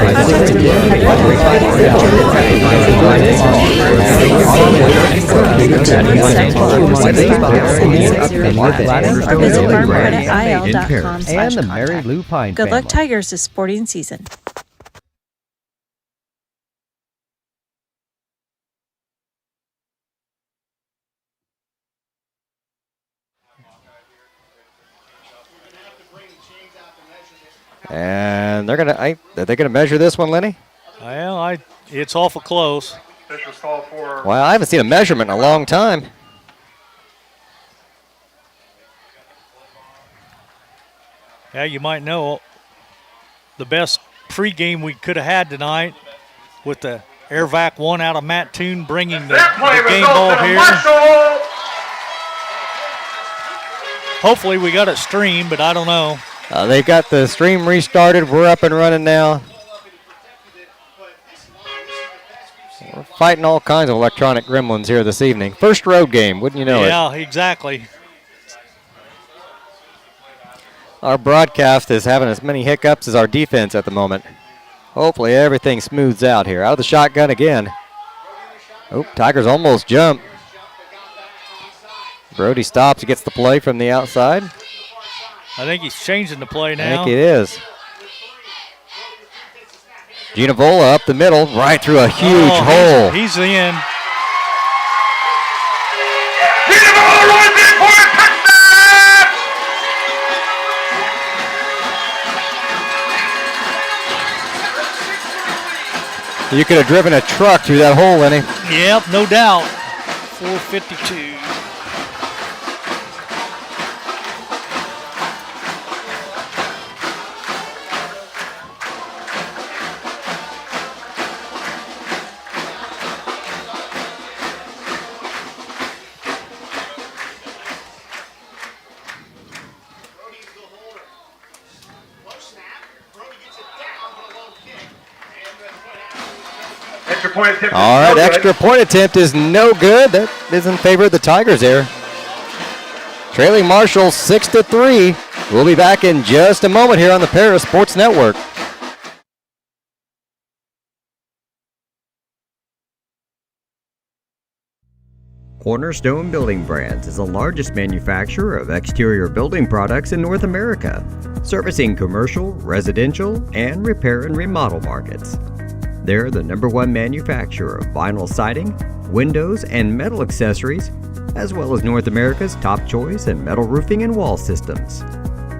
And the Mary Lou Pine Good luck, Tigers, this sporting season. And are they gonna measure this one, Lenny? Well, it's awful close. Well, I haven't seen a measurement in a long time. Yeah, you might know the best pregame we could have had tonight with the Airvac 1 out of Matt Toon bringing the game ball here. Hopefully we got it streamed, but I don't know. They got the stream restarted. We're up and running now. We're fighting all kinds of electronic gremlins here this evening. First road game, wouldn't you know it? Yeah, exactly. Our broadcast is having as many hiccups as our defense at the moment. Hopefully everything smooths out here. Out of the shotgun again. Oh, Tigers almost jump. Brody stops, he gets the play from the outside. I think he's changing the play now. I think it is. Ginavola up the middle, right through a huge hole. He's in. Ginavola runs in for a touchdown! You could have driven a truck through that hole, Lenny. Yep, no doubt. 4:52. All right, extra point attempt is no good. That is in favor of the Tigers there. Trailing Marshall 6-3. We'll be back in just a moment here on the Paris Sports Network. Cornerstone Building Brands is the largest manufacturer of exterior building products in North America, servicing commercial, residential, and repair and remodel markets. They're the #1 manufacturer of vinyl siding, windows, and metal accessories, as well as North America's top choice in metal roofing and wall systems.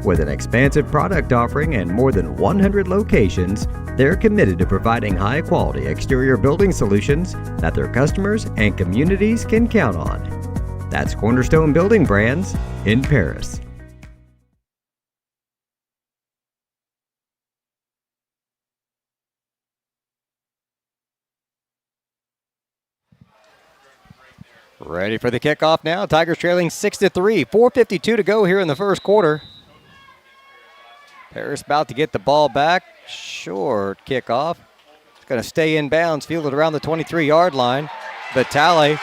With an expansive product offering and more than 100 locations, they're committed to providing high-quality exterior building solutions that their customers and communities can count on. That's Cornerstone Building Brands in Paris. Ready for the kickoff now. Tigers trailing 6-3. 4:52 to go here in the first quarter. Paris about to get the ball back. Short kickoff. It's going to stay in bounds, fielded around the 23-yard line. Vitale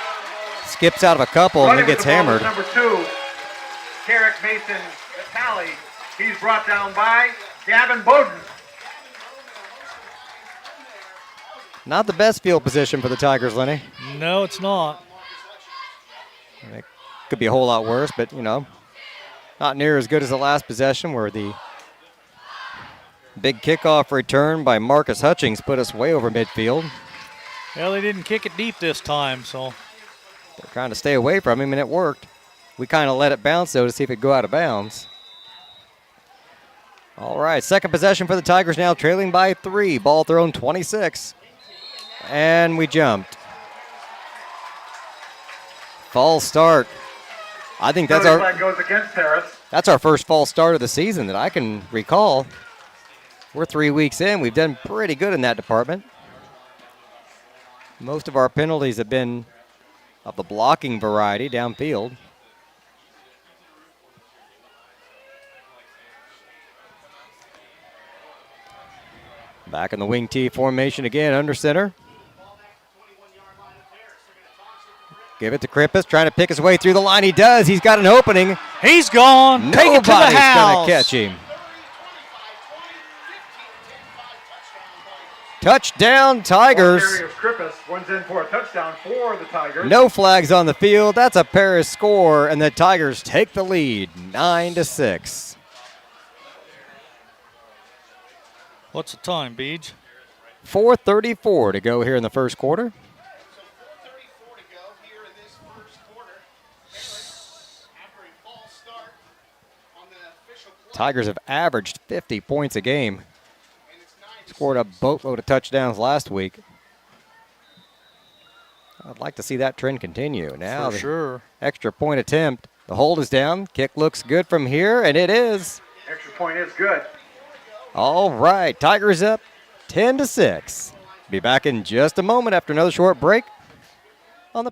skips out of a couple and then gets hammered. Number 2, Carrick Mason Vitale. He's brought down by Gavin Bowden. Not the best field position for the Tigers, Lenny. No, it's not. It could be a whole lot worse, but, not near as good as the last possession where the big kickoff return by Marcus Hutchings put us way over midfield. Well, they didn't kick it deep this time, so. They're trying to stay away from him, and it worked. We kind of let it bounce, though, to see if it could go out of bounds. All right, second possession for the Tigers now, trailing by 3. Ball thrown 26. And we jumped. False start. I think that's goes against Paris. That's our first false start of the season that I can recall. We're 3 weeks in. We've done pretty good in that department. Most of our penalties have been of the blocking variety downfield. Back in the wing T formation again, under center. Give it to Krippus, trying to pick his way through the line. He does. He's got an opening. He's gone. Take it to the house. Nobody's going to catch him. Touchdown, Tigers. Darius Krippus runs in for a touchdown for the Tigers. No flags on the field. That's a Paris score, and the Tigers take the lead, 9-6. What's the time, Beej? 4:34 to go here in the first quarter. Tigers have averaged 50 points a game. Scored a boatload of touchdowns last week. I'd like to see that trend continue. Now For sure. Extra point attempt. The hold is down. Kick looks good from here, and it is. Extra point is good. All right, Tigers up 10-6. Be back in just a moment after another short break on the.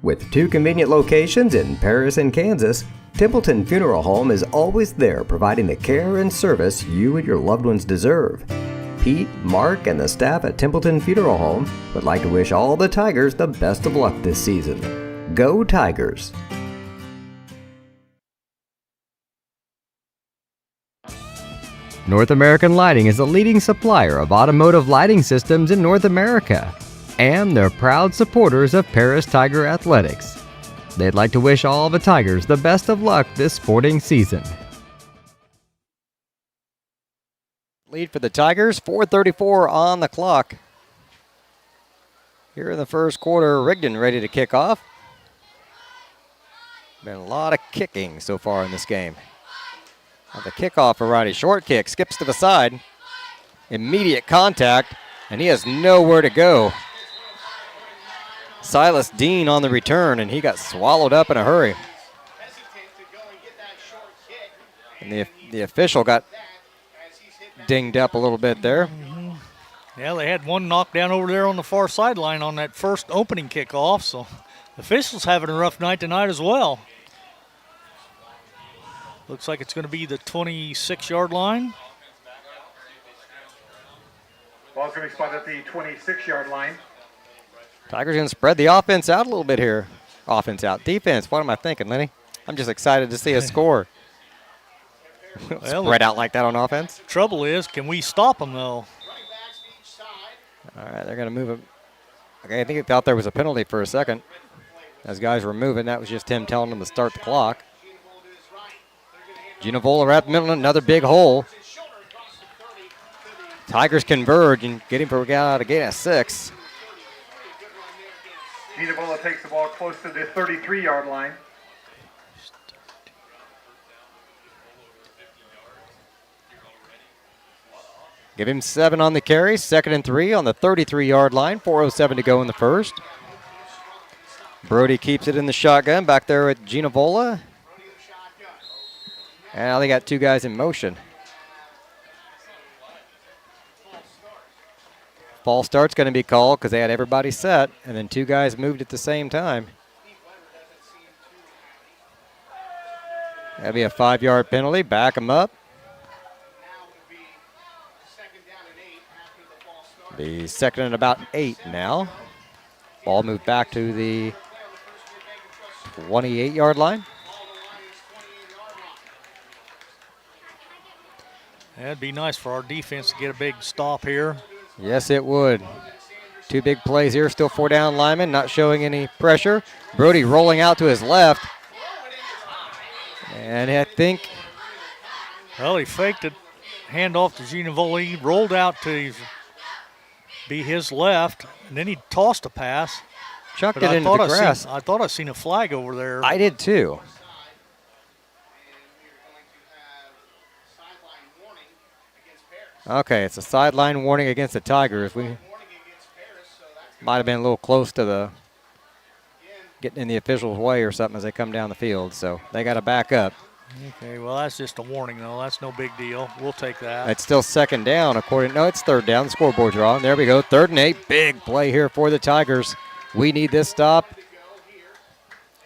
With 2 convenient locations in Paris and Kansas, Templeton Funeral Home is always there providing the care and service you and your loved ones deserve. Pete, Mark, and the staff at Templeton Funeral Home would like to wish all the Tigers the best of luck this season. Go Tigers! North American Lighting is a leading supplier of automotive lighting systems in North America, and they're proud supporters of Paris Tiger Athletics. They'd like to wish all the Tigers the best of luck this sporting season. Lead for the Tigers, 4:34 on the clock. Here in the first quarter, Rigdon ready to kick off. Been a lot of kicking so far in this game. The kickoff variety, short kick, skips to the side. Immediate contact, and he has nowhere to go. Silas Dean on the return, and he got swallowed up in a hurry. And the official got dinged up a little bit there. Yeah, they had one knockdown over there on the far sideline on that first opening kickoff, so the officials having a rough night tonight as well. Looks like it's going to be the 26-yard line. Ball's going to be spotted at the 26-yard line. Tigers going to spread the offense out a little bit here. Offense out. Defense, what am I thinking, Lenny? I'm just excited to see a score. Spread out like that on offense. Trouble is, can we stop them, though? All right, they're going to move him. Okay, I think he thought there was a penalty for a second. As guys were moving, that was just him telling them to start the clock. Ginavola at the middle, another big hole. Tigers converge and get him for a gain of 6. Ginavola takes the ball close to the 33-yard line. Give him 7 on the carry, 2nd and 3 on the 33-yard line, 4:07 to go in the first. Brody keeps it in the shotgun back there with Ginavola. And now they got 2 guys in motion. False start's going to be called because they had everybody set, and then 2 guys moved at the same time. That'll be a 5-yard penalty. Back them up. Be 2nd and about 8 now. Ball moved back to the 28-yard line. That'd be nice for our defense to get a big stop here. Yes, it would. 2 big plays here. Still 4 down linemen, not showing any pressure. Brody rolling out to his left. And I think... Well, he faked it. Hand off to Ginavola. He rolled out to be his left, and then he tossed a pass. Chucked it into the grass. I thought I seen a flag over there. I did too. Okay, it's a sideline warning against the Tigers. We might have been a little close to the getting in the official's way or something as they come down the field, so they got to back up. Okay, well, that's just a warning, though. That's no big deal. We'll take that. It's still 2nd down, no, it's 3rd down. The scoreboard's wrong. There we go, 3rd and 8. Big play here for the Tigers. We need this stop.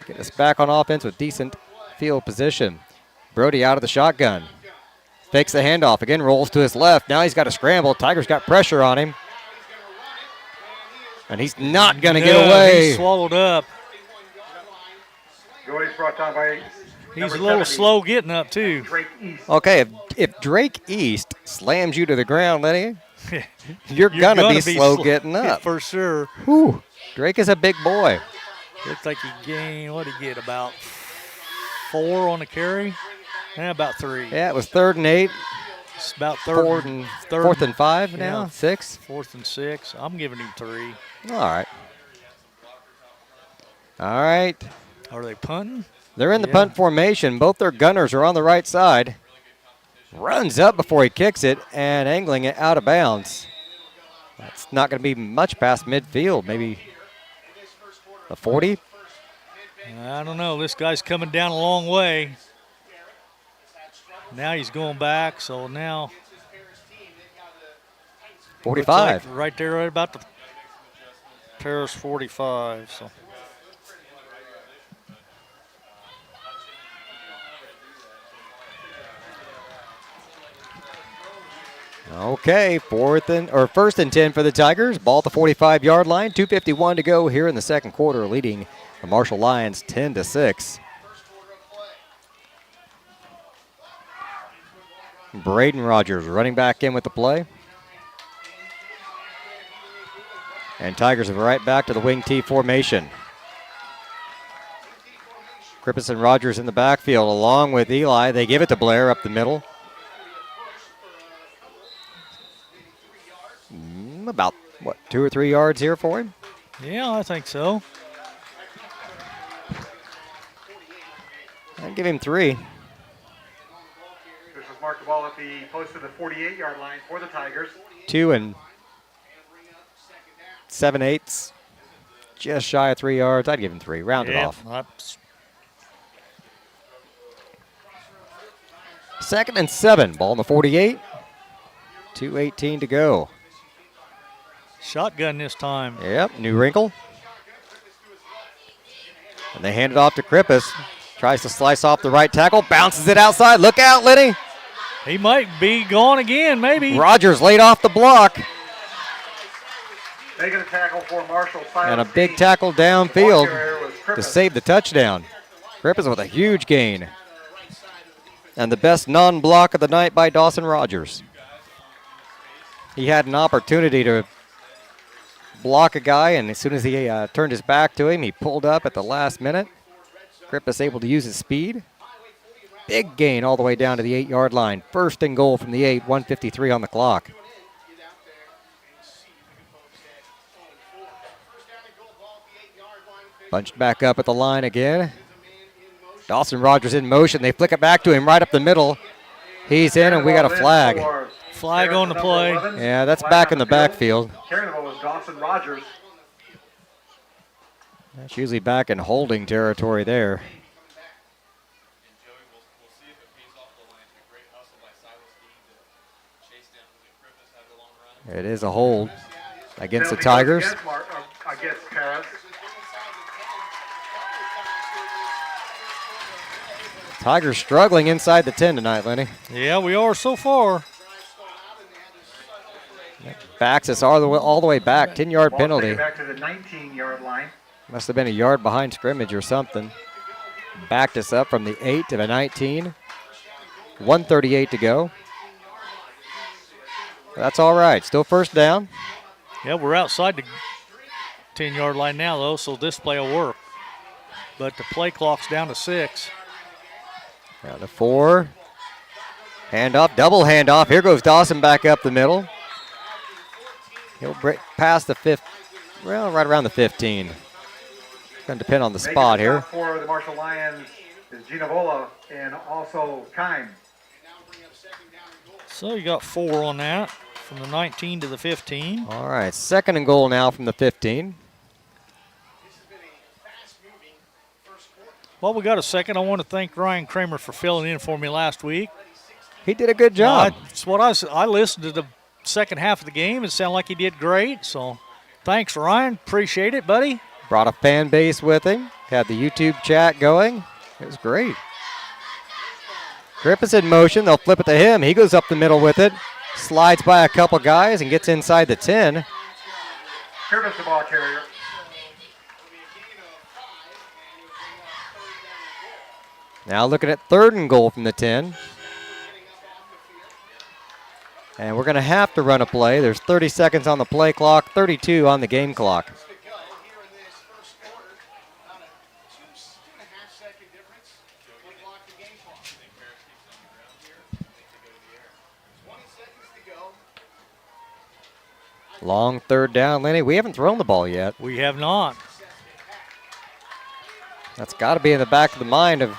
Get us back on offense with decent field position. Brody out of the shotgun. Fakes the handoff. Again, rolls to his left. Now he's got to scramble. Tigers got pressure on him. And he's not going to get away. He's swallowed up. Joey's brought down by He's a little slow getting up, too. Drake East. Okay, if Drake East slams you to the ground, Lenny, you're gonna be slow getting up. For sure. Whew. Drake is a big boy. Looks like he gained, what did he get, about 4 on the carry? Yeah, about 3. Yeah, it was 3rd and 8. It's about Fourth and 5 now, yeah. 6. 4th and 6. I'm giving him 3. All right. All right. Are they punting? They're in the punt formation. Both their gunners are on the right side. Runs up before he kicks it and angling it out of bounds. That's not going to be much past midfield, maybe a 40. I don't know. This guy's coming down a long way. Now he's going back, so now 45. like right there, right about the Paris 45. So. Okay, 1st and 10 for the Tigers. Ball at the 45-yard line. 2:51 to go here in the second quarter, leading the Marshall Lions 10-6. Braden Rogers running back in with the play. And Tigers are right back to the wing T formation. Krippus and Rogers in the backfield along with Eli. They give it to Blair up the middle. About, 2 or 3 yards here for him? Yeah, I think so. I'd give him 3. This was marked the ball at the close to the 48-yard line for the Tigers. 2 7/8, just shy of 3 yards. I'd give him 3. Round it off. 2nd and 7. Ball in the 48. 2:18 to go. Shotgun this time. Yep, new wrinkle. And they hand it off to Krippus. Tries to slice off the right tackle. Bounces it outside. Look out, Lenny. He might be gone again, maybe. Rogers laid off the block. Making a tackle for Marshall. And a big tackle downfield to save the touchdown. Krippus with a huge gain. And the best non-block of the night by Dawson Rogers. He had an opportunity to block a guy, and as soon as he turned his back to him, he pulled up at the last minute. Krippus able to use his speed. Big gain all the way down to the 8-yard line. 1st and goal from the 8, 1:53 on the clock. Bunched back up at the line again. Dawson Rogers in motion. They flick it back to him right up the middle. He's in, and we got a flag. Flag on the play. Yeah, that's back in the backfield. Carrying the ball was Dawson Rogers. That's usually back in holding territory there. It is a hold against the Tigers. Against Paris. Tigers struggling inside the 10 tonight, Lenny. Yeah, we are so far. Backs us all the way back. 10-yard penalty. Back to the 19-yard line. Must have been a yard behind scrimmage or something. Backed us up from the 8 to the 19. 1:38 to go. That's all right. Still 1st down. Yeah, we're outside the 10-yard line now, though, so this play will work. But the play clock's down to 6. Down to 4. Handoff, double handoff. Here goes Dawson back up the middle. He'll break past the 5th, well, right around the 15. It's going to depend on the spot here. For the Marshall Lions is Ginavola and also Kime. So you got 4 on that, from the 19 to the 15. All right, 2nd and goal now from the 15. Well, we got a second. I want to thank Ryan Kramer for filling in for me last week. He did a good job. That's what I listened to the second half of the game. It sounded like he did great. So thanks, Ryan. Appreciate it, buddy. Brought a fan base with him. Had the YouTube chat going. It was great. Krippus in motion. They'll flip it to him. He goes up the middle with it. Slides by a couple guys and gets inside the 10. Krippus the ball carrier. Now looking at 3rd and goal from the 10. And we're going to have to run a play. There's 30 seconds on the play clock, 32 on the game clock. Long 3rd down, Lenny. We haven't thrown the ball yet. We have not. That's got to be in the back of the mind of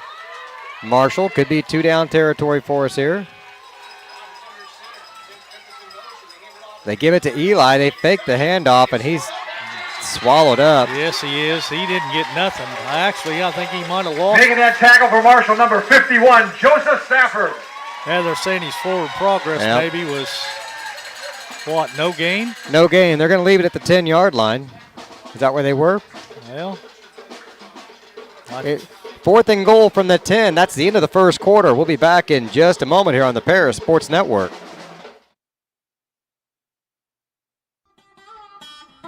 Marshall. Could be 2-down territory for us here. They give it to Eli. They fake the handoff, and he's swallowed up. Yes, he is. He didn't get nothing. I think he might have lost. Making that tackle for Marshall, number 51, Joseph Stafford. Yeah, they're saying his forward progress maybe was, what, no gain? No gain. They're going to leave it at the 10-yard line. Is that where they were? Well, 4th and goal from the 10. That's the end of the first quarter. We'll be back in just a moment here on the Paris Sports Network.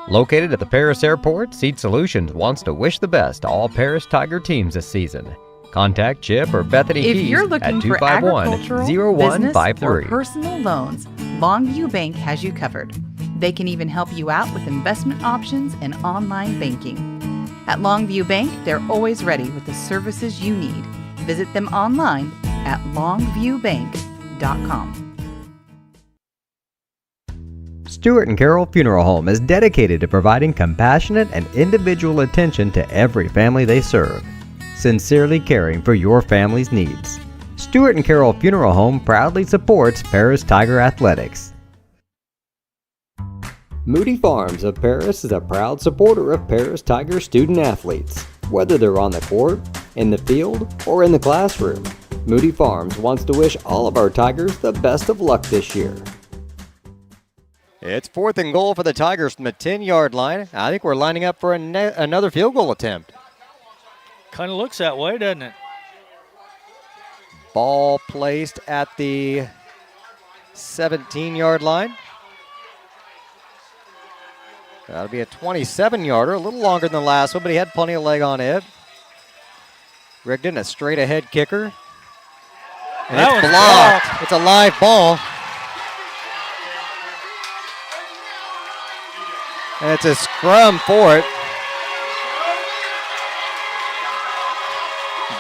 Located at the Paris Airport, Seat Solutions wants to wish the best to all Paris Tiger teams this season. Contact Chip or Bethany If Keys you're at looking for agricultural, business, or 251-0153. personal loans, Longview Bank has you covered. They can even help you out with investment options and online banking. At Longview Bank, they're always ready with the services you need. Visit them online at longviewbank.com. Stewart and Carroll Funeral Home is dedicated to providing compassionate and individual attention to every family they serve, sincerely caring for your family's needs. Stewart and Carroll Funeral Home proudly supports Paris Tiger Athletics. Moody Farms of Paris is a proud supporter of Paris Tiger student athletes. Whether they're on the court, in the field, or in the classroom, Moody Farms wants to wish all of our Tigers the best of luck this year. It's 4th and goal for the Tigers from the 10-yard line. I think we're lining up for another field goal attempt. kind of looks that way, doesn't it? Ball placed at the 17-yard line. That'll be a 27-yarder, a little longer than the last one, but he had plenty of leg on it. Rigged in a straight-ahead kicker. And That it's was blocked. blocked. It's a live ball. And it's a scrum for it.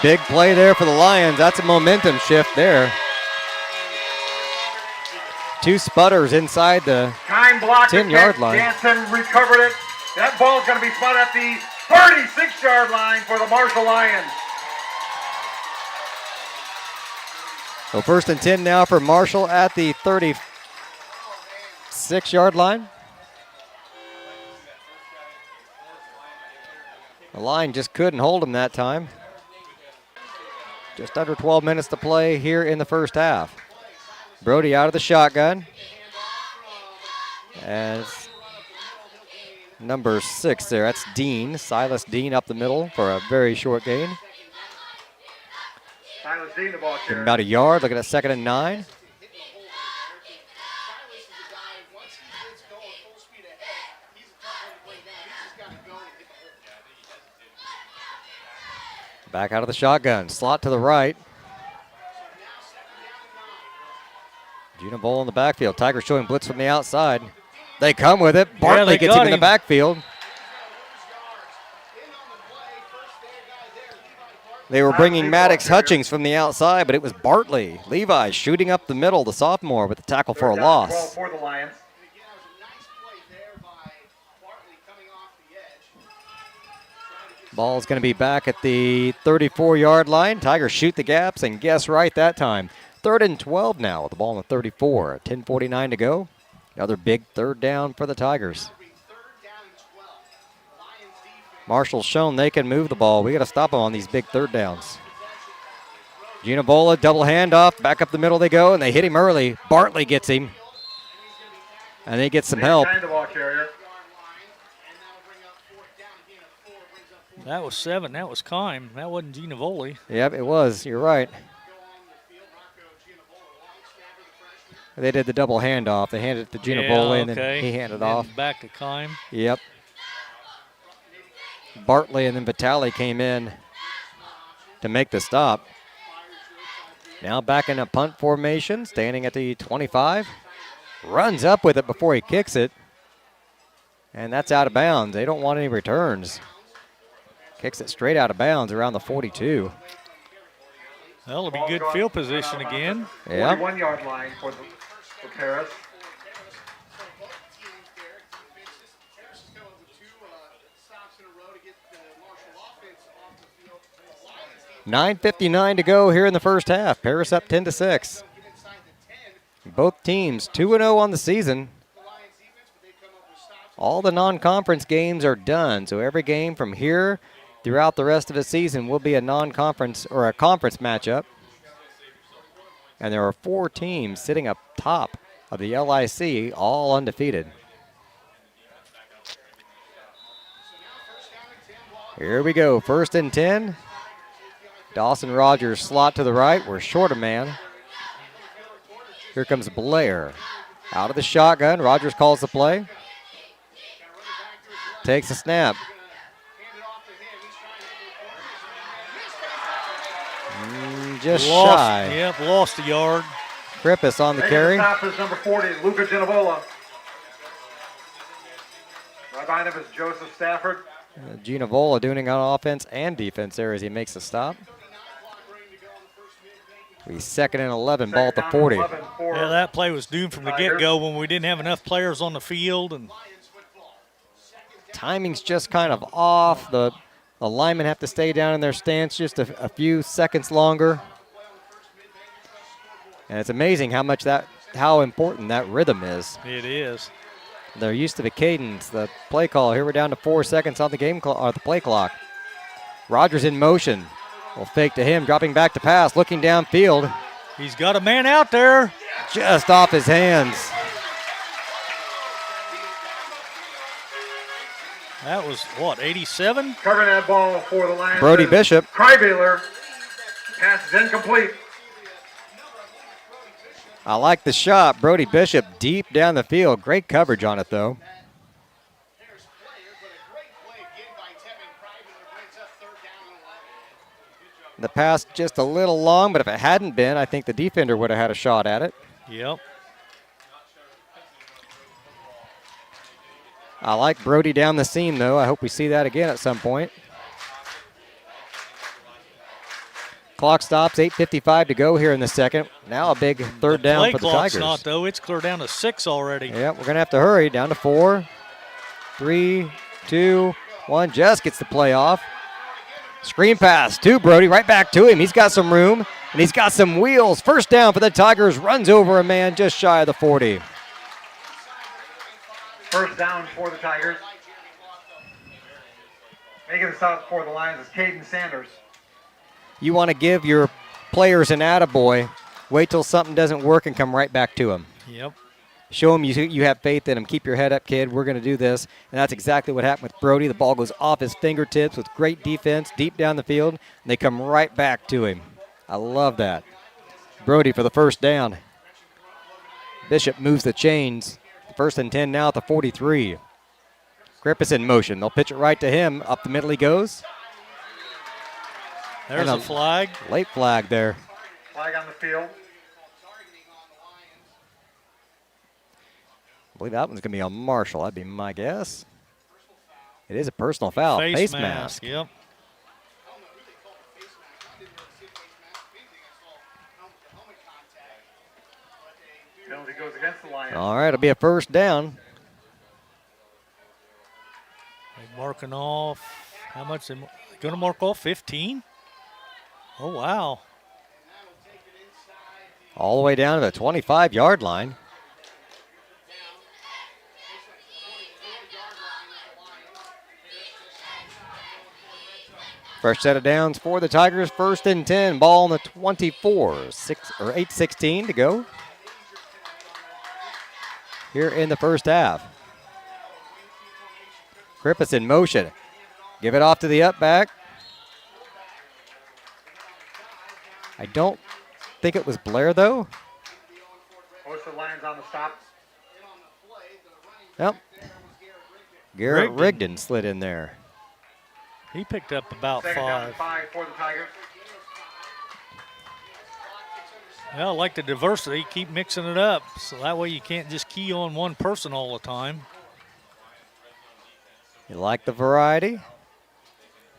Big play there for the Lions. That's a momentum shift there. Two sputters inside the Time block 10-yard line. Jansen recovered it. That ball's going to be spun at the 36-yard line for the Marshall Lions. So 1st and 10 now for Marshall at the 36-yard line. The line just couldn't hold him that time. Just under 12 minutes to play here in the first half. Brody out of the shotgun. As number 6 there, that's Dean. Silas Dean up the middle for a very short gain. Silas Dean, the ball carrier. About a yard, looking at 2nd and 9. Back out of the shotgun, slot to the right. Gina Bowl in the backfield. Tigers showing blitz from the outside. They come with it. Bartley gets him in the backfield. They were bringing Maddox Hutchings from the outside, but it was Bartley. Levi shooting up the middle, the sophomore, with the tackle for a loss. 12 for the Lions. Ball's going to be back at the 34-yard line. Tigers shoot the gaps and guess right that time. 3rd and 12 now with the ball on the 34. 10:49 to go. Another big 3rd down for the Tigers. Marshall's shown they can move the ball. We got to stop them on these big 3rd downs. Ginobola, double handoff. Back up the middle they go, and they hit him early. Bartley gets him. And they get some help. The ball carrier. That was 7. That was Kime. That wasn't Ginevoli. Yep, it was. You're right. They did the double handoff. They handed it to Ginevoli, and then he handed off. Back to Kime. Yep. Bartley and then Vitale came in to make the stop. Now back in a punt formation, standing at the 25. Runs up with it before he kicks it. And that's out of bounds. They don't want any returns. Kicks it straight out of bounds around the 42. Well, it'll be good field position again. Yeah. 41-yard line for Paris. $9:59 to go here in the first half. Paris up 10-6. Both teams 2-0 on the season. All the non-conference games are done, so every game from here throughout the rest of the season will be a non-conference or a conference matchup. And there are 4 teams sitting up top of the LIC, all undefeated. Here we go, 1st and 10. Dawson Rogers slot to the right. We're short a man. Here comes Blair. Out of the shotgun. Rogers calls the play. Takes a snap. Just shy. Yep, lost a yard. Krippus on the carry. Top is number 40, Luca Ginavola. Right behind him is Joseph Stafford. Ginavola doing it on offense and defense there as he makes the stop. He's 2nd and 11, ball at the 40. Yeah, that play was doomed from the get-go when we didn't have enough players on the field. And timing's just kind of off. The linemen have to stay down in their stance just a few seconds longer. And it's amazing how important that rhythm is. It is. They're used to the cadence, the play call. Here we're down to 4 seconds on the the play clock. Rogers in motion. Will fake to him, dropping back to pass, looking downfield. He's got a man out there. Just off his hands. That was, what, 87? Covering that ball for the Lions. Brody Bishop. Krybaler. Pass is incomplete. I like the shot. Brody Bishop deep down the field. Great coverage on it, though. The pass just a little long, but if it hadn't been, I think the defender would have had a shot at it. Yep. I like Brody down the seam, though. I hope we see that again at some point. Clock stops, 8:55 to go here in the second. Now a big third down for the Tigers. Not, though. It's clear down to 6 already. Yeah, we're going to have to hurry. Down to 4, 3, 2, 1. Just gets the play off. Screen pass to Brody, right back to him. He's got some room, and he's got some wheels. First down for the Tigers. Runs over a man just shy of the 40. First down for the Tigers. Making the stop for the Lions is Caden Sanders. You want to give your players an attaboy. Wait till something doesn't work and come right back to them. Yep. Show them you have faith in them. Keep your head up, kid. We're going to do this. And that's exactly what happened with Brody. The ball goes off his fingertips with great defense deep down the field, and they come right back to him. I love that. Brody for the first down. Bishop moves the chains. 1st and 10 now at the 43. Krippus in motion. They'll pitch it right to him. Up the middle he goes. There's a flag. Late flag there. Flag on the field. I believe that one's going to be on Marshall. That'd be my guess. It is a personal foul. Face mask. Yep. Penalty goes against the Lions. All right, it'll be a first down. They're marking off. How much? They're going to mark off 15? Oh, wow. All the way down to the 25-yard line. Fresh set of downs for the Tigers. 1st and 10. Ball on the 24. 8:16 to go here in the first half. Krippus in motion. Give it off to the up back. I don't think it was Blair, though. Most of the Lions on the stop. Yep. Garrett Rigdon slid in there. He picked up about Second down and 5. 5 for the Tigers. Well, I like the diversity. Keep mixing it up, so that way you can't just key on one person all the time. You like the variety?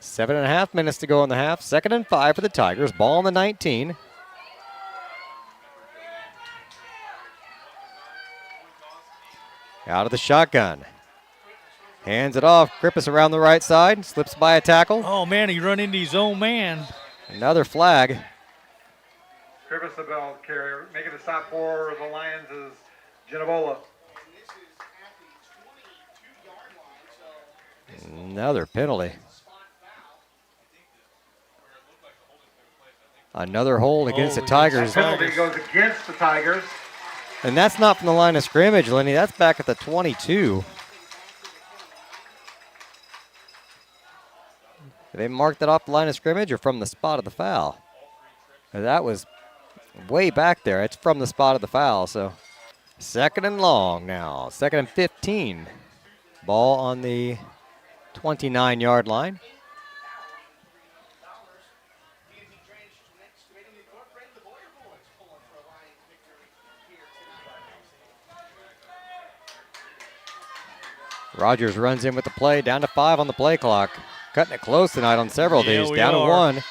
7.5 minutes to go in the half. 2nd and 5 for the Tigers. Ball on the 19. Out of the shotgun. Hands it off. Krippus around the right side. Slips by a tackle. Oh, man, he run into his own man. Another flag. Krippus, the ball carrier. Making the stop for the Lions is Ginavola. Another penalty. Another hold against the Tigers. Penalty goes against the Tigers. And that's not from the line of scrimmage, Lenny. That's back at the 22. Did they mark that off the line of scrimmage or from the spot of the foul? That was way back there. It's from the spot of the foul. So 2nd and long now. 2nd and 15. Ball on the 29-yard line. Rogers runs in with the play, down to 5 on the play clock. Cutting it close tonight on several of these. Down to 1.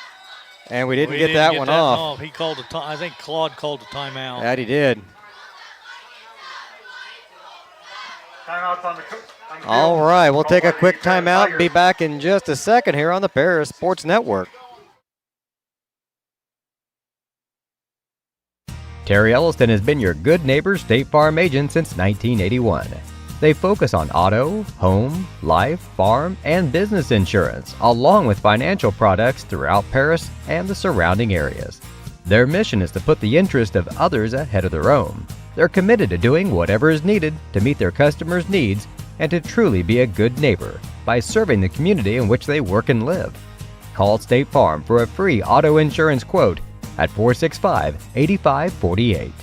And we didn't get that one off. He called a I think Claude called a timeout. That he did. Timeouts on the field. All right, we'll take a quick timeout and be back in just a second here on the Paris Sports Network. Terry Elliston has been your good neighbor State Farm agent since 1981. They focus on auto, home, life, farm, and business insurance, along with financial products throughout Paris and the surrounding areas. Their mission is to put the interest of others ahead of their own. They're committed to doing whatever is needed to meet their customers' needs and to truly be a good neighbor by serving the community in which they work and live. Call State Farm for a free auto insurance quote at 465-8548.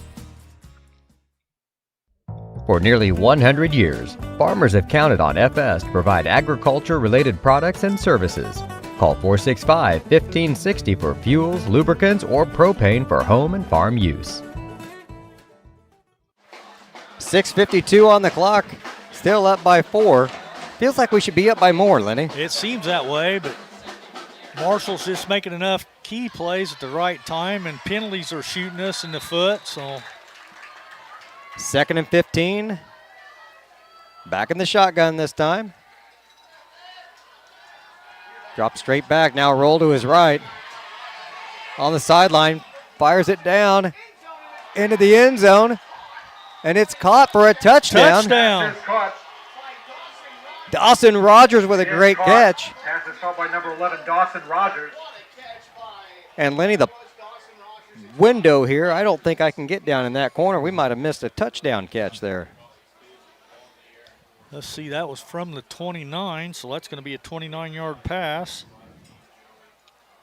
For nearly 100 years, farmers have counted on FS to provide agriculture-related products and services. Call 465-1560 for fuels, lubricants, or propane for home and farm use. 6:52 on the clock, still up by 4. Feels like we should be up by more, Lenny. It seems that way, but Marshall's just making enough key plays at the right time, and penalties are shooting us in the foot, so... 2nd and 15. Back in the shotgun this time. Drop straight back, now roll to his right. On the sideline, fires it down into the end zone, and it's caught for a touchdown. Touchdown. Dawson Rogers with a great catch. Pass is caught by number 11, Dawson Rogers. And Lenny, the window here, I don't think I can get down in that corner. We might have missed a touchdown catch there. Let's see, that was from the 29, so that's going to be a 29-yard pass.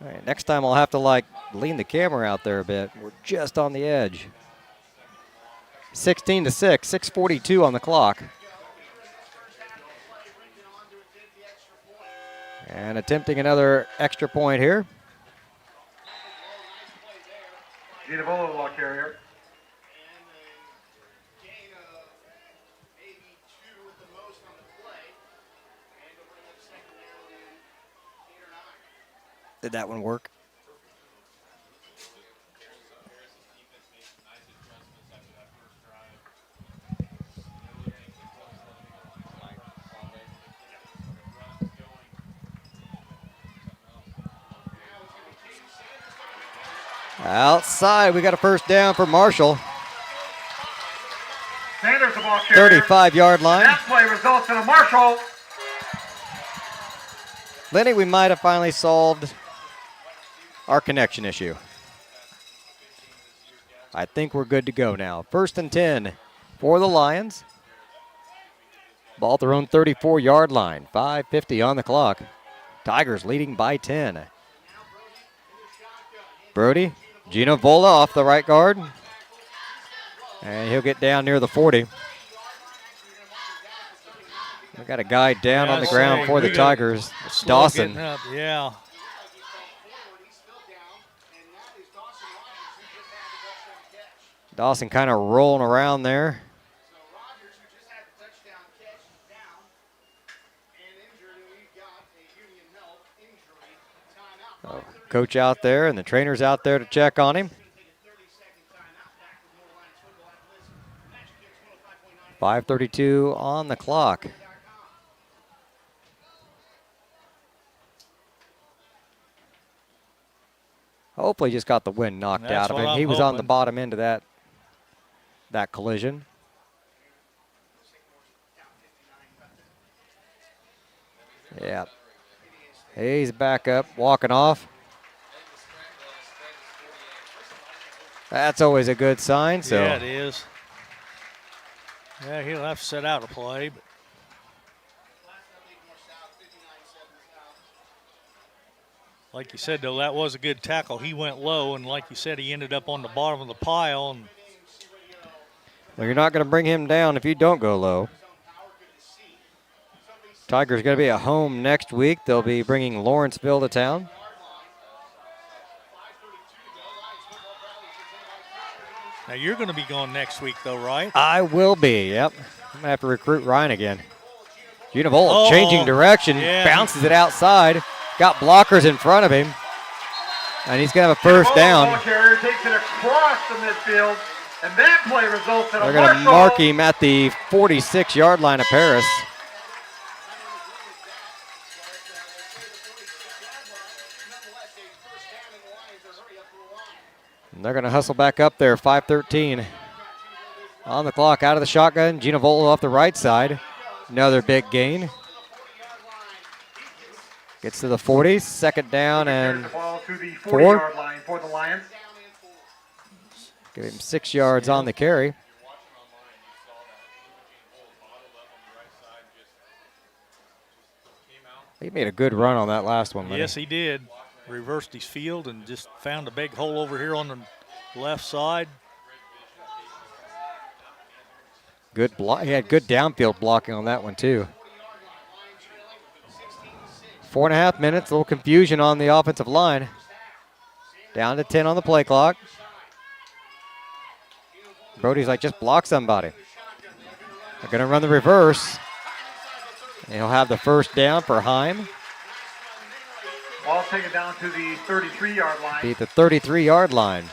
All right, next time I'll have to lean the camera out there a bit. We're just on the edge. 16-6, 6:42 on the clock. And attempting another extra point here. Ginavola ball carrier. Did that one work? Outside, we got a first down for Marshall. Sanders the ball carrier. 35-yard line. That play results in a Marshall. Lenny, we might have finally solved our connection issue. I think we're good to go now. 1st and 10 for the Lions. Ball at their own 34-yard line. 5:50 on the clock. Tigers leading by 10. Brody, Ginavola off the right guard. And he'll get down near the 40. We got a guy down on the ground for the Tigers. Dawson. Dawson kind of rolling around there. Coach out there and the trainer's out there to check on him. 5:32 on the clock. Hopefully just got the wind knocked out of him. He was on the bottom end of that collision. Yeah. He's back up, walking off. That's always a good sign. So. Yeah, it is. Yeah, he'll have to set out a play. But like you said, though, that was a good tackle. He went low, and like you said, he ended up on the bottom of the pile. And well, you're not going to bring him down if you don't go low. Tigers going to be at home next week. They'll be bringing Lawrenceville to town. Now, you're going to be going next week, though, right? I will be, yep. I'm going to have to recruit Ryan again. Univola changing direction, bounces it outside. Got blockers in front of him. And he's going to have a first down. Ball carrier takes it across the midfield, and that play results in a They're going to mark him at the 46-yard line of Paris. And they're going to hustle back up there, 5:13 on the clock, out of the shotgun. Ginavola off the right side. Another big gain. Gets to the 40, second down and the ball to the 4. 40-yard line for the Lions. Give him 6 yards on the carry. He made a good run on that last one. Yes, he did. Reversed his field and just found a big hole over here on the left side. Good block. He had good downfield blocking on that one too. 4.5 minutes. A little confusion on the offensive line. Down to 10 on the play clock. Brody's like, just block somebody. They're going to run the reverse. And he'll have the first down for Heim. Ball taken down to the 33-yard line. Beat the 33-yard line.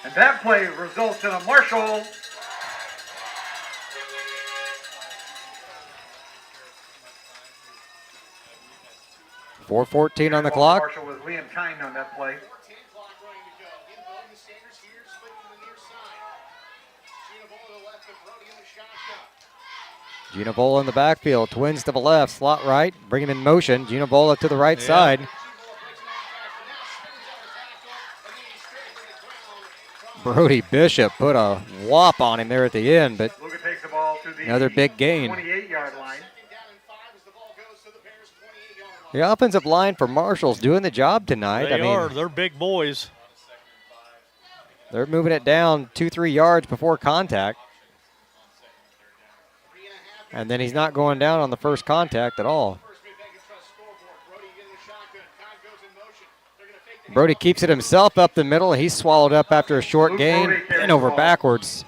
And that play results in a Marshall. .4:14 on the clock. Marshall was Liam Kine on that play. Ginavola in the backfield, twins to the left, slot right, bring him in motion. Ginavola to the right side. Brody Bishop put a whop on him there at the end, but Luca takes the ball to the another big gain. 28-yard line. The offensive line for Marshall's doing the job tonight. They are. They're big boys. They're moving it down 2-3 yards before contact. And then he's not going down on the first contact at all. Brody keeps it himself up the middle. He's swallowed up after a short gain and over backwards.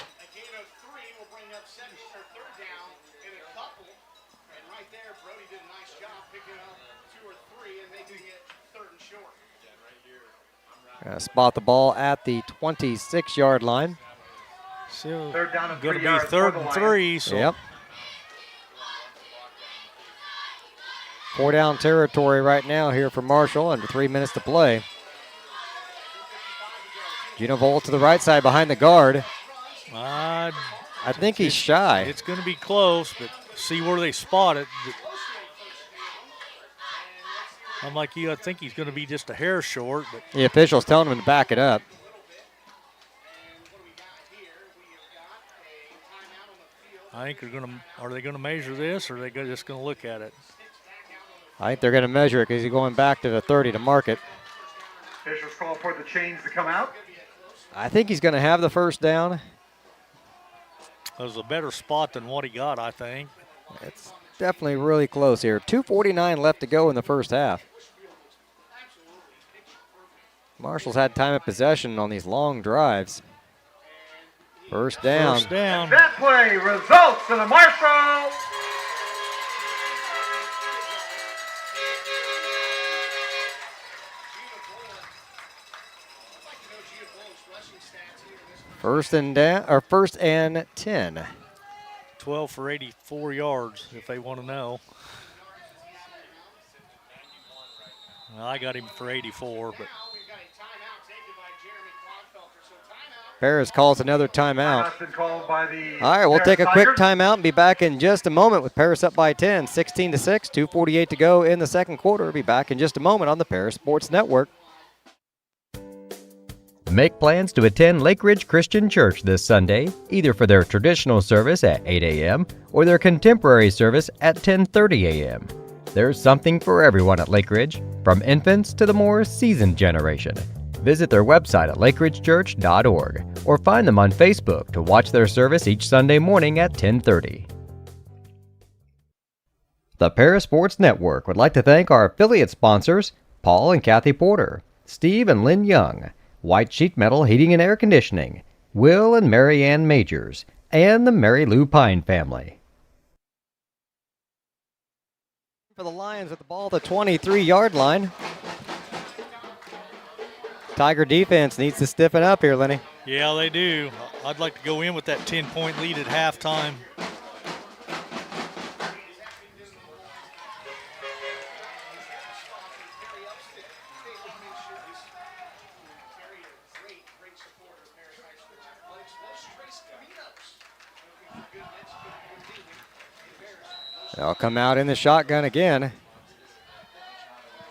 Spot the ball at the 26-yard line. So Third down and going to 3 be yards 3rd for the and Lions. 3. So Yep. 4-down territory right now here for Marshall, under 3 minutes to play. Ginavola to the right side behind the guard. I think he's shy. It's going to be close, but see where they spot it. I'm like you, I think he's going to be just a hair short. But The official's telling him to back it up. I think they're going to. Are they going to measure this, or are they just going to look at it? I think they're going to measure it because he's going back to the 30 to mark it. Officials call for the chains to come out. I think he's going to have the first down. It was a better spot than what he got, I think. It's definitely really close here. 2:49 left to go in the first half. Marshall's had time of possession on these long drives. First down. First down. And that play results in a Marshall. First and 10. 12 for 84 yards, if they want to know. Well, I got him for 84, but Paris calls another timeout. Been called by the All right, we'll take a quick Tigers. timeout and be back in just a moment with Paris up by 10, 16-6, 2:48 to go in the second quarter. We'll be back in just a moment on the Paris Sports Network. Make plans to attend Lake Ridge Christian Church this Sunday, either for their traditional service at 8 a.m. or their contemporary service at 10:30 a.m. There's something for everyone at Lake Ridge, from infants to the more seasoned generation. Visit their website at lakeridgechurch.org or find them on Facebook to watch their service each Sunday morning at 10:30. The Paris Sports Network would like to thank our affiliate sponsors, Paul and Kathy Porter, Steve and Lynn Young, White Sheet Metal Heating and Air Conditioning, Will and Mary Ann Majors, and the Mary Lou Pine family. For the Lions with the ball at the 23-yard line. Tiger defense needs to stiffen up here, Lenny. yeah, they do. I'd like to go in with that 10-point lead at halftime. They'll come out in the shotgun again.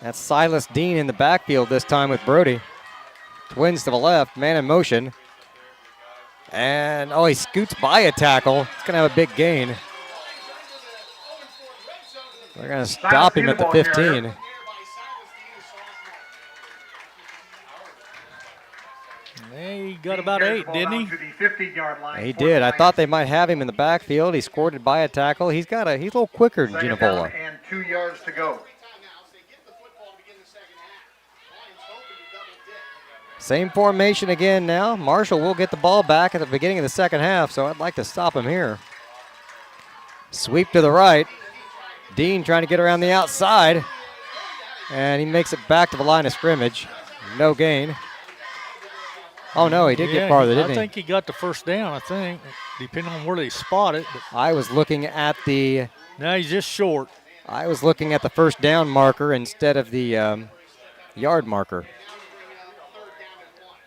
That's Silas Dean in the backfield this time with Brody. Twins to the left, man in motion. And, he scoots by a tackle. It's going to have a big gain. They're going to stop him at the 15. He got about 8, didn't he? To the 15-yard line. He did. I thought they might have him in the backfield. He scored it by a tackle. He's a little quicker than Second down Ginavola. and 2 yards to go. Same formation again now. Marshall will get the ball back at the beginning of the second half, so I'd like to stop him here. Sweep to the right. Dean trying to get around the outside. And he makes it back to the line of scrimmage. No gain. Oh, no, he did get farther, didn't he? I think he got the first down, depending on where they spot it. But I was looking at the now he's just short. first down marker instead of the yard marker.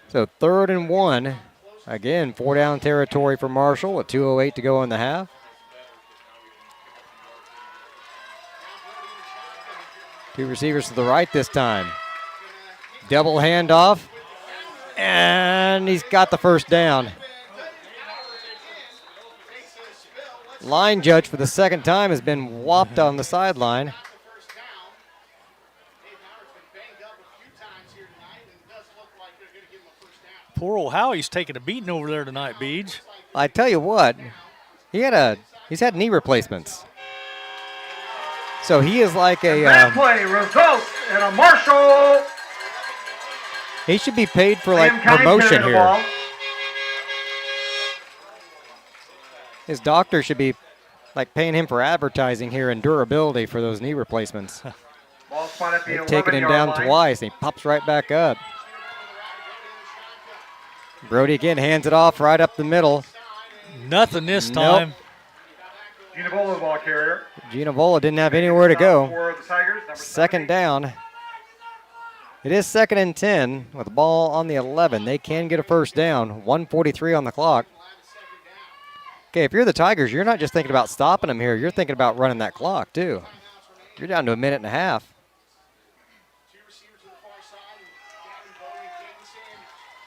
So 3rd and 1. Again, 4-down territory for Marshall with 2:08 to go in the half. Two receivers to the right this time. Double handoff. And he's got the first down. Line judge for the second time has been whopped on the sideline. Poor old Howie's taking a beating over there tonight, Beej. I tell you what, he's had knee replacements. So he is like That play results in a Marshall. he should be paid for like Sam Kine promotion carrying the here. ball. His doctor should be like paying him for advertising here and durability for those knee replacements. Ball spot at the They've taken him 11-yard down line. twice and he pops right back up. Brody again hands it off right up the middle. Nothing this Nope. time. Ginavola, ball carrier. Ginavola didn't have anywhere to go. For the Tigers, number Second 78. down. It is 2nd and 10 with the ball on the 11. They can get a first down. 1:43 on the clock. Okay, if you're the Tigers, you're not just thinking about stopping them here. You're thinking about running that clock, too. You're down to a minute and a half.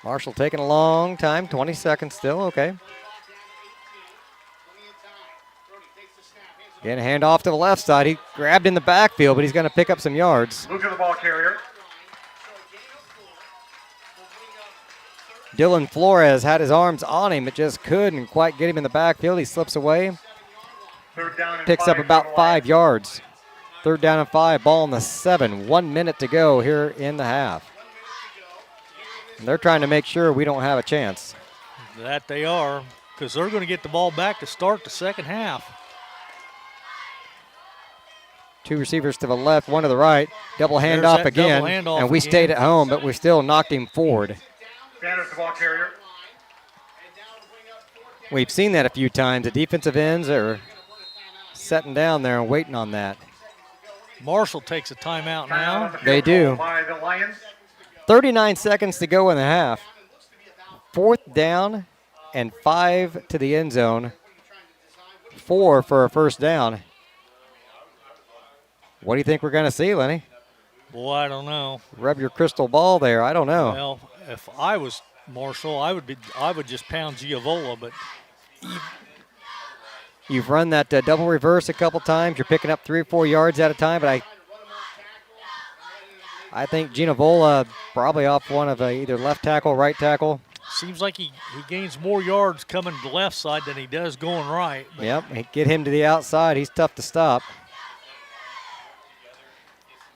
Marshall taking a long time, 20 seconds still, okay. Again, a hand off to the left side. He grabbed in the backfield, but he's going to pick up some yards. Luke, the ball carrier. Dylan Flores had his arms on him, but just couldn't quite get him in the backfield. He slips away, Third down and picks 5 up for about the 5 Lions. yards. 3rd down and 5, ball on the 7. 1 minute to go here in the half. They're trying to make sure we don't have a chance. That they are, because they're going to get the ball back to start the second half. 2 receivers to the left, 1 to the right. Double handoff again. Double handoff and we again. stayed at home, but we still knocked him forward. Sanders, the ball carrier. We've seen that a few times. The defensive ends are setting down there and waiting on that. Marshall takes a timeout now. They do. By the Lions. 39 seconds to go in the half. 4th down and 5 to the end zone. 4 for a first down. What do you think we're going to see, Lenny? Boy, I don't know. Rub your crystal ball there. I don't know. Well, if I was Marshall, I would just pound Giavola, but You've run that double reverse a couple times. You're picking up 3 or 4 yards at a time, but I think Giavola probably off one of either left tackle, right tackle. seems like he gains more yards coming to the left side than he does going right. But Yep, get him to the outside. He's tough to stop.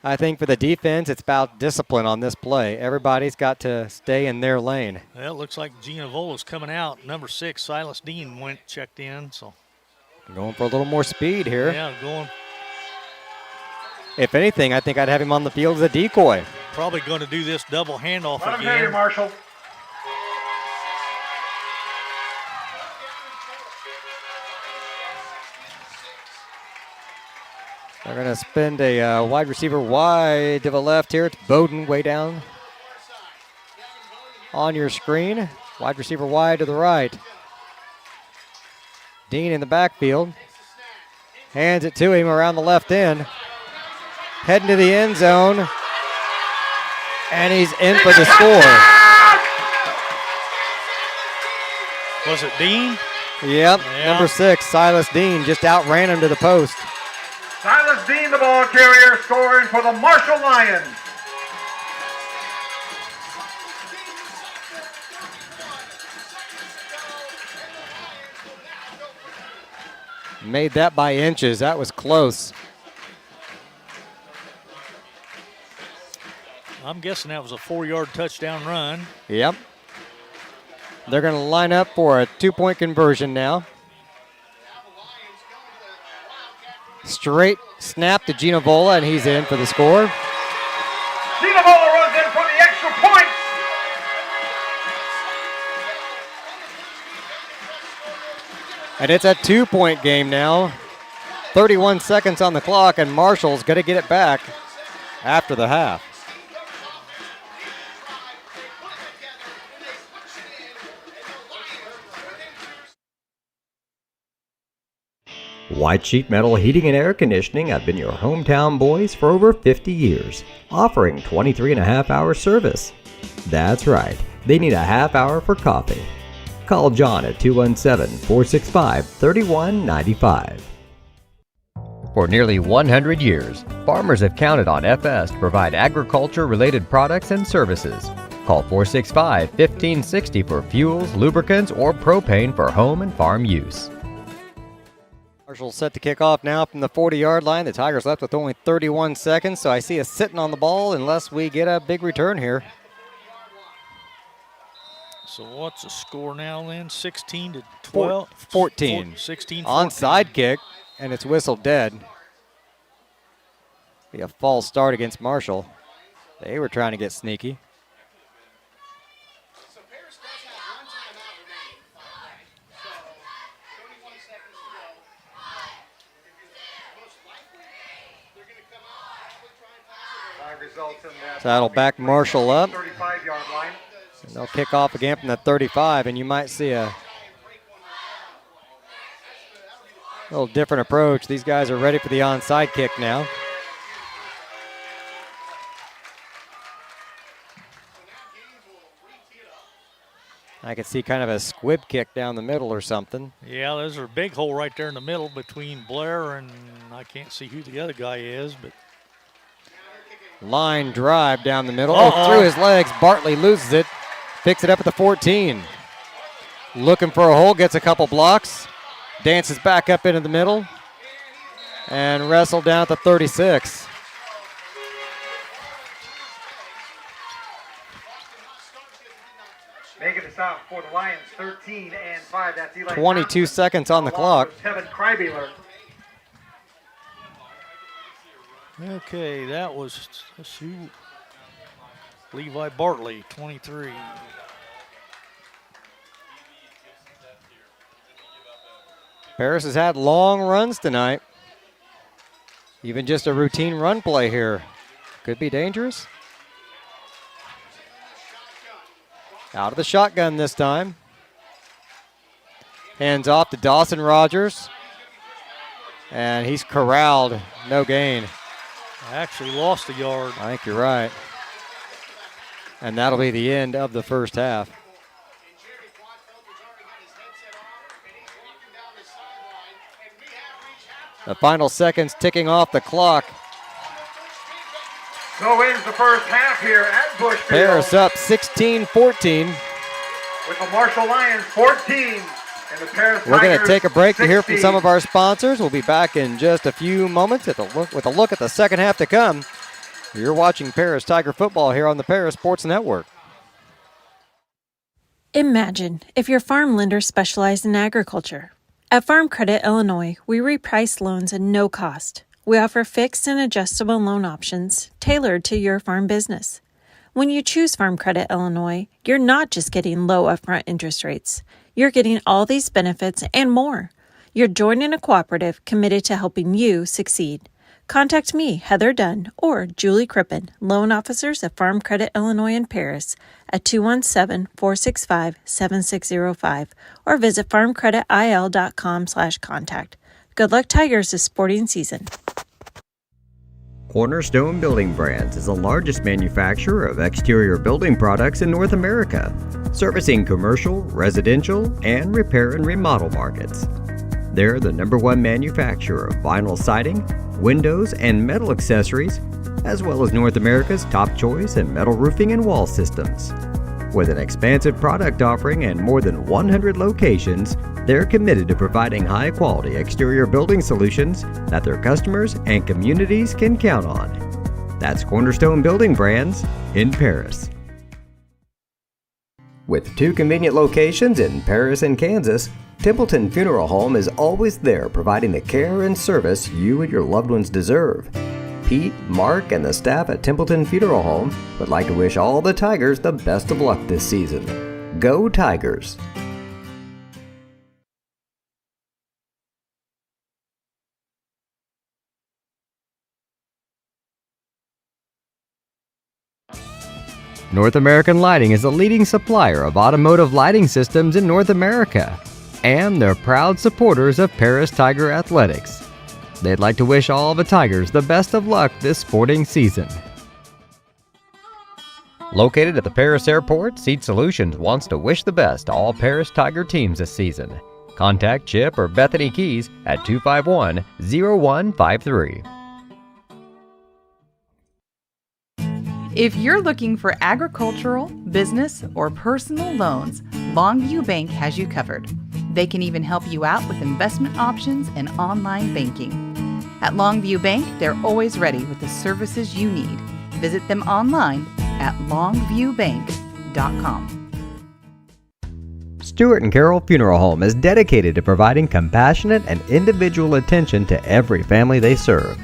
I think for the defense, it's about discipline on this play. Everybody's got to stay in their lane. Well, it looks like Gianavola's coming out. Number 6, Silas Dean checked in. So Going for a little more speed here. yeah, going. If anything, I think I'd have him on the field as a decoy. Probably going to do this double handoff Let him hear you, again. Marshall. They're going to spend a wide receiver wide to the left here. It's Bowden way down on your screen. Wide receiver wide to the right. Dean in the backfield. Hands it to him around the left end. Heading to the end zone. And he's in for the score. Was it Dean? Yep, Yeah. number 6, Silas Dean, just outran him to the post. Silas Dean, the ball carrier, scoring for the Marshall Lions. Made that by inches. That was close. I'm guessing that was a 4-yard touchdown run. Yep. They're going to line up for a 2-point conversion now. Straight snap to Gianavola, and he's in for the score. Gianavola runs in for the extra point. And it's a 2-point game now. 31 seconds on the clock, and Marshall's going to get it back after the half. White Sheet Metal Heating and Air Conditioning have been your hometown boys for over 50 years, offering 23.5-hour service. That's right, they need a half hour for coffee. Call John at 217-465-3195. For nearly 100 years, farmers have counted on FS to provide agriculture-related products and services. Call 465-1560 for fuels, lubricants, or propane for home and farm use. Marshall set to kick off now from the 40-yard line. The Tigers left with only 31 seconds, so I see us sitting on the ball unless we get a big return here. So what's the score now then? 16 to 12? 14. 16, 14. Onside kick, and it's whistled dead. Be a false start against Marshall. They were trying to get sneaky. So that'll back Marshall up. 35-yard line. And they'll kick off again from the 35, and you might see a little different approach. These guys are ready for the onside kick now. I can see kind of a squib kick down the middle or something. Yeah, there's a big hole right there in the middle between Blair and I can't see who the other guy is, but Line drive down the middle. Uh-oh. Oh, through his legs. Bartley loses it. Picks it up at the 14. Looking for a hole. Gets a couple blocks. Dances back up into the middle. And wrestled down at the 36. the Lions 13-5. That's Eli 22 Thompson, seconds on the along clock. with Tevin Krybeeler. Okay, that was, let's see, Levi Bartley, 23. Paris has had long runs tonight. Even just a routine run play here could be dangerous. Out of the shotgun this time. Hands off to Dawson Rogers. And he's corralled, no gain. Actually lost a yard. I think you're right. And that'll be the end of the first half. The final seconds ticking off the clock. So ends the first half here at Bushfield. Paris up 16-14. With the Marshall Lions 14 and the Paris We're going to Tigers take a break to hear from 16. some of our sponsors. We'll be back in just a few moments with a look at the second half to come. You're watching Paris Tiger football here on the Paris Sports Network. Imagine if your farm lender specialized in agriculture. At Farm Credit Illinois, we reprice loans at no cost. We offer fixed and adjustable loan options tailored to your farm business. When you choose Farm Credit Illinois, you're not just getting low upfront interest rates. You're getting all these benefits and more. You're joining a cooperative committed to helping you succeed. Contact me, Heather Dunn, or Julie Crippen, loan officers at Farm Credit Illinois in Paris at 217-465-7605 or visit farmcreditil.com/contact. Good luck, Tigers, this sporting season. Cornerstone Building Brands is the largest manufacturer of exterior building products in North America, servicing commercial, residential, and repair and remodel markets. They're the #1 manufacturer of vinyl siding, windows, and metal accessories, as well as North America's top choice in metal roofing and wall systems. With an expansive product offering and more than 100 locations, they're committed to providing high-quality exterior building solutions that their customers and communities can count on. That's Cornerstone Building Brands in Paris. With 2 convenient locations in Paris and Kansas, Templeton Funeral Home is always there providing the care and service you and your loved ones deserve. Pete, Mark, and the staff at Templeton Funeral Home would like to wish all the Tigers the best of luck this season. Go Tigers! North American Lighting is a leading supplier of automotive lighting systems in North America, and they're proud supporters of Paris Tiger Athletics. They'd like to wish all the Tigers the best of luck this sporting season. Located at the Paris Airport, Seat Solutions wants to wish the best to all Paris Tiger teams this season. Contact Chip or Bethany Keys at 251-0153. If you're looking for agricultural, business, or personal loans, Longview Bank has you covered. They can even help you out with investment options and online banking. At Longview Bank, they're always ready with the services you need. Visit them online at longviewbank.com. Stuart & Carroll Funeral Home is dedicated to providing compassionate and individual attention to every family they serve,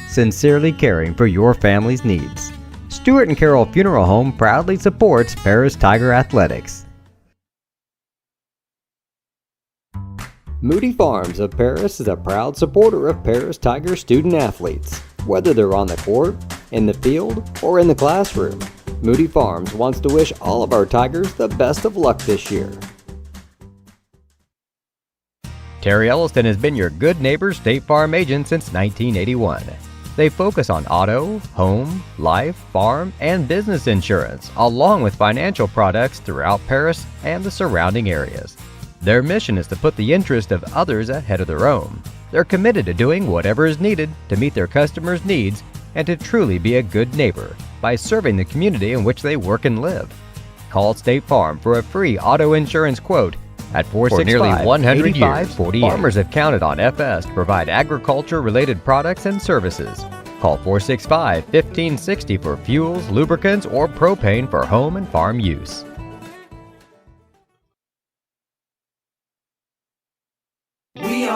sincerely caring for your family's needs. Stuart & Carroll Funeral Home proudly supports Paris Tiger Athletics. Moody Farms of Paris is a proud supporter of Paris Tiger student athletes. Whether they're on the court, in the field, or in the classroom, Moody Farms wants to wish all of our Tigers the best of luck this year. Terry Elliston has been your good neighbor State Farm agent since 1981. They focus on auto, home, life, farm, and business insurance, along with financial products throughout Paris and the surrounding areas. Their mission is to put the interest of others ahead of their own. They're committed to doing whatever is needed to meet their customers' needs and to truly be a good neighbor by serving the community in which they work and live. Call State Farm for a free auto insurance quote at 465-8548. For nearly 100 years, farmers have counted on FS to provide agriculture-related products and services. Call 465-1560 for fuels, lubricants, or propane for home and farm use.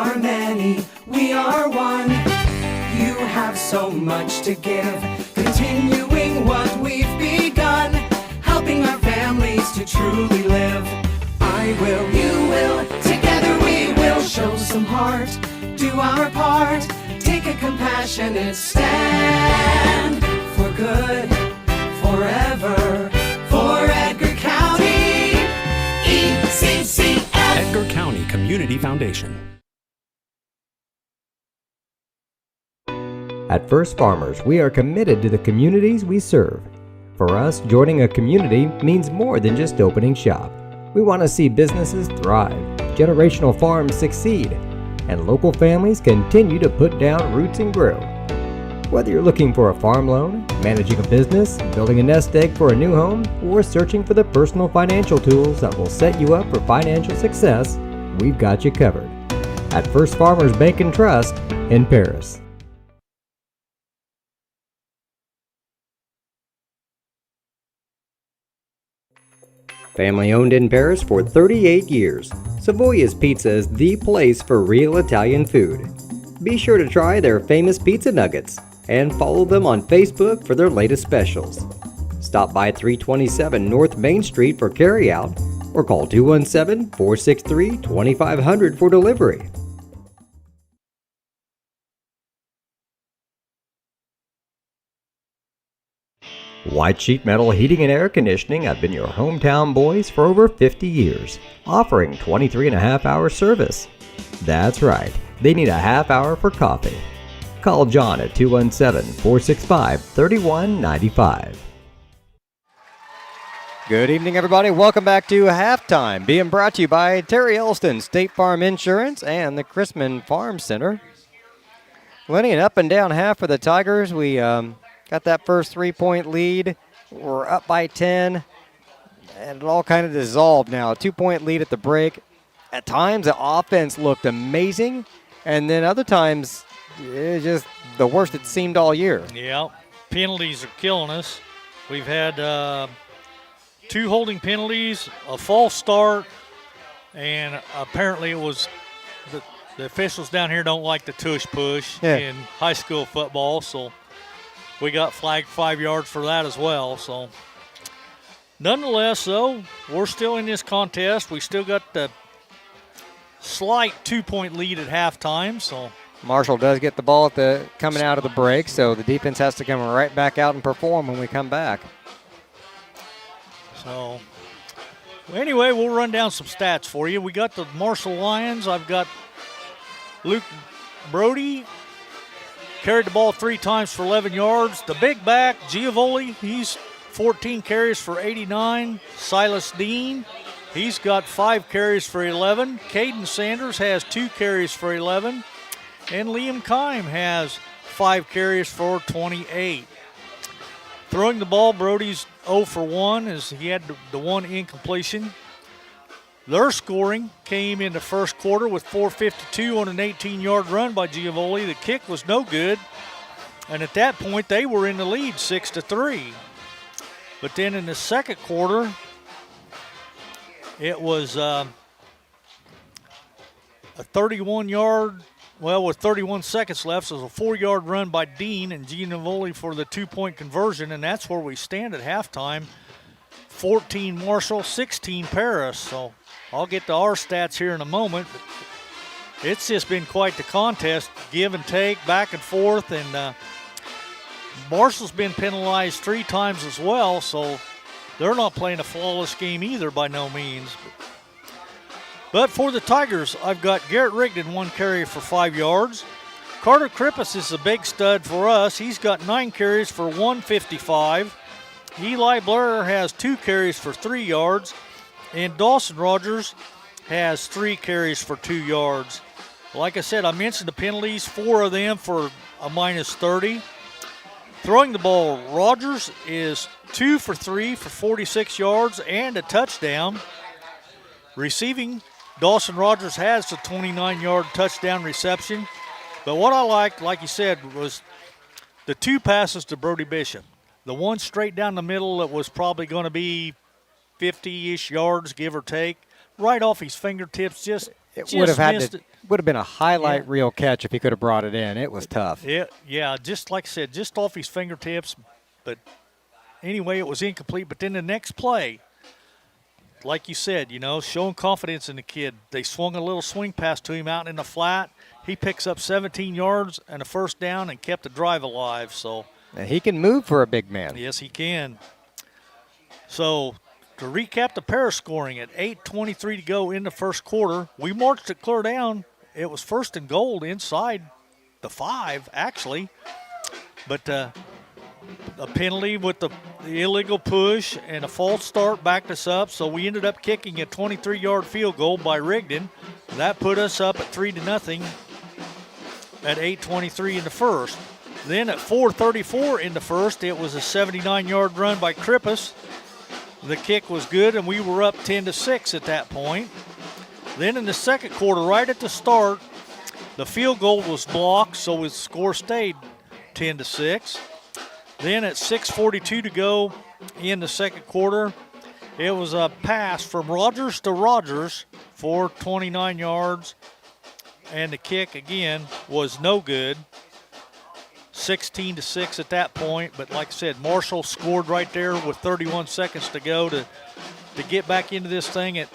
are many, we are one. You have so much to give, continuing what we've begun, helping our families to truly live. I will, you will, together we will show some heart, do our part, take a compassionate stand for good, forever, for Edgar County, ECCF. Edgar County Community Foundation. At First Farmers, we are committed to the communities we serve. For us, joining a community means more than just opening shop. We want to see businesses thrive, generational farms succeed, and local families continue to put down roots and grow. Whether you're looking for a farm loan, managing a business, building a nest egg for a new home, or searching for the personal financial tools that will set you up for financial success, we've got you covered. At First Farmers Bank and Trust in Paris. Family owned in Paris for 38 years, Savoya's Pizza is the place for real Italian food. Be sure to try their famous pizza nuggets and follow them on Facebook for their latest specials. Stop by 327 North Main Street for carryout or call 217-463-2500 for delivery. White Sheet Metal Heating and Air Conditioning have been your hometown boys for over 50 years, offering 23.5-hour service. That's right, they need a half hour for coffee. Call John at 217-465-3195. Good evening, everybody. Welcome back to Halftime, being brought to you by Terry Elston, State Farm Insurance, and the Chrisman Farm Center. Lenny, an up and down half for the Tigers. We got that first 3-point lead. We're up by 10, and it all kind of dissolved now. A 2-point lead at the break. At times, the offense looked amazing, and then other times, it was just the worst it seemed all year. Yeah, penalties are killing us. We've had 2 holding penalties, a false start, and apparently it was the officials down here don't like the tush push in high school football, so we got flagged 5 yards for that as well. So nonetheless, though, we're still in this contest. We still got the slight 2-point lead at halftime. So Marshall does get the ball coming out of the break, so the defense has to come right back out and perform when we come back. So anyway, we'll run down some stats for you. We got the Marshall Lions. I've got Luke Brody. Carried the ball 3 times for 11 yards. The big back, Giavoli, he's 14 carries for 89. Silas Dean, he's got 5 carries for 11. Caden Sanders has 2 carries for 11. And Liam Kime has 5 carries for 28. Throwing the ball, Brody's 0 for 1 as he had the 1 incompletion. Their scoring came in the first quarter with 4:52 on an 18-yard run by Giavoli. The kick was no good, and at that point they were in the lead 6-3. But then in the second quarter, it was a 31-yard, with 31 seconds left, so it was a 4-yard run by Dean and Giavoli for the 2-point conversion, and that's where we stand at halftime. 14 Marshall, 16 Paris. So I'll get to our stats here in a moment. But it's just been quite the contest, give and take, back and forth, and Marshall's been penalized 3 times as well, so they're not playing a flawless game either by no means. But for the Tigers, I've got Garrett Rigdon, 1 carry for 5 yards. Carter Krippus is a big stud for us. He's got 9 carries for 155. Eli Blair has 2 carries for 3 yards. And Dawson Rogers has 3 carries for 2 yards. Like I said, I mentioned the penalties, 4 of them for a minus 30. Throwing the ball, Rogers is 2 for 3 for 46 yards and a touchdown. Receiving, Dawson Rogers has the 29-yard touchdown reception. But what I liked, like you said, was the 2 passes to Brody Bishop. The one straight down the middle that was probably going to be 50-ish yards, give or take, right off his fingertips, just It Just missed it. would have been a highlight reel catch if he could have brought it in. It was tough. Yeah, just like I said, just off his fingertips. But anyway, it was incomplete. But then the next play, like you said, showing confidence in the kid. They swung a little swing pass to him out in the flat. He picks up 17 yards and a first down and kept the drive alive. So And he can move for a big man. yes, he can. So to recap the Paris scoring, at 8:23 to go in the first quarter, we marched it clear down. It was first and goal inside the 5, actually. But a penalty with the illegal push and a false start backed us up. So we ended up kicking a 23-yard field goal by Rigdon. That put us up at 3-0 at 8:23 in the first. Then at 4:34 in the first, it was a 79-yard run by Krippus. The kick was good, and we were up 10-6 at that point. Then in the second quarter, right at the start, the field goal was blocked, so the score stayed 10-6. Then at 6:42 to go in the second quarter, it was a pass from Rogers to Rogers for 29 yards, and the kick again was no good. 16-6 at that point, but like I said, Marshall scored right there with 31 seconds to go to get back into this thing at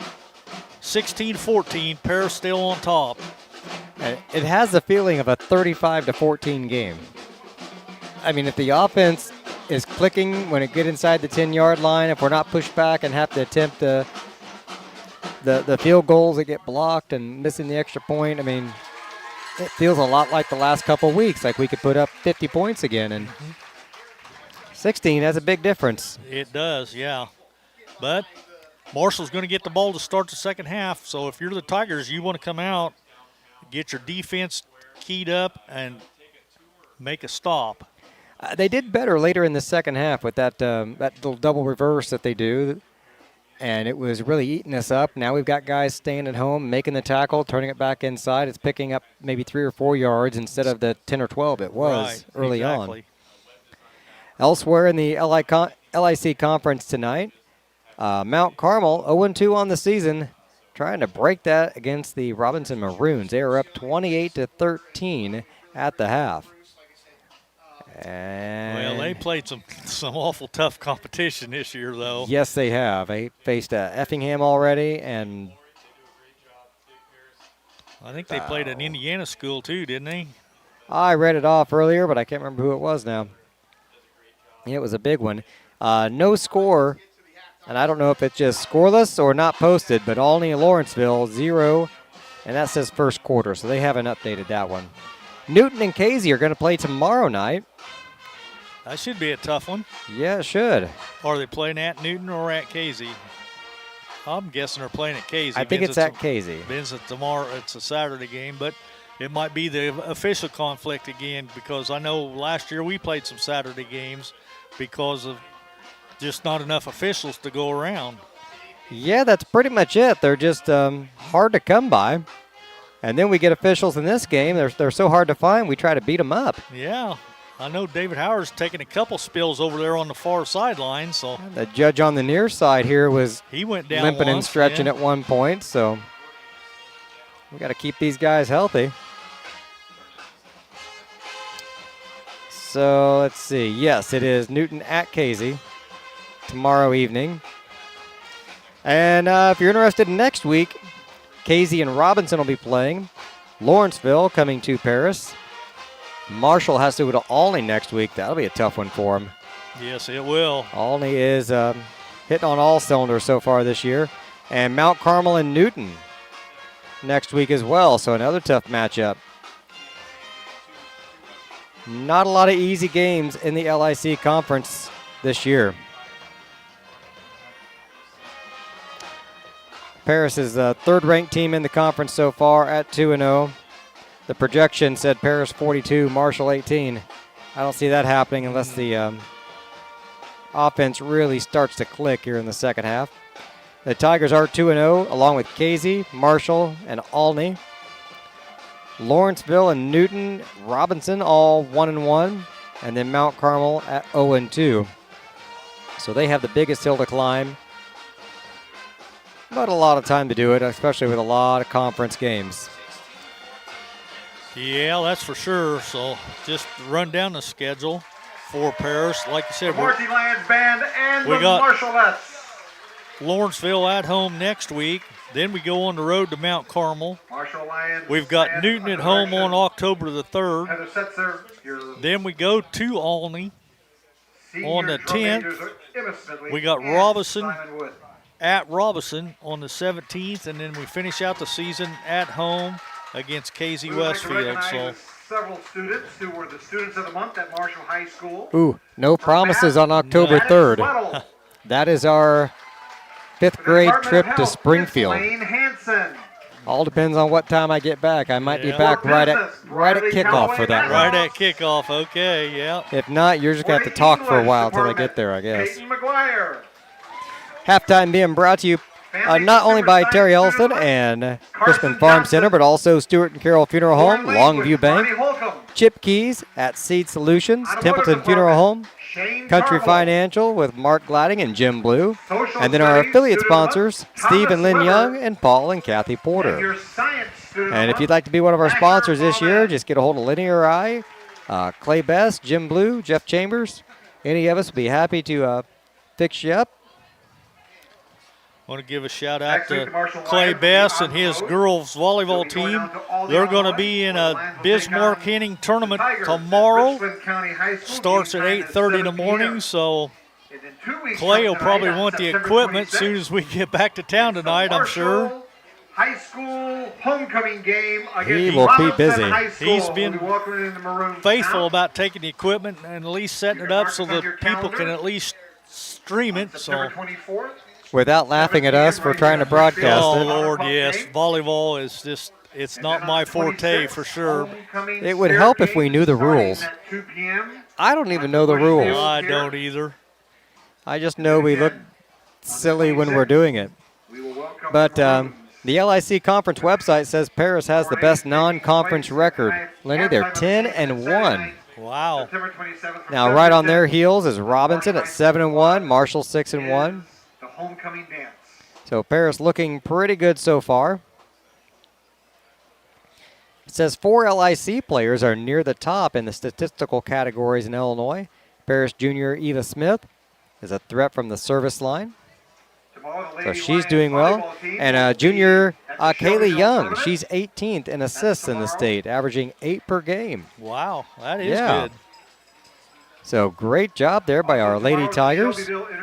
16-14. Paris still on top. It has the feeling of a 35-14 game. I mean, if the offense is clicking when it gets inside the 10-yard line, if we're not pushed back and have to attempt the field goals that get blocked and missing the extra point, I mean, it feels a lot like the last couple of weeks, like we could put up 50 points again. And 16, that's a big difference. It does, yeah. But Marshall's going to get the ball to start the second half, so if you're the Tigers, you want to come out, get your defense keyed up, and make a stop. They did better later in the second half with that little double reverse that they do, and it was really eating us up. Now we've got guys staying at home, making the tackle, turning it back inside. It's picking up maybe 3 or 4 yards instead of the 10 or 12 it was early on. Elsewhere in the LIC conference tonight, Mount Carmel 0-2 on the season, trying to break that against the Robinson Maroons. They are up 28-13 at the half. Well, they played some awful tough competition this year, though. Yes, they have. They faced Effingham already, and I think they played an Indiana school too, didn't they? I read it off earlier, but I can't remember who it was now. Yeah, it was a big one. No score, and I don't know if it's just scoreless or not posted, but Olney and Lawrenceville 0, and that says first quarter, so they haven't updated that one. Newton and Casey are going to play tomorrow night. That should be a tough one. Yeah, it should. Are they playing at Newton or at Casey? I'm guessing they're playing at Casey. I think it's at Casey. Tomorrow. It's a Saturday game, but it might be the official conflict again, because I know last year we played some Saturday games because of just not enough officials to go around. Yeah, that's pretty much it. They're just hard to come by. And then we get officials in this game. They're so hard to find, we try to beat them up. Yeah. I know David Howard's taking a couple spills over there on the far sideline. So the judge on the near side here he went down limping once, and stretching at one point. So we got to keep these guys healthy. So let's see. Yes, it is Newton at Casey tomorrow evening. And if you're interested in next week, Casey and Robinson will be playing. Lawrenceville coming to Paris. Marshall has to go to Olney next week. That'll be a tough one for him. Yes, it will. Olney is hitting on all cylinders so far this year. And Mount Carmel and Newton next week as well, so another tough matchup. Not a lot of easy games in the LIC conference this year. Paris is the third-ranked team in the conference so far at 2-0. The projection said Paris 42, Marshall 18. I don't see that happening unless the offense really starts to click here in the second half. The Tigers are 2-0, along with Casey, Marshall, and Olney. Lawrenceville and Newton, Robinson, all 1-1, and then Mount Carmel at 0-2. So they have the biggest hill to climb. but a lot of time to do it, especially with a lot of conference games. Yeah, that's for sure. So just run down the schedule for Paris. Like you said, The Marcy Lions Band and we the got Marshallettes. Lawrenceville at home next week. Then we go on the road to Mount Carmel. Marshall Lions. We've got Band Newton at under home direction on October the 3rd. Heather Setzer, your Then we go to Albany senior on the drum 10th. majors are Emma Smedley We got and Robinson Simon Wood. at Robinson on the 17th, and then we finish out the season at home against KZ We would like to Westfield. recognize So several students who were the students of the month at Marshall High School. Ooh, no promises on October Maddox 3rd. Weddle. That is our 5th For the grade Department trip of to Health, Springfield. Miss Lane Hanson. All depends on what time I get back. I might be Yeah. back For right at business, kickoff Callaway for that Maddox. one. right at kickoff, okay, yeah. If not, you're just going to have to talk for a while till I get there, I guess. Peyton McGuire. Halftime being brought to you not only by Terry Ellison and Crispin Farm Center, but also Stewart and Carroll Funeral Home, Longview Bank, Chip Keys at Seed Solutions, Templeton Funeral Home, Country Financial with Mark Gladding and Jim Blue, and then our affiliate sponsors, Steve and Lynn Young and Paul and Kathy Porter. And if you'd like to be one of our sponsors this year, just get a hold of Lenny or I, Clay Best, Jim Blue, Jeff Chambers. Any of us will be happy to fix you up. I want to give a shout out Next week, to the Marshall Clay Lions Best will and be on his the road. girls volleyball They'll be going team. out to Aldi, They're going to Illinois. be in The a Lions will take Bismarck on Henning tournament Tigers at tomorrow. Richland County High School. Starts at Game time is 8:30 in the 7 morning, p.m. so And in 2 weeks Clay from will probably tonight, on want the September equipment 26th, as soon as we get back to town the tonight, I'm sure. Marshall High School homecoming game against He will be Robinson busy. High School. He's been We'll be welcoming in the Maroons Faithful now. about taking the equipment and at least setting it up so that people can at least stream it. September So, 24th. Without laughing at us for trying to broadcast oh it. Lord, yes, volleyball is just, it's not my forte for sure. It would help if we knew the rules. At 2 p.m. I don't even know the rules. I don't either. I just know we look silly when we're doing it. We will welcome But the Maroons. the LIC conference website says Paris has the best non-conference record. Lenny, they're 10-1. Wow. September 27th from Now, right on 7 their to 10. heels is Robinson at 7-1, Marshall 6-1. The homecoming dance. So Paris looking pretty good so far. It says 4 LIC players are near the top in the statistical categories in Illinois. Paris junior Eva Smith is a threat from the service line. Tomorrow, the So Lady she's Lions doing well. volleyball team And will be junior at the Shelby Kaylee Hill Young, tournament. she's 18th in assists in the state, averaging 8 per game. Wow, that is Yeah. good. So great job there by our Lady Tomorrow, the Tigers. Shelbyville Inter-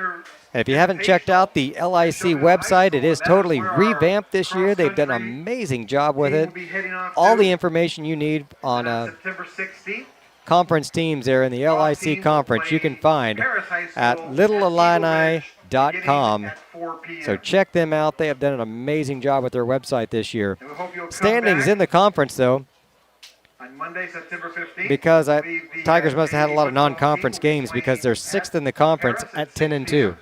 And if you haven't checked out the LIC website, it is totally revamped this year. They've done an amazing job with team it. will be heading off All to the information you need on September 16th. conference teams there in the LIC conference you can find at littleillini.com. So check them out. They have done an amazing job with their website this year. Standings in the conference, though, On Monday, September 15th, because will be the, Tigers must have had a lot of football non-conference team will be games because playing they're 6th in the at conference Paris at 6 10-2. p.m.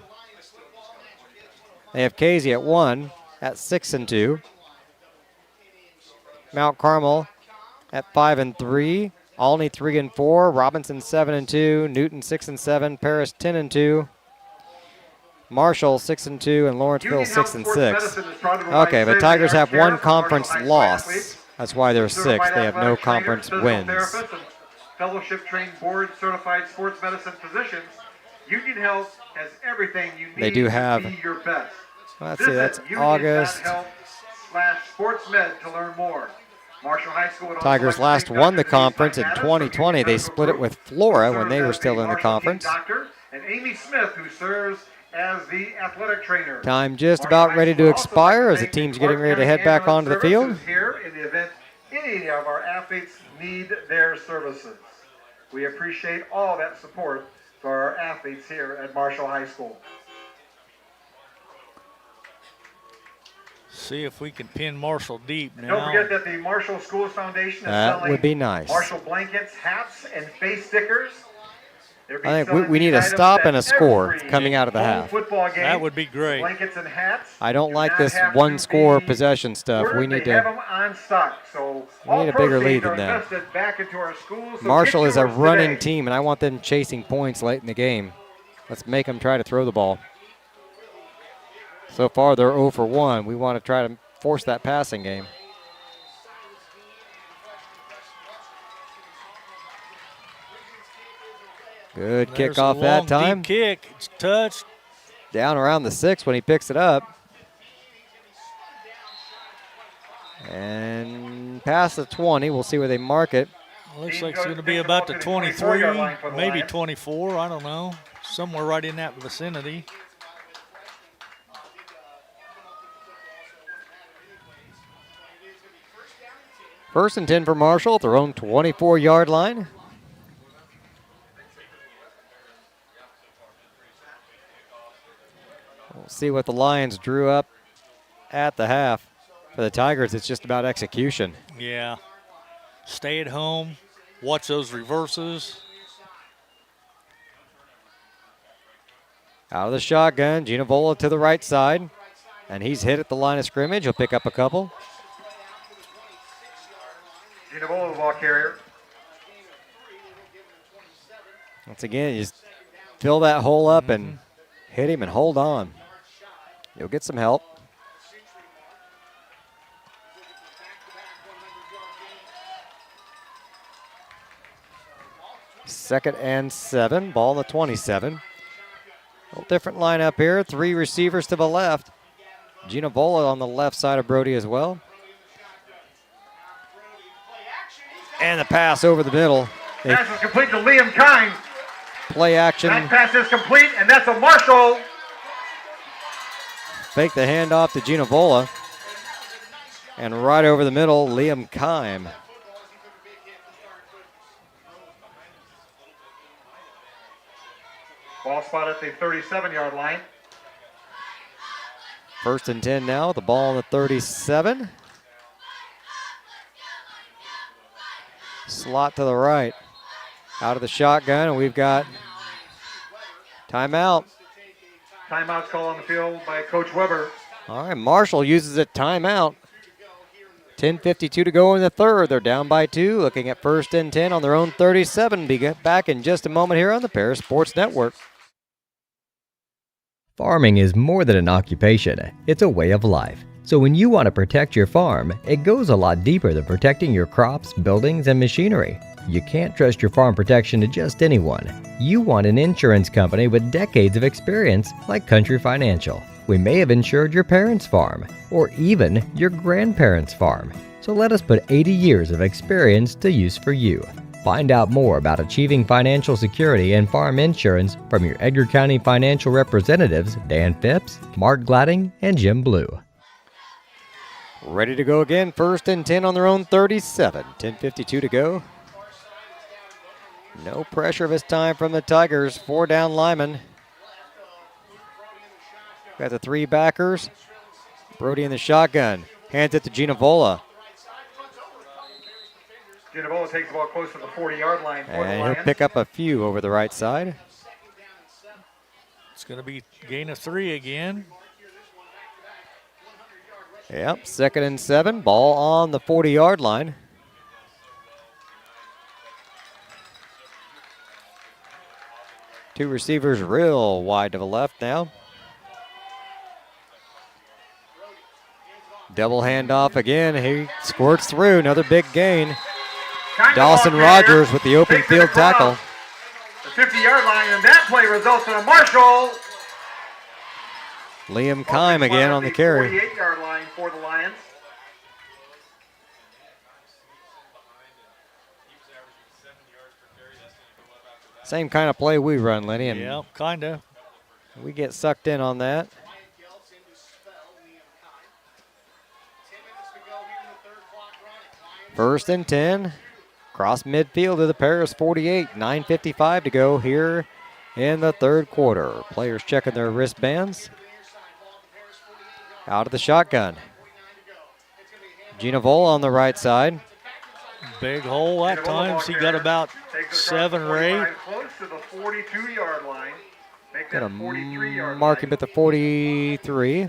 They have Casey at 1 at 6-2. Mount Carmel at 5-3. Alney 3-4. Robinson 7-2. Newton 6-7. Paris 10-2. Marshall 6-2 and Lawrenceville Union Health Sports 6-6. Medicine is proud to provide Okay, but surgery Tigers have care one for conference Marshall High loss. School athletes. That's why they're 6th. Certified They have no athletic trainers, conference physical wins. therapists, and fellowship-trained board-certified sports medicine physicians. Union Health has everything you need They do have- to be your best. Let's see, that's Visit August. union.health/sportsmed to learn more. Marshall High School would also Tigers like to last thank won the Dr. Denise conference in Adams from 2020. Union They Medical split it Group, with Flora who when they serves were as still in the Marshall team conference. doctor, and Amy Smith, who serves as the athletic trainer. Time just Marshall about High ready School to would also expire like as the thank team's Clark getting ready to County head back Ambulance onto the field. Services here in the event any of our athletes need their services. We appreciate all that support for our athletes here at Marshall High School. See if we can pin Marshall deep And don't forget now. that the Marshall Schools Foundation is That selling would be nice. Marshall blankets, hats, and face stickers. They're being I think selling we need a these stop items and a at score every coming out of the home half. Football game. That would be great. Blankets and hats. I don't do like not this have one to score be possession stuff. ordered. We need They have to. them on stock. So We all need a bigger lead proceeds are than that. invested back into our schools. So Marshall get is a yours running today. team, and I want them chasing points late in the game. Let's make them try to throw the ball. So far, they're 0 for 1. We want to try to force that passing game. Good There's kickoff a that long, time. Deep kick. It's touched. Down around the 6 when he picks it up. And past the 20. We'll see where they mark it. Looks like it's going to be about the 23, maybe 24. I don't know. Somewhere right in that vicinity. First and 10 for Marshall at their own 24-yard line. We'll see what the Lions drew up at the half. For the Tigers, it's just about execution. Yeah. Stay at home. Watch those reverses. Out of the shotgun, Ginavola to the right side. And he's hit at the line of scrimmage. He'll pick up a couple. Ginavola, the ball carrier. Once again, you just fill that hole up and hit him and hold on. You'll get some help. Second and 7, ball on the 27. A little different lineup here. 3 receivers to the left. Ginavola on the left side of Brody as well. And the pass over the middle. Pass is complete to Liam Kine. Play action. That pass is complete, and that's a Marshall. Fake the handoff to Ginavola. And right over the middle, Liam Kime. Ball spot at the 37-yard line. First and 10 now, the ball on the 37. Slot to the right. Out of the shotgun, and we've got timeout. Timeout's call on the field by Coach Weber. All right, Marshall uses a timeout. 10:52 to go in the third. They're down by 2, looking at first and 10 on their own 37. Be back in just a moment here on the Paris Sports Network. Farming is more than an occupation, it's a way of life. So when you want to protect your farm, it goes a lot deeper than protecting your crops, buildings, and machinery. You can't trust your farm protection to just anyone. You want an insurance company with decades of experience like Country Financial. We may have insured your parents' farm, or even your grandparents' farm. So let us put 80 years of experience to use for you. Find out more about achieving financial security and farm insurance from your Edgar County financial representatives, Dan Phipps, Mark Gladding, and Jim Blue. Ready to go again, first and 10 on their own 37. 10:52 to go. No pressure this time from the Tigers. 4 down linemen. Got the 3 backers. Brody in the shotgun. Hands it to Ginavola. Ginavola takes the ball close to the 40-yard line for the And Lions. he'll pick up a few over the right side. It's going to be gain of 3 again. Yep, second and 7. Ball on the 40-yard line. Two receivers real wide to the left now. Double handoff again. He squirts through. Another big gain. Dawson Rogers with the open field tackle. The 50-yard line, and that play results in a Marshall. Liam Kime again on the carry. 48-yard line for the Lions. Same kind of play we run, Lenny. And Yeah, kind of. we get sucked in on that. First and 10. Cross midfield to the Paris 48. 9:55 to go here in the third quarter. Players checking their wristbands. Out of the shotgun. Ginavola on the right side. Big hole at times. He got about 7 or 8. Close to the 42-yard line. Make Got that a 43-yard mark line. him at the 43.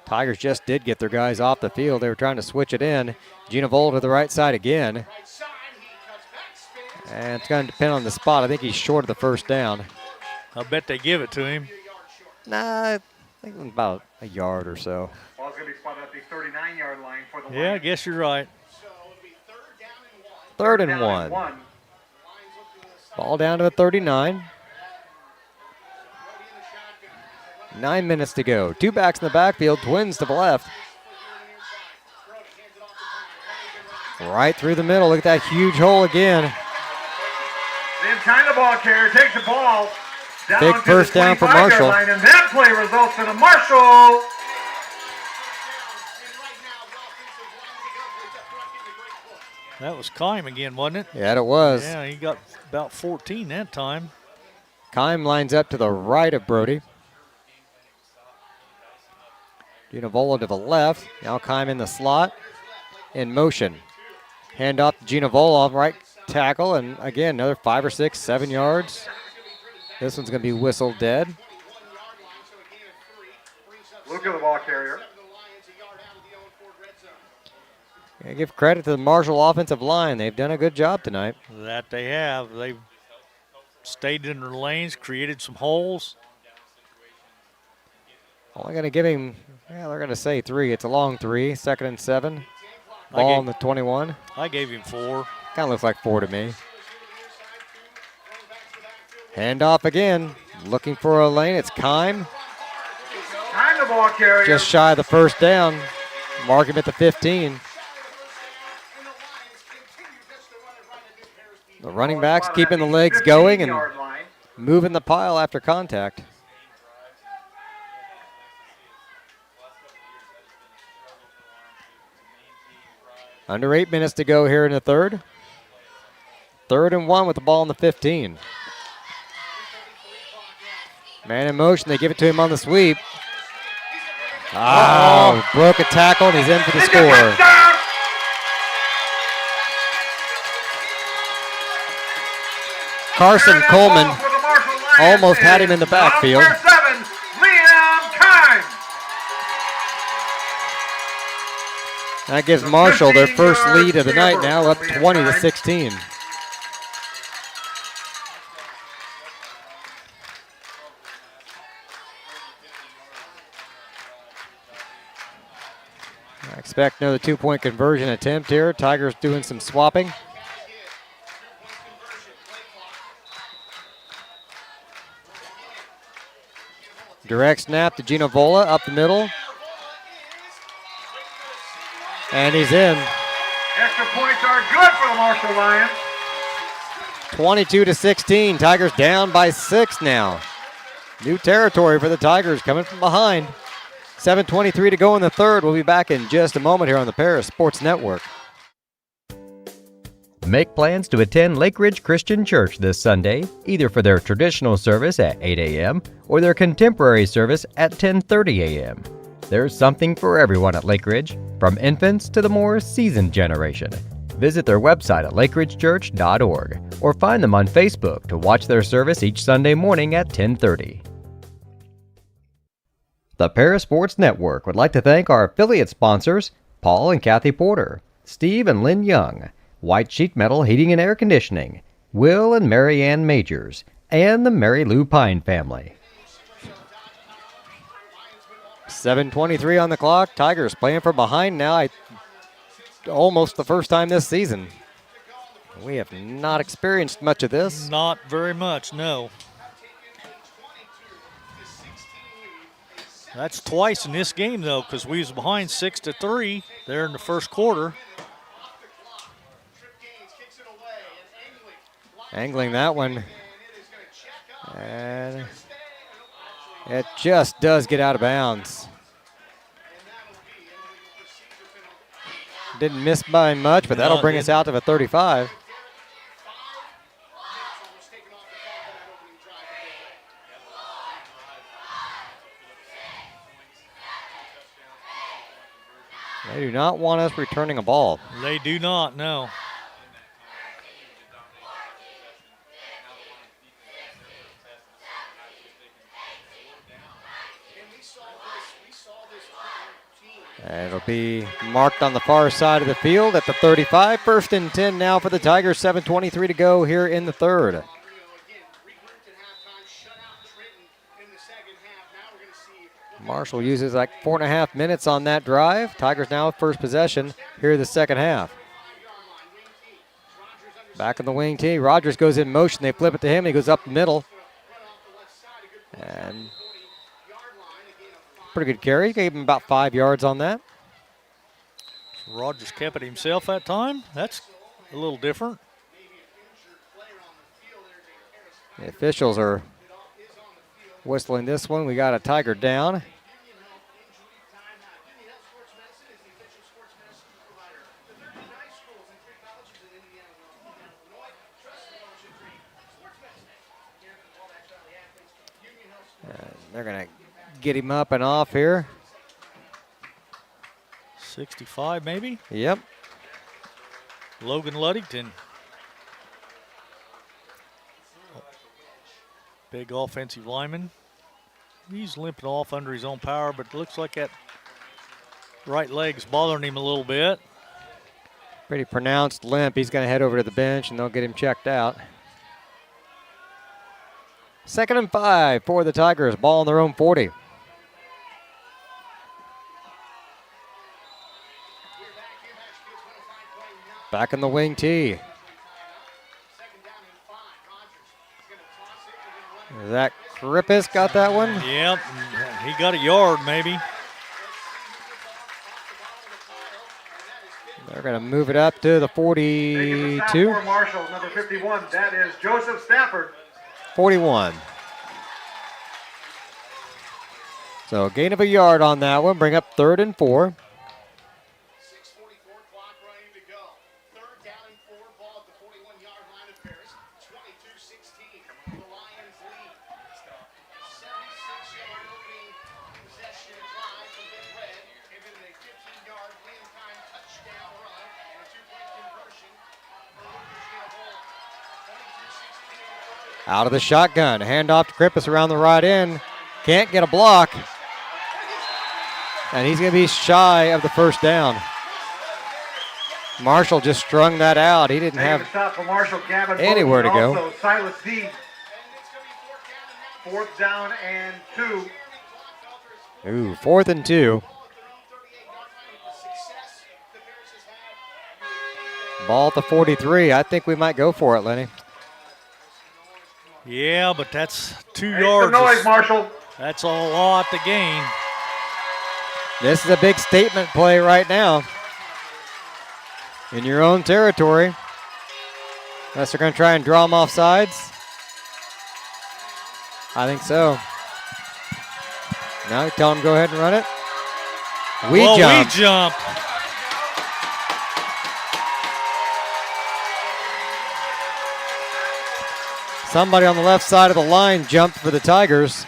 Tigers just did get their guys off the field. They were trying to switch it in. Ginavola to the right side again. And it's going to depend on the spot. I think he's short of the first down. I bet they give it to him. Nah, I think about a yard or so. Ball's going to be spotted at the 39-yard line for the Yeah, I Lions. guess you're right. Third and Down one. Ball down to the 39. 9 minutes to go. Two backs in the backfield, twins to the left. Right through the middle. Look at that huge hole again. The entire ball carrier takes the ball down Big to first the down for 25-yard Marshall. line, and that play results in a Marshall. That was Kime again, wasn't it? Yeah, it was. Yeah, he got about 14 that time. Kime lines up to the right of Brody. Ginavola to the left. Now Kime in the slot. In motion. Hand off to Ginavola, right tackle, and again, another 5 or 6, 7 yards. This one's going to be whistled dead. Look at the ball carrier. I give credit to the Marshall offensive line. They've done a good job tonight. That they have. They've stayed in their lanes, created some holes. Only going to give him, yeah, they're going to say 3. It's a long 3, 2nd and 7. Ball on the 21. I gave him 4. Kind of looks like 4 to me. Hand off again. Looking for a lane. It's Kime. Time the ball carrier. Just shy of the first down. Mark him at the 15. The running backs keeping the legs going and 15-yard line. moving the pile after contact. Under 8 minutes to go here in the third. 3rd and 1 with the ball on the 15. Man in motion, they give it to him on the sweep. Oh, broke a tackle and he's in for the score. Carson Coleman almost had him in the backfield. Number 7, Liam Kime. That gives Marshall their first lead of the night now, up 20-16. I expect another 2-point conversion attempt here. Tigers doing some swapping. Direct snap to Ginavola up the middle. And he's in. Extra points are good for the Marshall Lions. 22-16. Tigers down by 6 now. New territory for the Tigers coming from behind. 7:23 to go in the third. We'll be back in just a moment here on the Paris Sports Network. Make plans to attend Lake Ridge Christian Church this Sunday, either for their traditional service at 8 a.m. or their contemporary service at 10:30 a.m. There's something for everyone at Lake Ridge, from infants to the more seasoned generation. Visit their website at lakeridgechurch.org or find them on Facebook to watch their service each Sunday morning at 10:30. The Paris Sports Network would like to thank our affiliate sponsors, Paul and Kathy Porter, Steve and Lynn Young, White Sheet Metal Heating and Air Conditioning, Will and Mary Ann Majors, and the Mary Lou Pine family. 7:23 on the clock. Tigers playing from behind now. Almost the first time this season. We have not experienced much of this. Not very much, no. That's twice in this game, though, because we was behind 6-3 there in the first quarter. Angling that one. And it just does get out of bounds. Didn't miss by much, but that'll bring us out to the 35. They do not want us returning a ball. They do not, no. And it'll be marked on the far side of the field at the 35. 1st and 10 now for the Tigers. 7:23 to go here in the third. Marshall uses like 4.5 minutes on that drive. Tigers now first possession here in the second half. Back in the wing tee. Rogers goes in motion. They flip it to him. He goes up the middle. And pretty good carry. Gave him about 5 yards on that. Rogers kept it himself that time. That's a little different. The officials are whistling this one. We got a Tiger down. They're going to get him up and off here. 65 maybe? Yep. Logan Luddington. Big offensive lineman. He's limping off under his own power, but it looks like that right leg's bothering him a little bit. Pretty pronounced limp. He's going to head over to the bench, and they'll get him checked out. 2nd and 5 for the Tigers. Ball on their own 40. Back in the wing tee. Is that Krippis got that one? Yep, he got a yard maybe. They're going to move it up to the 42. For Marshall, number 51, that is Joseph Stafford. 41. So a gain of a yard on that one. Bring up 3rd and 4. 6:44 clock running to go. 3rd down and 4. Ball at the 41-yard line of Paris. 22-16. The Lions lead. 76-yard opening possession drive from Big Red. Given a 15-yard win-time touchdown run and a 2-point conversion for Lucas. Out of the shotgun. Handoff to Krippis around the right end. Can't get a block. And he's going to be shy of the first down. Marshall just strung that out. He didn't have anywhere to go. Also, Silas Dean. 4th down and 2. Ooh, 4th and 2. Ball at the 43. I think we might go for it, Lenny. Yeah, but that's 2 Make yards. some noise, Marshall. That's a lot to gain. This is a big statement play right now. In your own territory. Unless they're going to try and draw them off sides. I think so. Now you tell them go ahead and run it. We jump. Somebody on the left side of the line jumped for the Tigers.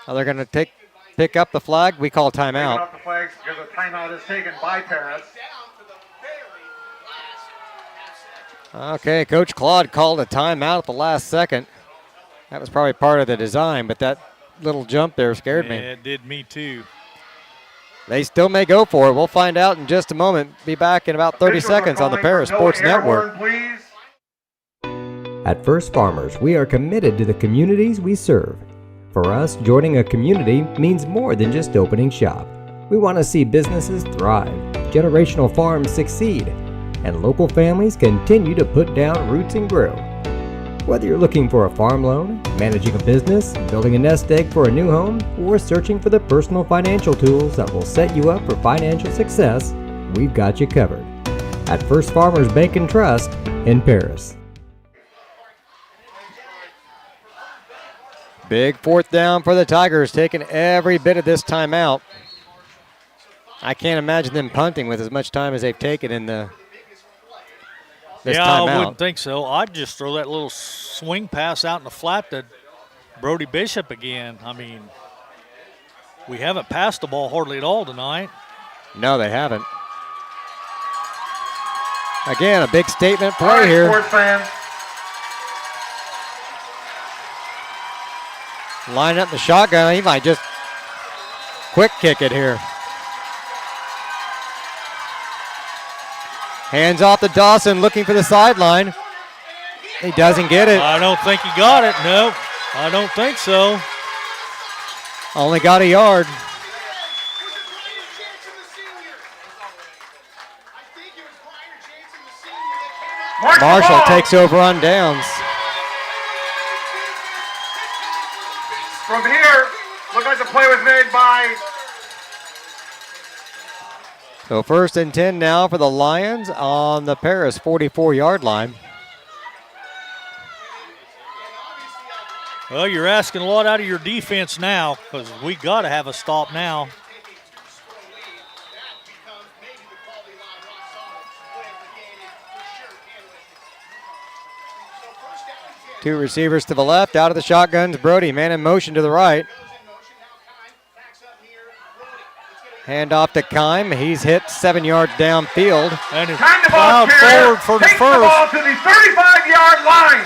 Oh, they're going to pick up the flag. We call timeout. Pick up the flags because a timeout is taken by Paris. Okay, Coach Claude called a timeout at the last second. That was probably part of the design, but that little jump there scared me. Yeah, it did me too. They still may go for it. We'll find out in just a moment. Be back in about 30 seconds on the Paris Sports Network. Please. At First Farmers, we are committed to the communities we serve. For us, joining a community means more than just opening shop. We want to see businesses thrive, generational farms succeed, and local families continue to put down roots and grow. Whether you're looking for a farm loan, managing a business, building a nest egg for a new home, or searching for the personal financial tools that will set you up for financial success, we've got you covered. At First Farmers Bank and Trust in Paris. Big 4th down for the Tigers, taking every bit of this timeout. I can't imagine them punting with as much time as they've taken in this timeout. I wouldn't think so. I'd just throw that little swing pass out in the flat to Brody Bishop again. I mean, we haven't passed the ball hardly at all tonight. No, they haven't. Again, a big statement play All right, here. sports fans. Line up the shotgun. He might just quick kick it here. Hands off to Dawson, looking for the sideline. He doesn't get it. I don't think he got it. No, I don't think so. Only got a yard. Marshall takes over on downs. From here, looked like the play was made by. So 1st and 10 now for the Lions on the Paris 44-yard line. Well, you're asking a lot out of your defense now because we got to have a stop now. Two receivers to the left, out of the shotguns. Brody, man in motion to the right. Hand off to Kime. He's hit 7 yards downfield. And it's Time the ball plowed carrier forward for the takes the first. ball to the 35-yard line.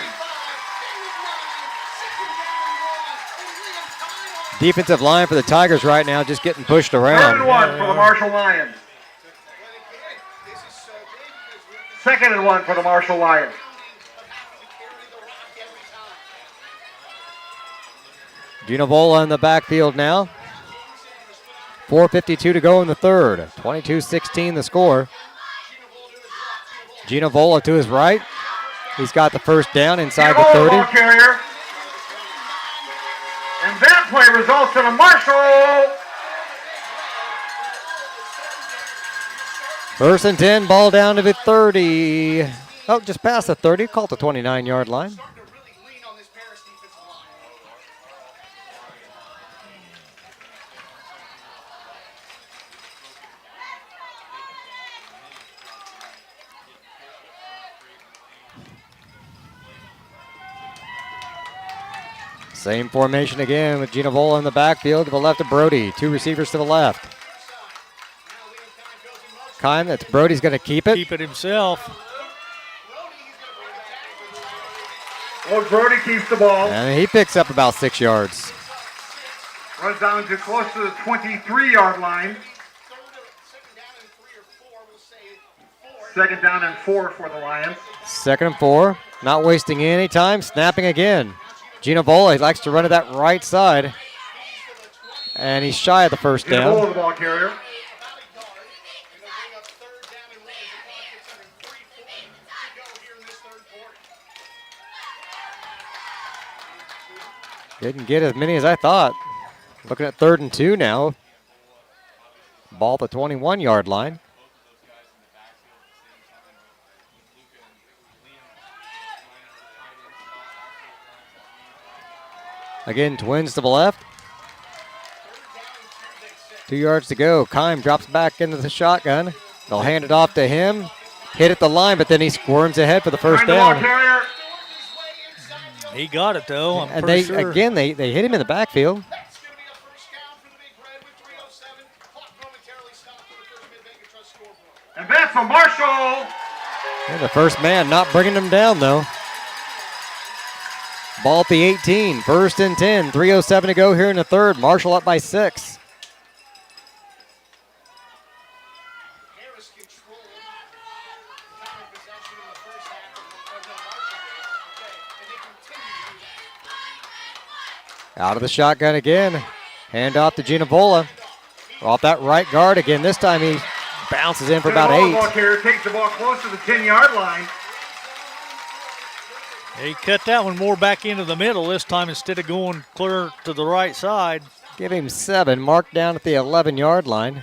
Defensive line for the Tigers right now just getting pushed 3rd around. and 1 for the Marshall Lions. 2nd and 1 for the Marshall Lions. Ginavola in the backfield now. 4:52 to go in the third. 22-16 the score. Ginavola to his right. He's got the first down inside the 30. Ball carrier. And that play results in a Marshall. 1st and 10, ball down to the 30. Oh, just past the 30, called the 29-yard line. Same formation again with Ginavola in the backfield to the left of Brody. Two receivers to the left. Kime, that's Brody's going to keep it. Keep it himself. Well, Brody keeps the ball. And he picks up about 6 yards. Runs down to close to the 23-yard line. 2nd down and 4 for the Lions. 2nd and 4. Not wasting any time. Snapping again. Ginavola, he likes to run to that right side. And he's shy of the first down. Ginavola, the ball carrier. Didn't get as many as I thought. Looking at 3rd and 2 now. Ball at the 21-yard line. Again, twins to the left. 2 yards to go. Kime drops back into the shotgun. They'll hand it off to him. Hit at the line, but then he squirms ahead for the first down. He got it, though. I'm And pretty sure. again, they hit him in the backfield. And that's a Marshall. And the first man not bringing him down, though. Ball at the 18, 1st and 10, 3:07 to go here in the third. Marshall up by 6. Out of the shotgun again. Hand off to Ginavola. Off that right guard again. This time he bounces in for about 8. Ball carrier takes the ball close to the 10-yard line. He cut that one more back into the middle this time instead of going clear to the right side. Give him 7. Marked down at the 11-yard line.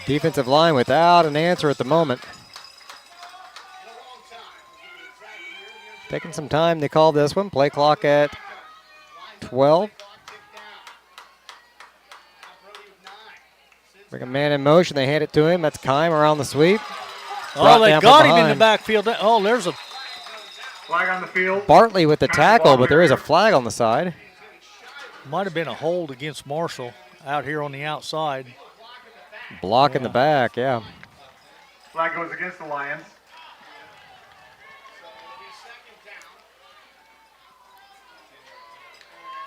Defensive line without an answer at the moment. Taking some time to call this one. Play clock at 12. Bring a man in motion. They hand it to him. That's Kime around the sweep. Oh, they got him in the backfield. Oh, there's a flag on the field. Bartley with the tackle, but there is a flag on the side. Might have been a hold against Marshall out here on the outside. Block in the back, yeah. Flag goes against the Lions.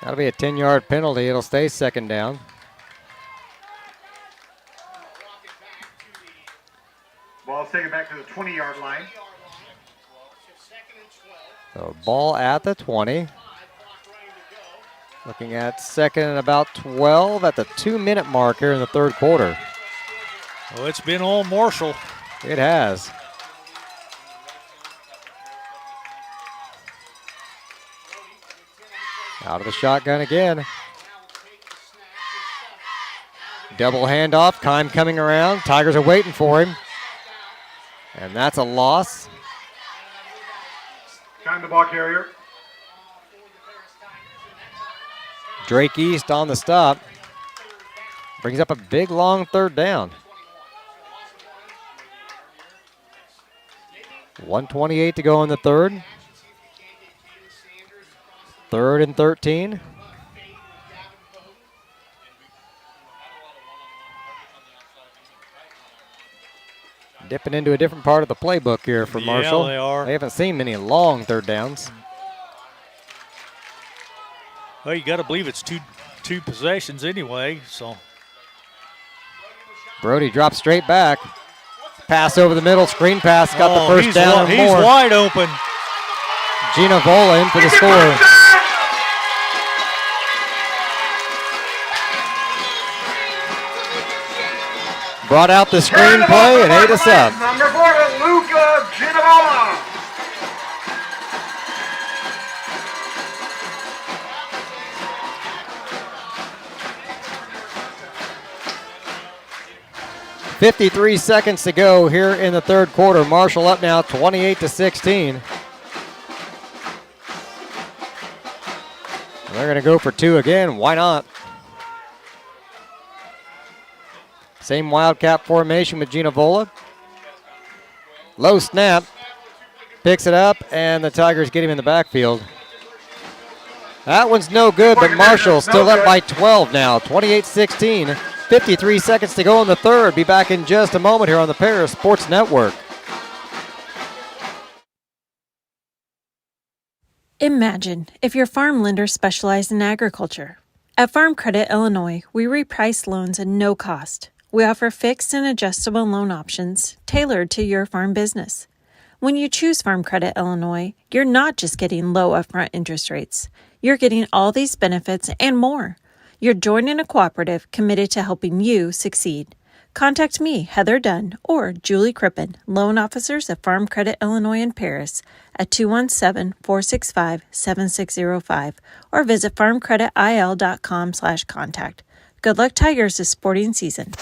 That'll be a 10-yard penalty. It'll stay 2nd down. Ball's taken back to the 20-yard line. So ball at the 20. Looking at second and about 12 at the 2-minute mark here in the third quarter. Well, it's been all Marshall. It has. Out of the shotgun again. Double handoff. Kime coming around. Tigers are waiting for him. And that's a loss. Time the ball carrier. Drake East on the stop. Brings up a big, long third down. 1:28 to go in the third. 3rd and 13. Dipping into a different part of the playbook here for Marshall. Yeah, they are. They haven't seen many long third downs. Well, you got to believe it's two possessions anyway. So Brody drops straight back. Pass over the middle, screen pass, got the first down and he's more. wide open. Gina Vola in for the score. Brought out the screen play and ate us up. Number 4, Luca Ginavola. .53 seconds to go here in the third quarter. Marshall up now 28-16. They're going to go for 2 again. Why not? Same Wildcat formation with Gina Vola. Low snap. Picks it up, and the Tigers get him in the backfield. That one's no good, but Marshall still up by 12 now. 28-16. 53 seconds to go in the third. Be back in just a moment here on the Paris Sports Network. Imagine if your farm lender specialized in agriculture. At Farm Credit Illinois, we reprice loans at no cost. We offer fixed and adjustable loan options tailored to your farm business. When you choose Farm Credit Illinois, you're not just getting low upfront interest rates. You're getting all these benefits and more. You're joining a cooperative committed to helping you succeed. Contact me, Heather Dunn, or Julie Crippen, loan officers at Farm Credit Illinois in Paris at 217-465-7605 or visit farmcreditil.com/contact. Good luck, Tigers, this sporting season.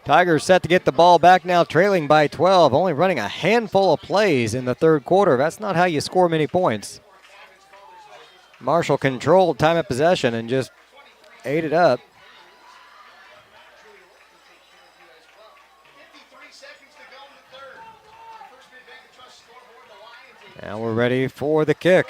Tigers set to get the ball back now, trailing by 12, only running a handful of plays in the third quarter. That's not how you score many points. Marshall controlled time of possession and just ate it up. Now we're ready for the kick.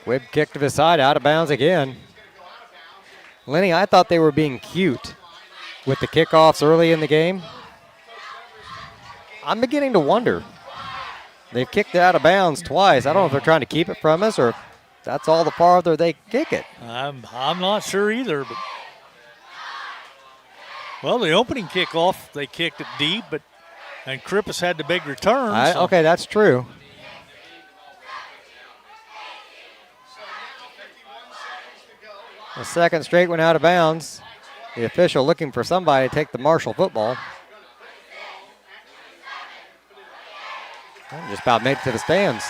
Squibb kick to the side, out of bounds again. Lenny, I thought they were being cute with the kickoffs early in the game. I'm beginning to wonder. They've kicked it out of bounds twice. I don't know if they're trying to keep it from us or if that's all the farther they kick it. I'm not sure either. But well, the opening kickoff, they kicked it deep, and Krippus had the big return. Okay, that's true. A second straight went out of bounds. The official looking for somebody to take the Marshall football. Just about made it to the stands.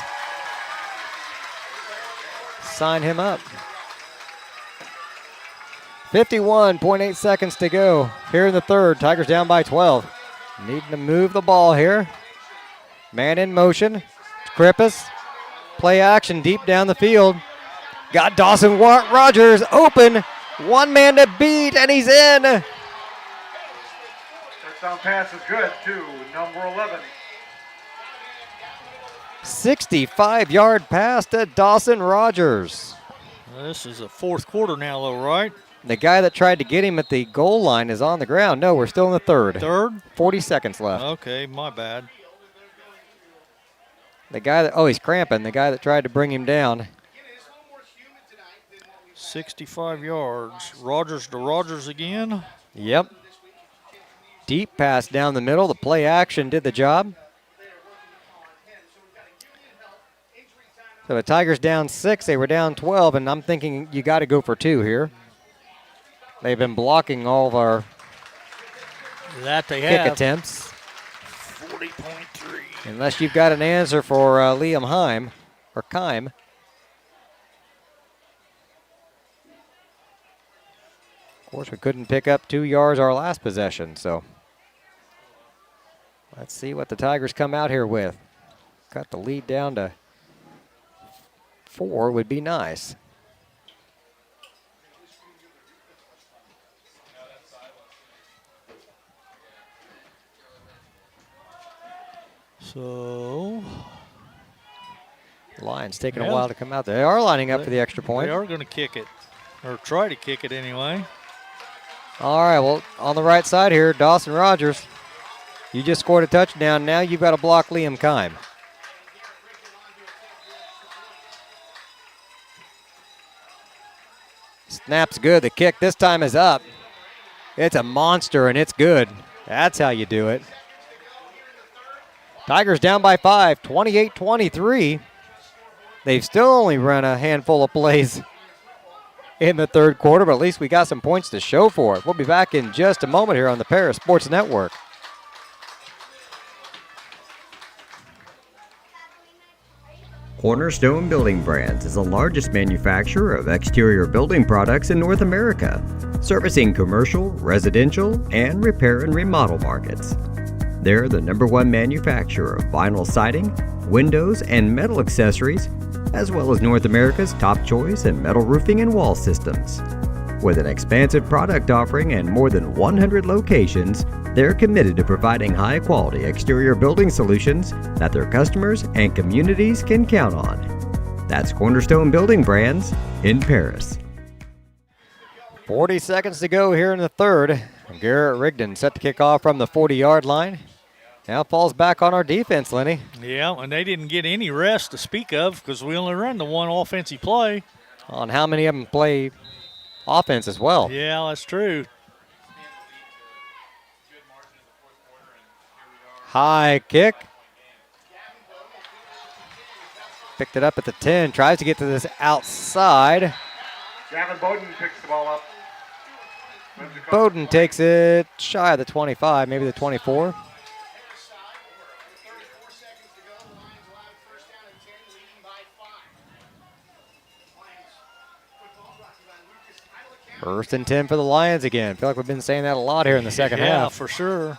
Sign him up. 51.8 seconds to go here in the third. Tigers down by 12. Needing to move the ball here. Man in motion. Krippus. Play action deep down the field. Got Dawson Rogers open. One man to beat, and he's in. Touchdown pass is good to number 11. 65-yard pass to Dawson Rogers. This is the fourth quarter now, though, right? The guy that tried to get him at the goal line is on the ground. No, we're still in the third. Third? 40 seconds left. Okay, my bad. The guy that, he's cramping. The guy that tried to bring him down 65 yards. Rogers to Rogers again. Yep. Deep pass down the middle. The play action did the job. So the Tigers down 6. They were down 12, and I'm thinking you got to go for 2 here. They've been blocking all of our kick attempts. 40.3. Unless you've got an answer for Liam Heim or Keim. Of course, we couldn't pick up 2 yards our last possession, so let's see what the Tigers come out here with. Got the lead down to 4 would be nice. So Lions taking a while to come out there. They are lining up for the extra point. They are going to kick it, or try to kick it anyway. All right, well, on the right side here, Dawson Rogers. You just scored a touchdown. Now you've got to block Liam Keim. Snap's good. The kick this time is up. It's a monster, and it's good. That's how you do it. Tigers down by 5, 28-23. They've still only run a handful of plays in the third quarter, but at least we got some points to show for it. We'll be back in just a moment here on the Paris Sports Network. Cornerstone Building Brands is the largest manufacturer of exterior building products in North America, servicing commercial, residential, and repair and remodel markets. They're the #1 manufacturer of vinyl siding, windows, and metal accessories, as well as North America's top choice in metal roofing and wall systems. With an expansive product offering and more than 100 locations, they're committed to providing high-quality exterior building solutions that their customers and communities can count on. That's Cornerstone Building Brands in Paris. 40 seconds to go here in the third. Garrett Rigdon set to kick off from the 40-yard line. Now falls back on our defense, Lenny. Yeah, and they didn't get any rest to speak of because we only run the one offensive play. On how many of them play offense as well? Yeah, that's true. High kick. Picked it up at the 10. Tries to get to this outside. Gavin Bowden picks the ball up. Bowden takes it shy of the 25, maybe the 24. First and 10 for the Lions again. I feel like we've been saying that a lot here in the second half. Yeah, for sure.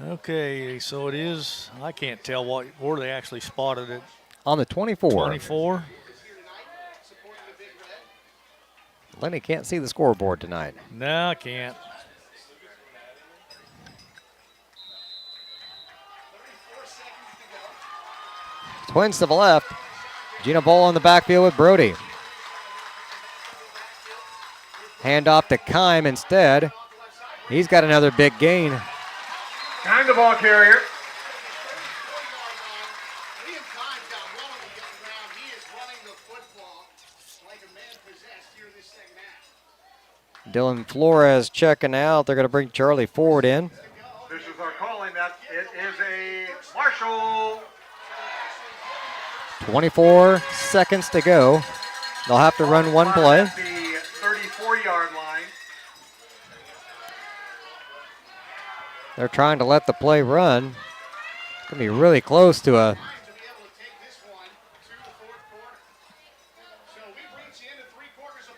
Okay, so it is, I can't tell where they actually spotted it. On the 24. 24. Lenny can't see the scoreboard tonight. No, I can't. Twins to the left. Gina Bowl on the backfield with Brody. Hand off to Keim instead. He's got another big gain. Keim the ball carrier. Dylan Flores checking out. They're going to bring Charlie Ford in. Officials are calling that it is a Marshall. 24 seconds to go. They'll have to run one play. At the 34-yard line. They're trying to let the play run. It's going to be really close to a...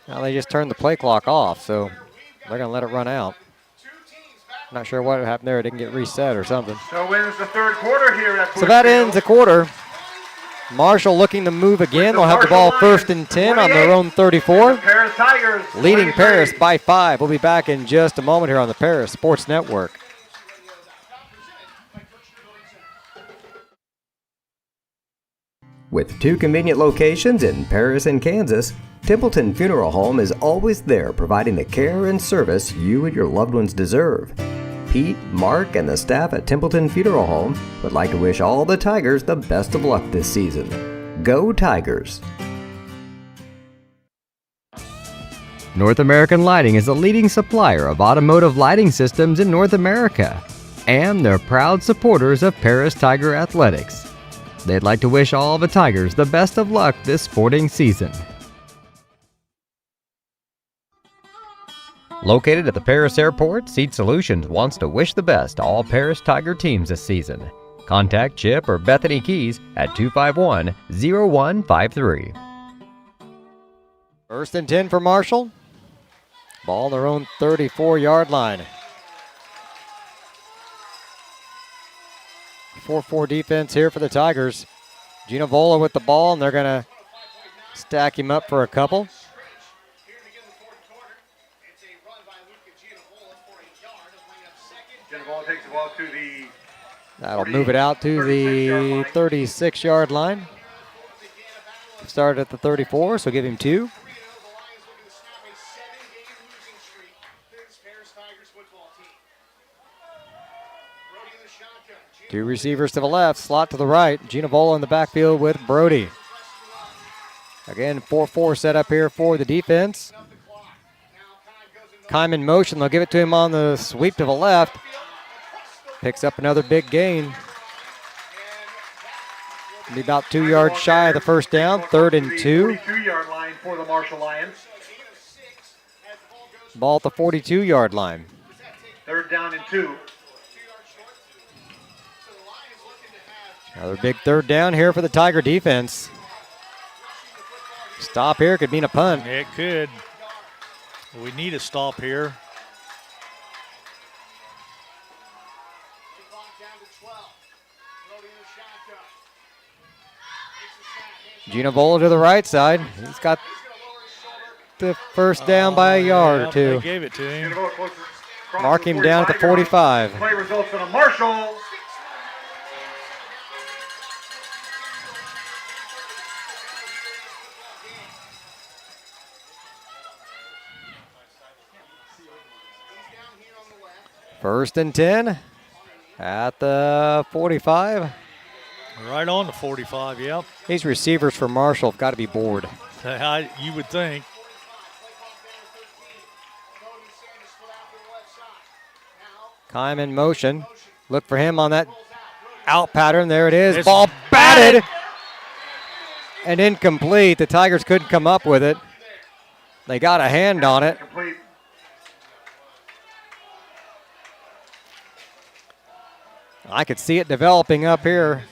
Now they just turned the play clock off, so they're going to let it run out. Not sure what happened there. It didn't get reset or something. So wins the third quarter here at So that ends the quarter. Marshall looking to move again. They'll have the ball first and 10 on their own 34. Paris Tigers Leading Paris by 5. We'll be back in just a moment here on the Paris Sports Network. With 2 convenient locations in Paris and Kansas, Templeton Funeral Home is always there providing the care and service you and your loved ones deserve. Pete, Mark, and the staff at Templeton Funeral Home would like to wish all the Tigers the best of luck this season. Go Tigers! North American Lighting is a leading supplier of automotive lighting systems in North America, and they're proud supporters of Paris Tiger Athletics. They'd like to wish all the Tigers the best of luck this sporting season. Located at the Paris Airport, Seat Solutions wants to wish the best to all Paris Tiger teams this season. Contact Chip or Bethany Keys at 251-0153. First and 10 for Marshall. Ball on their own 34-yard line. 4-4 defense here for the Tigers. Ginavola with the ball, and they're going to stack him up for a couple. Ginavola takes the ball to the That'll move it out to the 36-yard line. Started at the 34, so give him 2. Two receivers to the left, slot to the right. Ginavola in the backfield with Brody. Again, 4-4 set up here for the defense. Kime in motion. They'll give it to him on the sweep to the left. Picks up another big gain. Be about 2 yards shy of the first down. 3rd and 2. 42-yard line for the Marshall Lions. Ball at the 42-yard line. 3rd down and 2. Another big 3rd down here for the Tiger defense. Stop here could mean a punt. It could. We need a stop here. Ginavola to the right side. He's got the first down by a yard or two. They gave it to him. Mark him down at the 45. Play results in a Marshall. First and 10 at the 45. Right on the 45, yep. These receivers for Marshall have got to be bored. You would think. Kime in motion. Look for him on that out pattern. There it is. Ball batted and incomplete. The Tigers couldn't come up with it. They got a hand on it. I could see it developing up here,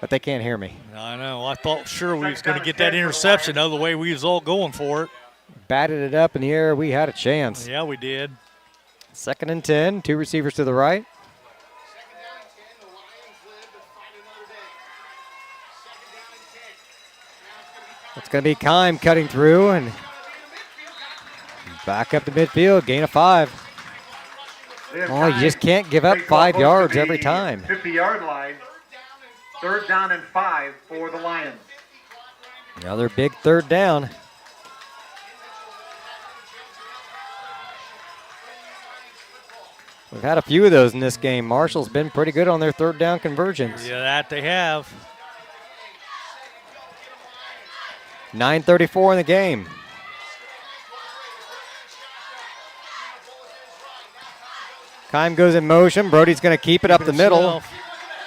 but they can't hear me. I know. I thought sure we was going to get that interception the way we was all going for it. Batted it up in the air. We had a chance. Yeah, we did. 2nd and 10. 2 receivers to the right. It's going to be Kime cutting through and back up to midfield. Gain of 5. Oh, you just can't give up 5 yards every time. 50-yard line. 3rd down and 5 for the Lions. Another big 3rd down. We've had a few of those in this game. Marshall's been pretty good on their 3rd down conversions. Yeah, that they have. 9:34 in the game. Kime goes in motion. Brody's going to keep it up the middle.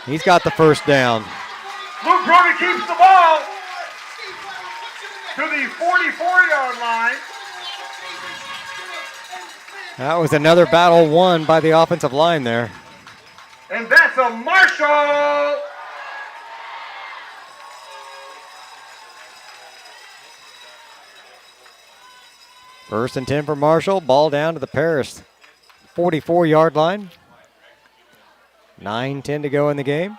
He's got the first down. Luke Brody keeps the ball to the 44-yard line. That was another battle won by the offensive line there. And that's a Marshall. First and 10 for Marshall. Ball down to the Paris 44-yard line. 9:10 to go in the game.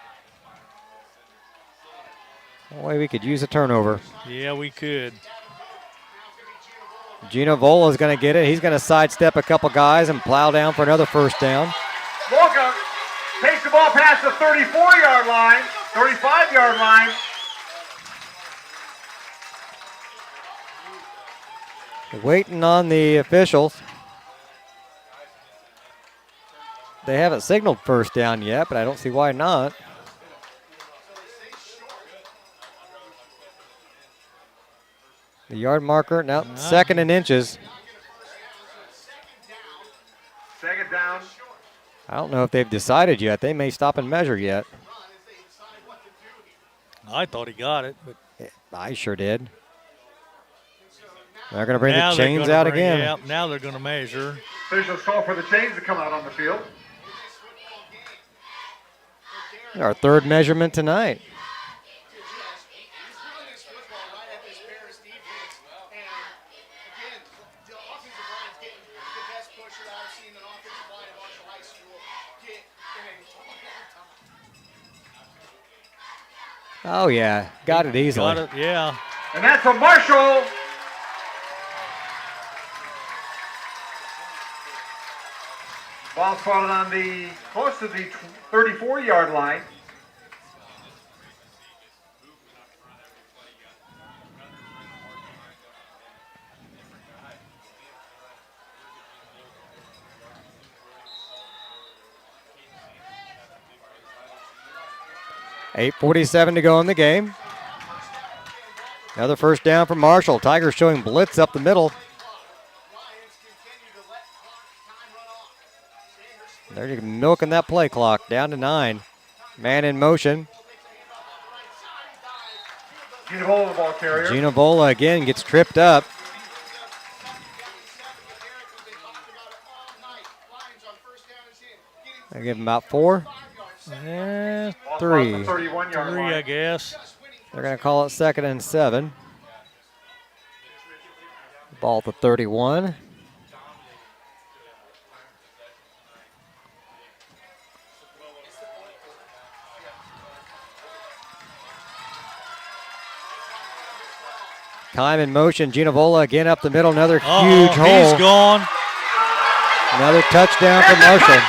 Boy, we could use a turnover. Yeah, we could. Ginavola is going to get it. He's going to sidestep a couple guys and plow down for another first down. Volka takes the ball past the 34-yard line, 35-yard line. Waiting on the officials. They haven't signaled first down yet, but I don't see why not. The yard marker, now second in inches. Second down. I don't know if they've decided yet. They may stop and measure yet. I thought he got it, but I sure did. They're going to bring now the they're chains gonna out bring- again. Yeah, now they're going to measure. Officials call for the chains to come out on the field. Our third measurement tonight. Oh, yeah. Got it easily. Got it, yeah. And that's a Marshall. Ball spotted on the close to the 34-yard line. .8:47 to go in the game. Another first down for Marshall. Tigers showing blitz up the middle. They're just milking that play clock down to 9. Man in motion. Gina Vola, the ball carrier. Gina Vola again gets tripped up. I give him about 4. Yeah, Ball 3. spotted on the 31-yard three, line. I guess. They're going to call it 2nd and 7. Ball to 31. Time in motion. Gina Vola again up the middle. Another huge hole. He's gone. Another touchdown for Marshall.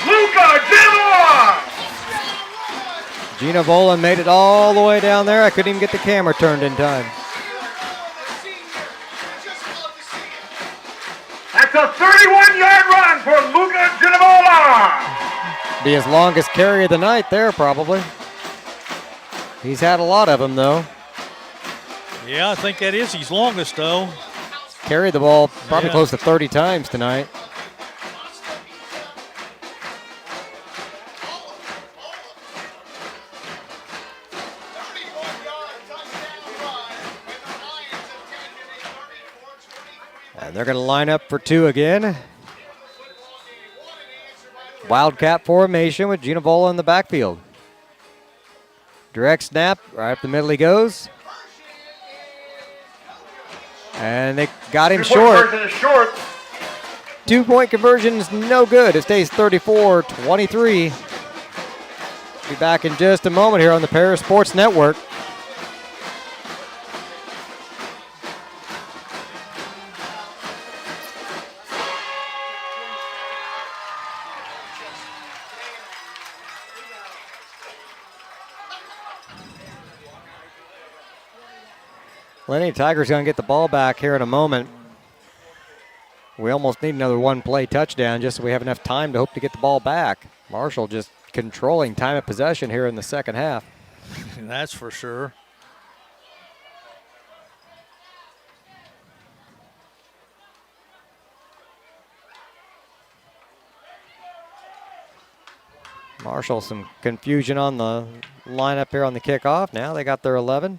Luca Gilmore! Gina Vola made it all the way down there. I couldn't even get the camera turned in time. That's a 31-yard run for Luca Ginovola. Be his longest carry of the night there, probably. He's had a lot of them, though. Yeah, I think that is his longest, though. Carried the ball probably Yeah. close to 30 times tonight. And they're going to line up for 2 again. Wildcat formation with Gina Vola in the backfield. Direct snap, right up the middle he goes. And they got him short. Conversion is short. 2-point conversion is no good. It stays 34-23. Be back in just a moment here on the Paris Sports Network. Lenny Tigers going to get the ball back here in a moment. We almost need another one-play touchdown just so we have enough time to hope to get the ball back. Marshall just controlling time of possession here in the second half. That's for sure. Marshall, some confusion on the lineup here on the kickoff. Now they got their 11.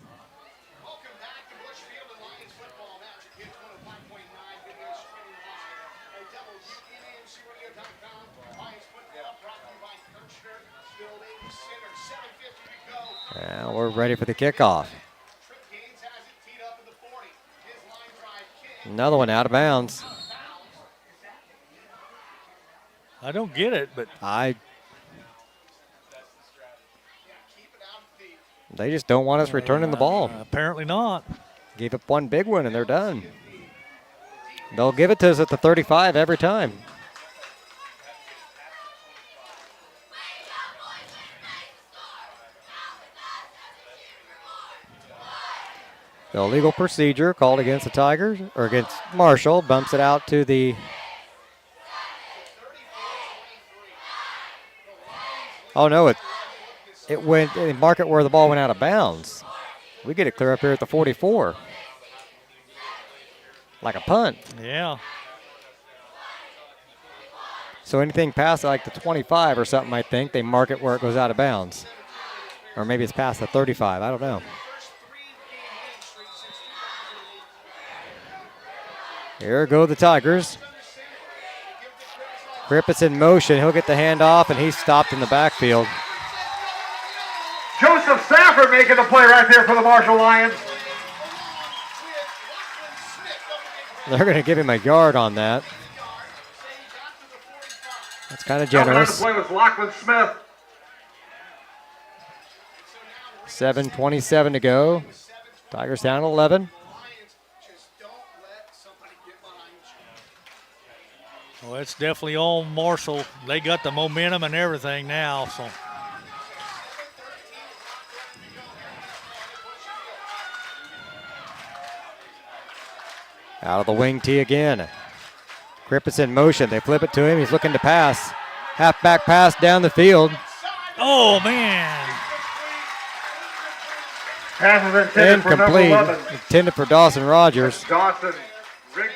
And we're ready for the kickoff. Another one out of bounds. I don't get it, but they just don't want us returning the ball. Apparently not. Gave up one big one and they're done. They'll give it to us at the 35 every time. The illegal procedure called against the Tigers, or against Marshall, bumps it out to the... Oh, no, They mark it where the ball went out of bounds. We get it clear up here at the 44. Like a punt. Yeah. So anything past like the 25 or something, I think, they mark it where it goes out of bounds. Or maybe it's past the 35. I don't know. Here go the Tigers. Grippett's in motion. He'll get the handoff, and he's stopped in the backfield. Joseph Stafford making the play right there for the Marshall Lions. They're going to give him a yard on that. That's kind of generous. The play was Lachlan Smith. 7:27 to go. Tigers down 11. Well, it's definitely all Marshall. They got the momentum and everything now. So. Out of the wing tee again. Grippett's in motion. They flip it to him. He's looking to pass. Halfback pass down the field. Oh, man. Pass is intended for number Incomplete. 11. Intended for Dawson Rogers. Dawson Rigdon.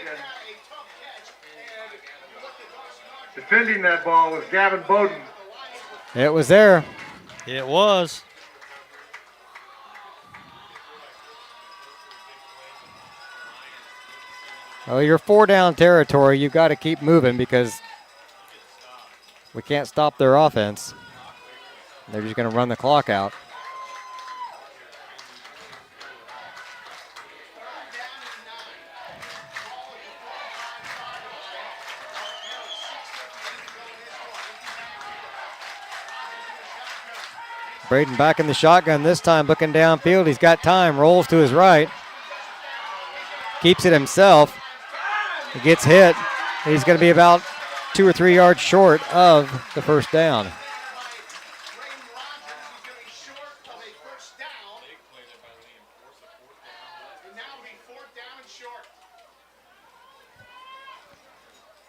Defending that ball was Gavin Bowden. It was there. It was. Well, you're 4 down territory. You've got to keep moving because we can't stop their offense. They're just going to run the clock out. Braden back in the shotgun this time, looking downfield. He's got time, rolls to his right. Keeps it himself. He gets hit. He's going to be about 2 or 3 yards short of the first down.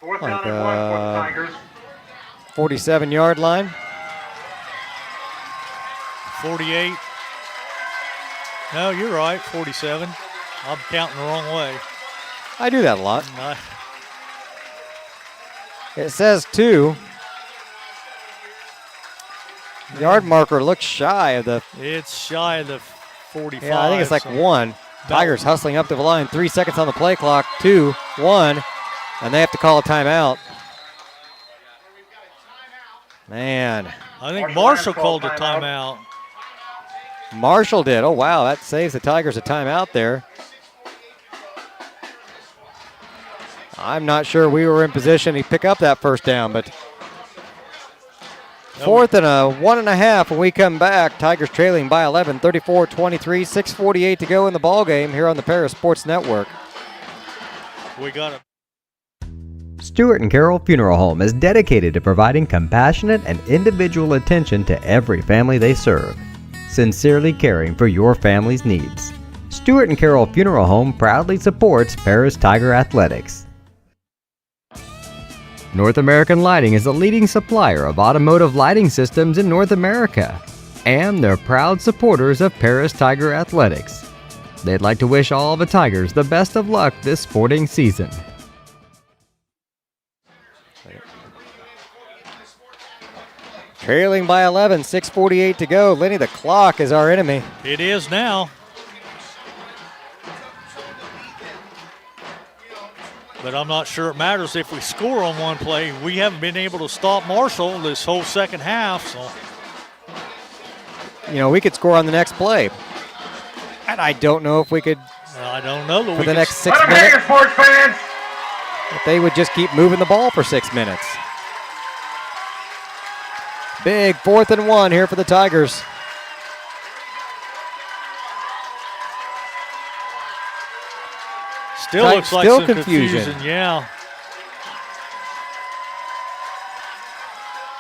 Fourth down and 1 for the Tigers. 47-yard line. 48. No, you're right, 47. I'm counting the wrong way. I do that a lot. It says 2. Yard marker looks shy of the... It's shy of the 45. Yeah, I think it's like 1. Tigers hustling up to the line. 3 seconds on the play clock. 2, 1. And they have to call a timeout. Man. I think Marshall called a timeout. Marshall did. Oh, wow. That saves the Tigers a timeout there. I'm not sure we were in position to pick up that first down, but 4th and a 1.5 when we come back. Tigers trailing by 11, 34-23, 6:48 to go in the ball game here on the Paris Sports Network. We got it. Stewart and Carroll Funeral Home is dedicated to providing compassionate and individual attention to every family they serve, sincerely caring for your family's needs. Stewart and Carroll Funeral Home proudly supports Paris Tiger Athletics. North American Lighting is a leading supplier of automotive lighting systems in North America, and they're proud supporters of Paris Tiger Athletics. They'd like to wish all the Tigers the best of luck this sporting season. Trailing by 11, 6:48 to go. Lenny, the clock is our enemy. It is now. But I'm not sure it matters if we score on one play. We haven't been able to stop Marshall this whole second half. So, you know, we could score on the next play. And I don't know if we could. I don't know. For the next 6 minutes. Sports fans. If they would just keep moving the ball for 6 minutes. Big 4th and 1 here for the Tigers. Still looks like some confusion. Yeah.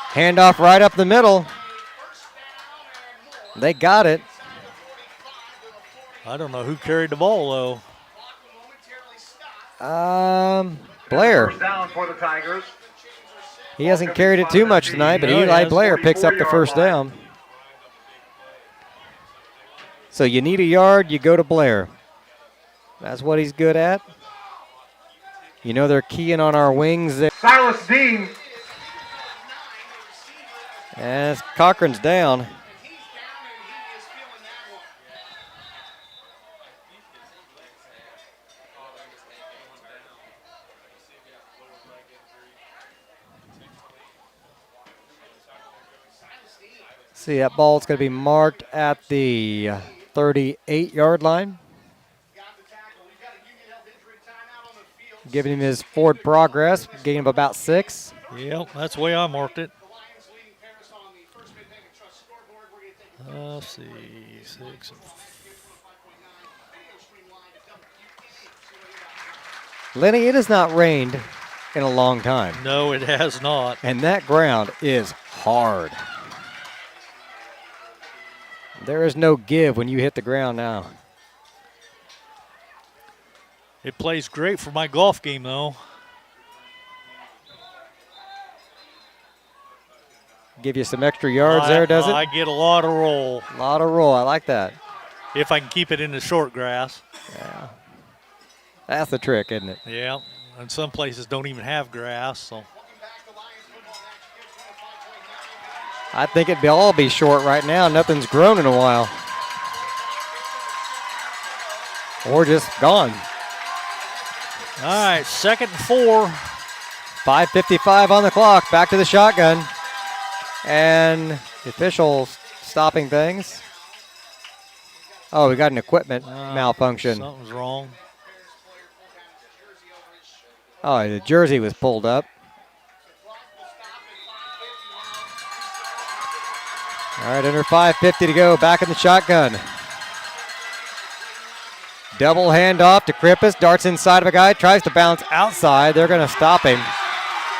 Handoff right up the middle. They got it. I don't know who carried the ball, though. Blair. First down for the Tigers. He hasn't carried it too much tonight, but Eli Blair picks up the first down. So you need a yard, you go to Blair. That's what he's good at. You know they're keying on our wings there. Silas Dean. As Cochran's down. See, that ball's going to be marked at the 38-yard line. Giving him his forward progress, gaining him about 6. Yep, that's the way I marked it. Let's see, 6. Lenny, it has not rained in a long time. No, it has not. And that ground is hard. There is no give when you hit the ground now. It plays great for my golf game, though. Give you some extra yards there, does it? I get a lot of roll. A lot of roll. I like that. If I can keep it in the short grass. Yeah. That's the trick, isn't it? Yeah. And some places don't even have grass, so. I think it'd all be short right now. Nothing's grown in a while. Or just gone. All right, 2nd and 4. 5:55 on the clock. Back to the shotgun. And the official stopping things. Oh, we got an equipment malfunction. Something's wrong. Oh, the jersey was pulled up. All right, under 5:50 to go. Back in the shotgun. Double handoff to Krippus. Darts inside of a guy. Tries to bounce outside. They're going to stop him.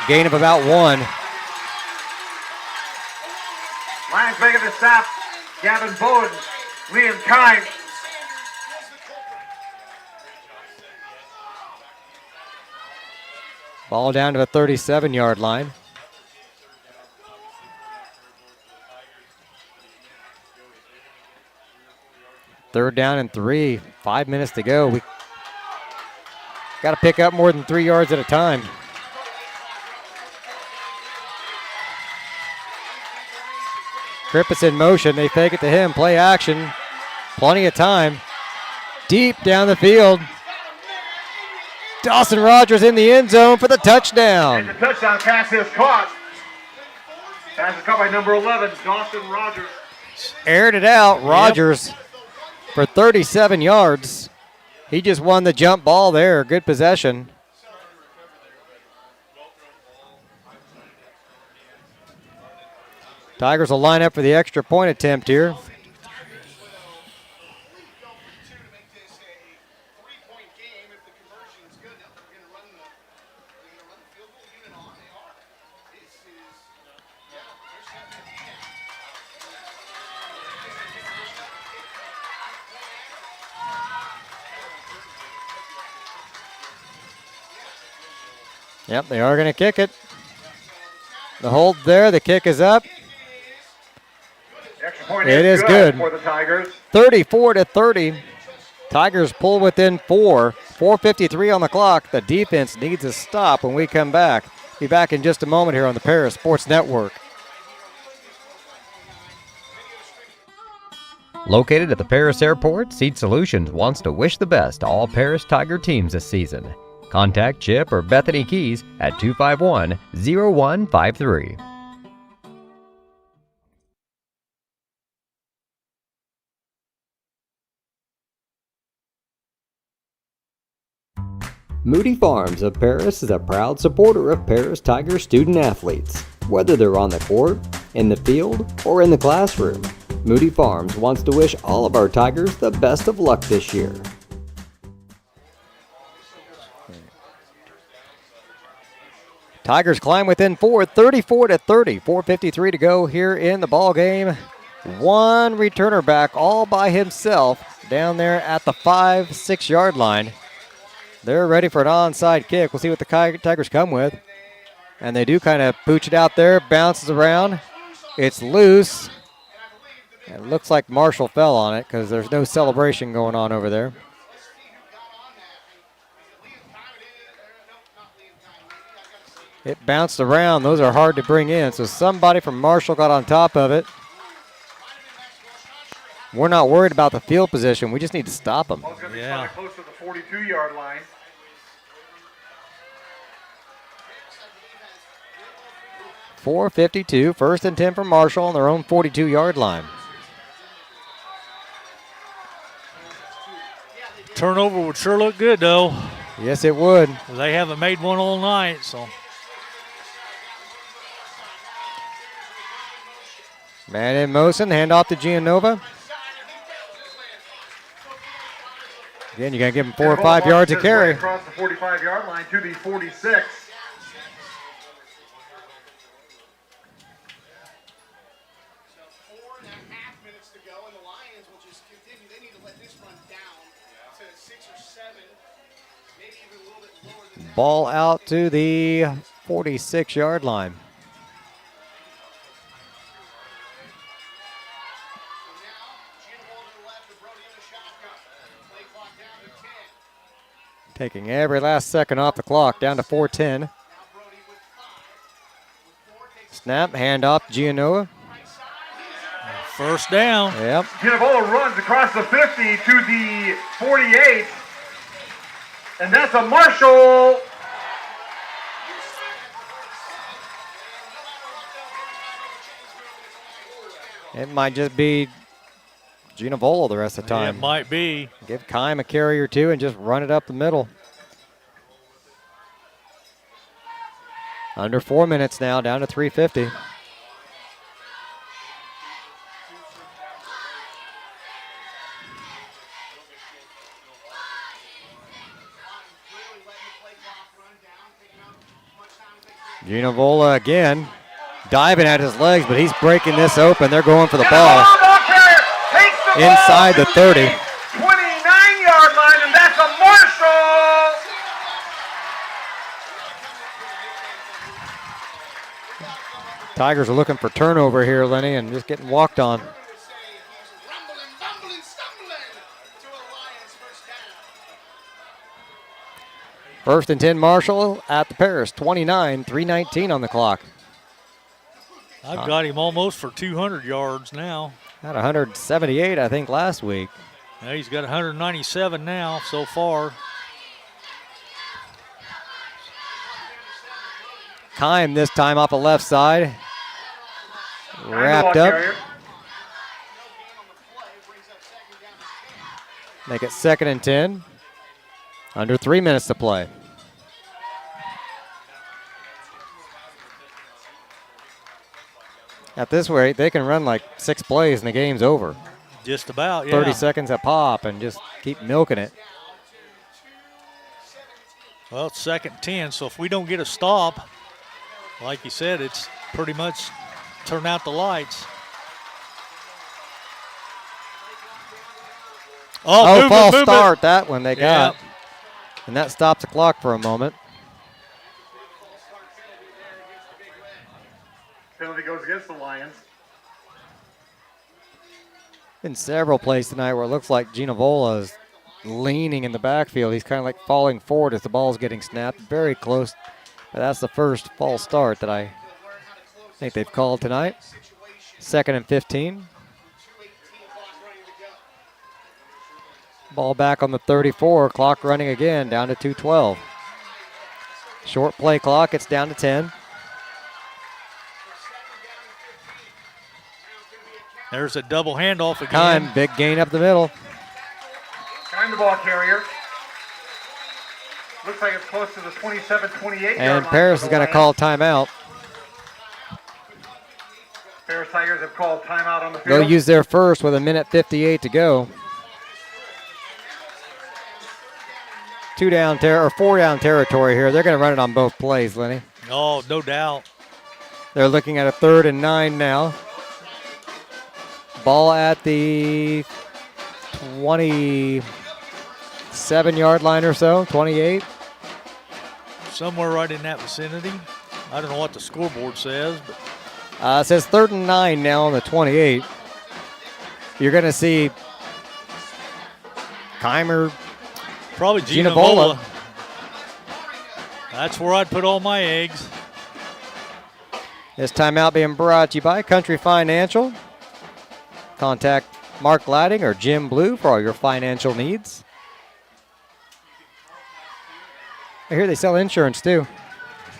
Gain of about 1. Lions making the stop. Gavin Bowden. Liam Kine. Ball down to the 37-yard line. Third down and 3. 5 minutes to go. We got to pick up more than 3 yards at a time. Krippus in motion. They fake it to him. Play action. Plenty of time. Deep down the field. Dawson Rogers in the end zone for the touchdown. And the touchdown pass is caught. Pass is caught by number 11, Dawson Rogers. Aired it out. Rogers for 37 yards. He just won the jump ball there. Good possession. Tigers will line up for the extra point attempt here. Yep, they are going to kick it. The hold there, the kick is up. Extra point It is good. For the Tigers. 34-30. Tigers pull within 4. 4:53 on the clock. The defense needs a stop when we come back. Be back in just a moment here on the Paris Sports Network. Located at the Paris Airport, Seed Solutions wants to wish the best to all Paris Tiger teams this season. Contact Chip or Bethany Keys at 251-0153. Moody Farms of Paris is a proud supporter of Paris Tiger student athletes. Whether they're on the court, in the field, or in the classroom, Moody Farms wants to wish all of our Tigers the best of luck this year. Tigers climb within 4, 34-30. 4:53 to go here in the ball game. One returner back all by himself down there at the 5-6 yard line. They're ready for an onside kick. We'll see what the Tigers come with. And they do kind of pooch it out there, bounces around. It's loose. It looks like Marshall fell on it because there's no celebration going on over there. It bounced around. Those are hard to bring in. So somebody from Marshall got on top of it. We're not worried about the field position. We just need to stop them. Ball's going to be spotted close to the 42-yard line. .452, 1st and 10 for Marshall on their own 42-yard line. Turnover would sure look good, though. Yes, it would. They haven't made one all night, so. Man in motion, handoff to Gianova. Again, you got to give him 4 or 5 yards to carry. Across the 45-yard line to the 46. Ball out to the 46-yard line. Taking every last second off the clock, down to 4:10. Snap, handoff, Gianova. First down. Yep. Gianavola runs across the 50 to the 48. And that's a Marshall. It might just be Gianavola the rest of the time. It might be. Give Kime a carry or two and just run it up the middle. Under 4 minutes now, down to 3:50. Gianavola again, diving at his legs, but he's breaking this open. They're going for the ball. Inside the 30. 29-yard line, and that's a Marshall. Tigers are looking for turnover here, Lenny, and just getting walked on. First and 10 Marshall at the Paris, 29, 3:19 on the clock. I've got him almost for 200 yards now. Had 178, I think, last week. Yeah, he's got 197 now so far. Kime this time off the left side. Wrapped up. Make it 2nd and 10. Under 3 minutes to play. At this rate, they can run like 6 plays and the game's over. Just about, yeah. 30 seconds a pop and just keep milking it. Well, it's 2nd and 10, so if we don't get a stop, like you said, it's pretty much turn out the lights. Oh, false start, that one they got. And that stops the clock for a moment. Penalty goes against the Lions. Been several plays tonight where it looks like Gianavola is leaning in the backfield. He's kind of like falling forward as the ball's getting snapped. Very close. But that's the first false start that I think they've called tonight. 2nd and 15. Ball back on the 34. Clock running again, down to 2:12. Short play clock. It's down to 10. There's a double handoff again. Kime, big gain up the middle. Kime the ball carrier. Looks like it's close to the 27-28 yard line. And Paris is going to call timeout. Paris Tigers have called timeout on the field. They'll use their first with 1:58 to go. 4 down territory here. They're going to run it on both plays, Lenny. Oh, no doubt. They're looking at a 3rd and 9 now. Ball at the 27-yard line or so, 28. Somewhere right in that vicinity. I don't know what the scoreboard says, but It says 3rd and 9 now on the 28. You're going to see Keimer, Probably Ginavola. Ginavola. That's where I'd put all my eggs. This timeout being brought to you by Country Financial. Contact Mark Ladding or Jim Blue for all your financial needs. I hear they sell insurance too.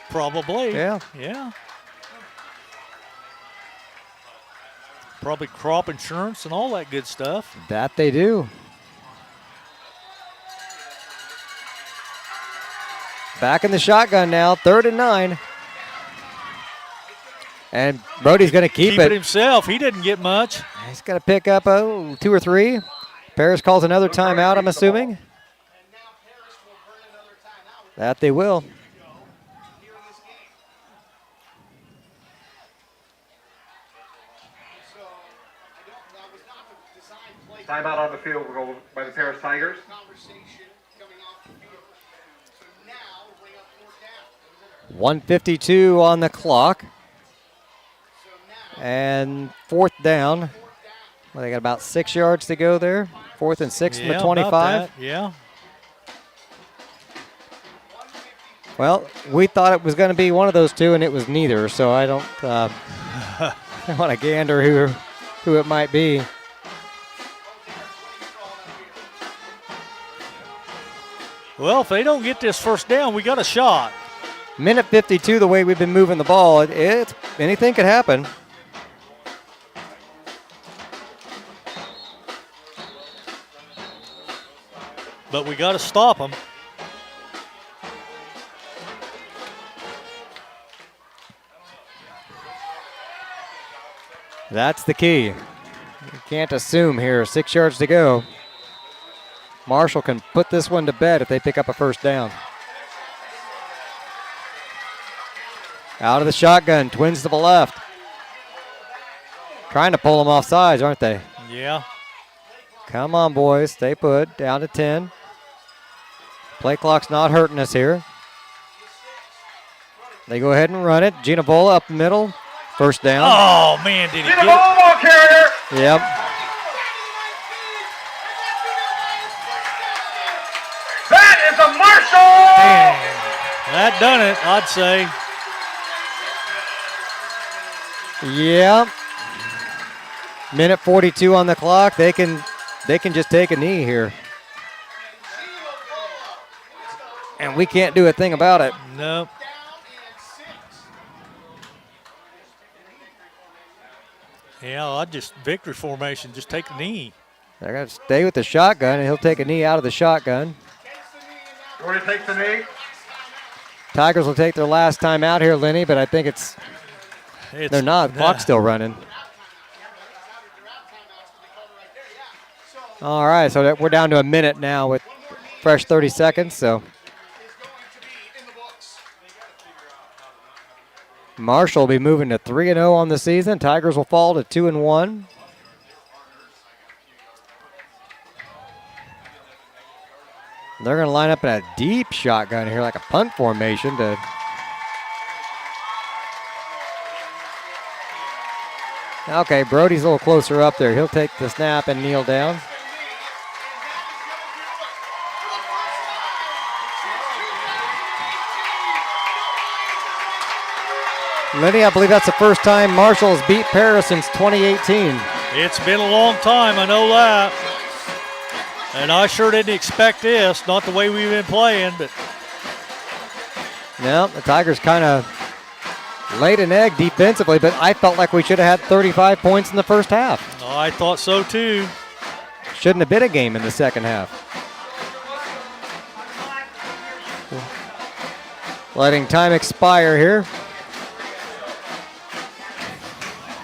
Probably. Yeah. Yeah. Probably crop insurance and all that good stuff. That they do. Back in the shotgun now, 3rd and 9. And Brody's going to keep it himself. He didn't get much. He's got to pick up 2 or 3. Paris calls another timeout, I'm assuming. That they will. Timeout on the field will go by the Paris Tigers. 1:52 on the clock. And 4th down. Well, they got about 6 yards to go there. 4th and 6 from the 25. Yeah. Well, we thought it was going to be one of those two, and it was neither. So I don't want to gander who it might be. Well, if they don't get this first down, we got a shot. Minute 52, the way we've been moving the ball, anything could happen. But we got to stop them. That's the key. You can't assume here. 6 yards to go. Marshall can put this one to bed if they pick up a first down. Out of the shotgun, twins to the left. Trying to pull them off sides, aren't they? Yeah. Come on, boys. Stay put. Down to 10. Play clock's not hurting us here. They go ahead and run it. Ginavola up the middle. First down. Oh, man, did he get it? Ball carrier. Yep. That is a Marshall. That done it, I'd say. Yep. Minute 42 on the clock. They can just take a knee here. And we can't do a thing about it. Nope. Yeah, I'd just victory formation, just take a knee. They're going to stay with the shotgun, and he'll take a knee out of the shotgun. Jordy takes the knee. Tigers will take their last time out here, Lenny, but I think they're not. Clock's still running. All right, so we're down to a minute now with fresh 30 seconds, so. Marshall will be moving to 3-0 on the season. Tigers will fall to 2-1. They're going to line up in a deep shotgun here, like a punt formation to. Okay, Brody's a little closer up there. He'll take the snap and kneel down. Lenny, I believe that's the first time Marshall has beat Paris since 2018. It's been a long time, I know that. And I sure didn't expect this, not the way we've been playing, but. No, the Tigers kind of laid an egg defensively, but I felt like we should have had 35 points in the first half. I thought so too. Shouldn't have been a game in the second half. Letting time expire here.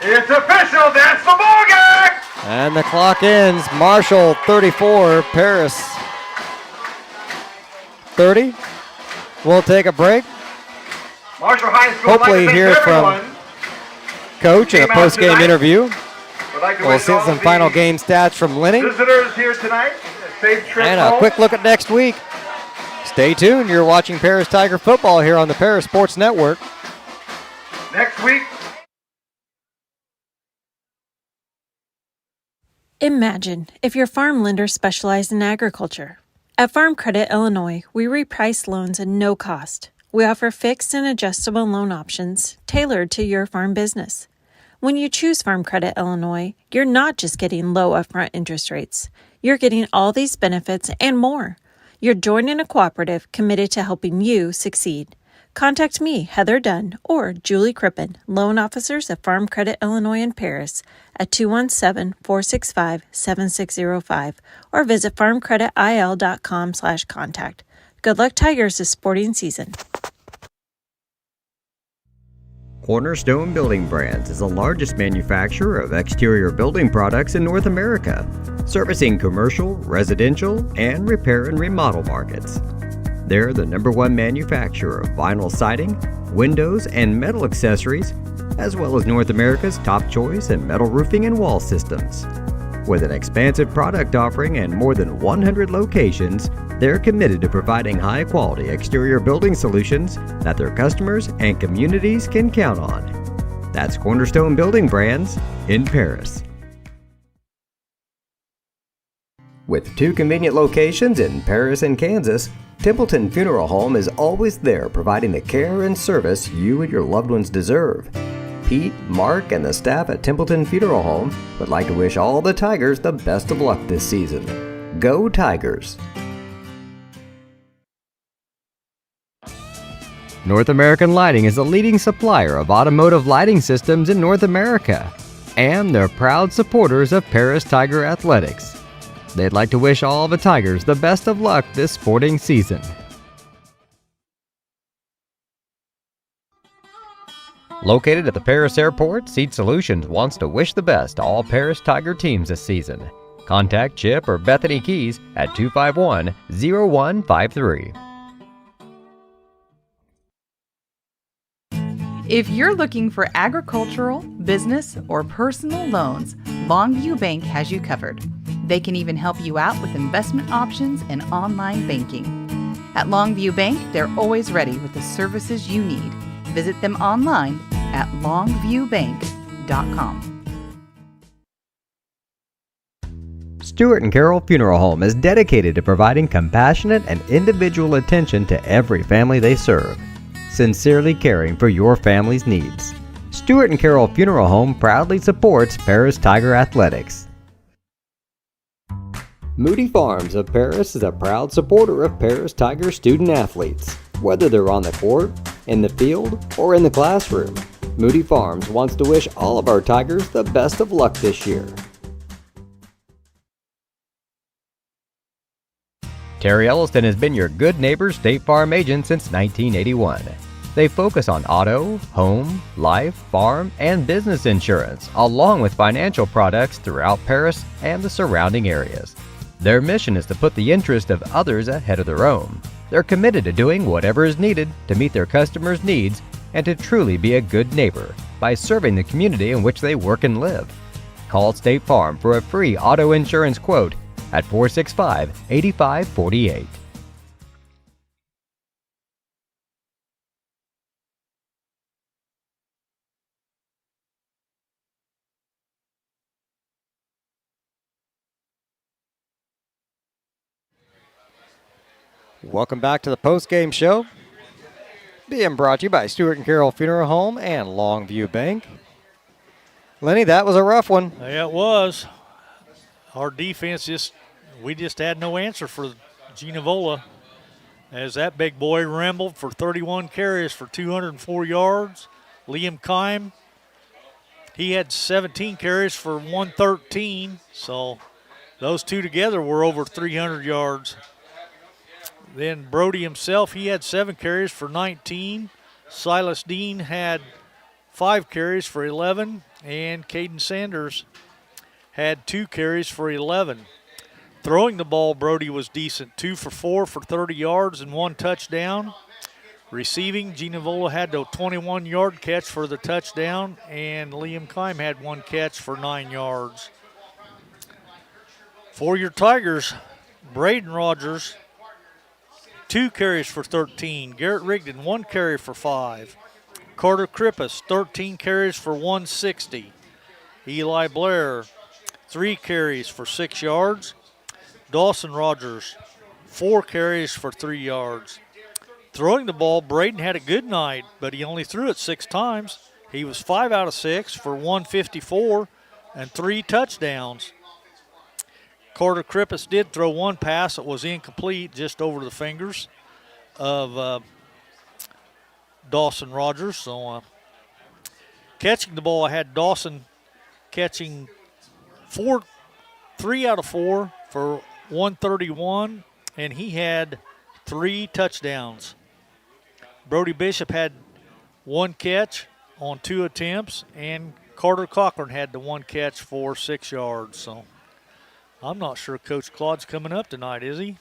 It's official. That's the ball game. And the clock ends. Marshall 34, Paris 30. We'll take a break. Marshall High School. Hopefully hear from Coach in a post-game interview. We'll see some final game stats from Lenny. Visitors here tonight. Safe trip and a home. quick look at next week. Stay tuned. You're watching Paris Tiger football here on the Paris Sports Network. Next week. Imagine if your farm lender specialized in agriculture. At Farm Credit Illinois, we reprice loans at no cost. We offer fixed and adjustable loan options tailored to your farm business. When you choose Farm Credit Illinois, you're not just getting low upfront interest rates. You're getting all these benefits and more. You're joining a cooperative committed to helping you succeed. Contact me, Heather Dunn, or Julie Crippen, loan officers at Farm Credit Illinois in Paris at 217-465-7605 or visit farmcreditil.com/contact. Good luck, Tigers, this sporting season. Cornerstone Building Brands is the largest manufacturer of exterior building products in North America, servicing commercial, residential, and repair and remodel markets. They're the #1 manufacturer of vinyl siding, windows, and metal accessories, as well as North America's top choice in metal roofing and wall systems. With an expansive product offering and more than 100 locations, they're committed to providing high-quality exterior building solutions that their customers and communities can count on. That's Cornerstone Building Brands in Paris. With 2 convenient locations in Paris and Kansas, Templeton Funeral Home is always there providing the care and service you and your loved ones deserve. Pete, Mark, and the staff at Templeton Funeral Home would like to wish all the Tigers the best of luck this season. Go Tigers! North American Lighting is a leading supplier of automotive lighting systems in North America, and they're proud supporters of Paris Tiger Athletics. They'd like to wish all the Tigers the best of luck this sporting season. Located at the Paris Airport, Seat Solutions wants to wish the best to all Paris Tiger teams this season. Contact Chip or Bethany Keys at 251-0153. If you're looking for agricultural, business, or personal loans, Longview Bank has you covered. They can even help you out with investment options and online banking. At Longview Bank, they're always ready with the services you need. Visit them online at longviewbank.com. Stuart and Carol Funeral Home is dedicated to providing compassionate and individual attention to every family they serve, sincerely caring for your family's needs. Stuart and Carol Funeral Home proudly supports Paris Tiger Athletics. Moody Farms of Paris is a proud supporter of Paris Tiger student athletes. Whether they're on the court, in the field, or in the classroom, Moody Farms wants to wish all of our Tigers the best of luck this year. Terry Elliston has been your good neighbor State Farm agent since 1981. They focus on auto, home, life, farm, and business insurance, along with financial products throughout Paris and the surrounding areas. Their mission is to put the interest of others ahead of their own. They're committed to doing whatever is needed to meet their customers' needs and to truly be a good neighbor by serving the community in which they work and live. Call State Farm for a free auto insurance quote at 465-8548. Welcome back to the Postgame Show, being brought to you by Stuart and Carol Funeral Home and Longview Bank. Lenny, that was a rough one. Yeah, it was. Our defense we just had no answer for Ginavola, as that big boy rambled for 31 carries for 204 yards. Liam Kime, he had 17 carries for 113, so those two together were over 300 yards. Then Brody himself, he had 7 carries for 19. Silas Dean had 5 carries for 11. And Caden Sanders had 2 carries for 11. Throwing the ball, Brody was decent. 2 for 4 for 30 yards and 1 touchdown. Receiving, Ginavola had a 21-yard catch for the touchdown. And Liam Kime had 1 catch for 9 yards. For your Tigers, Braden Rogers, 2 carries for 13. Garrett Rigdon, 1 carry for 5. Carter Krippus, 13 carries for 160. Eli Blair, 3 carries for 6 yards. Dawson Rogers, 4 carries for 3 yards. Throwing the ball, Braden had a good night, but he only threw it 6 times. He was 5 out of 6 for 154 and 3 touchdowns. Carter Krippis did throw 1 pass that was incomplete, just over the fingers of Dawson Rogers. So catching the ball, I had Dawson catching 3 out of 4 for 131, and he had 3 touchdowns. Brody Bishop had 1 catch on 2 attempts, and Carter Cochran had the 1 catch for 6 yards. So I'm not sure Coach Claude's coming up tonight, is he?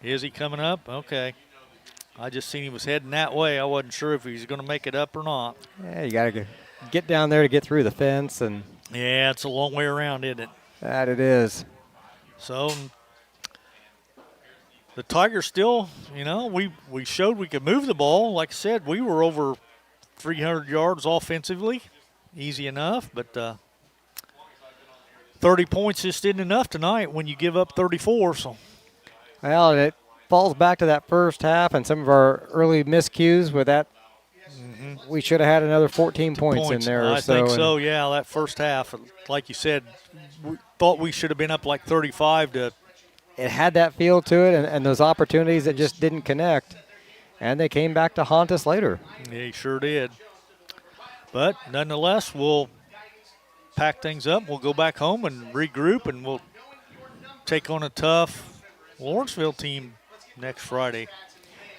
Is he coming up? Okay. I just seen he was heading that way. I wasn't sure if he was going to make it up or not. Yeah, you got to get down there to get through the fence. And yeah, it's a long way around, isn't it? That it is. So the Tigers still, we showed we could move the ball. Like I said, we were over 300 yards offensively. Easy enough, but 30 points just isn't enough tonight when you give up 34. So, well, it falls back to that first half and some of our early miscues with that. Mm-hmm. We should have had another 14 points in there. I think so, yeah, that first half. Like you said, we thought we should have been up like 35 to. It had that feel to it and those opportunities that just didn't connect. And they came back to haunt us later. Yeah, he sure did. But nonetheless, we'll pack things up. We'll go back home and regroup, and we'll take on a tough Lawrenceville team next Friday.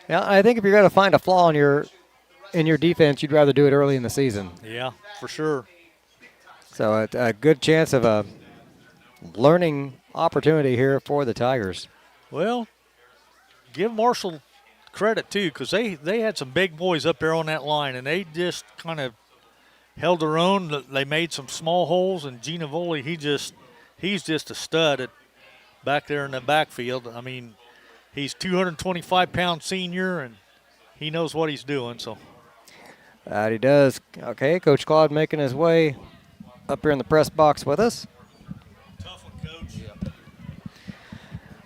Yeah, I think if you're going to find a flaw in your defense, you'd rather do it early in the season. Yeah, for sure. So a good chance of a learning opportunity here for the Tigers. Well, give Marshall credit, too, because they had some big boys up there on that line, and they just kind of held their own. They made some small holes, and Ginevoli, he's just a stud back there in the backfield. I mean, he's 225-pound senior, and he knows what he's doing. So that he does. Okay, Coach Claude making his way up here in the press box with us. Tough one, Coach. Yeah.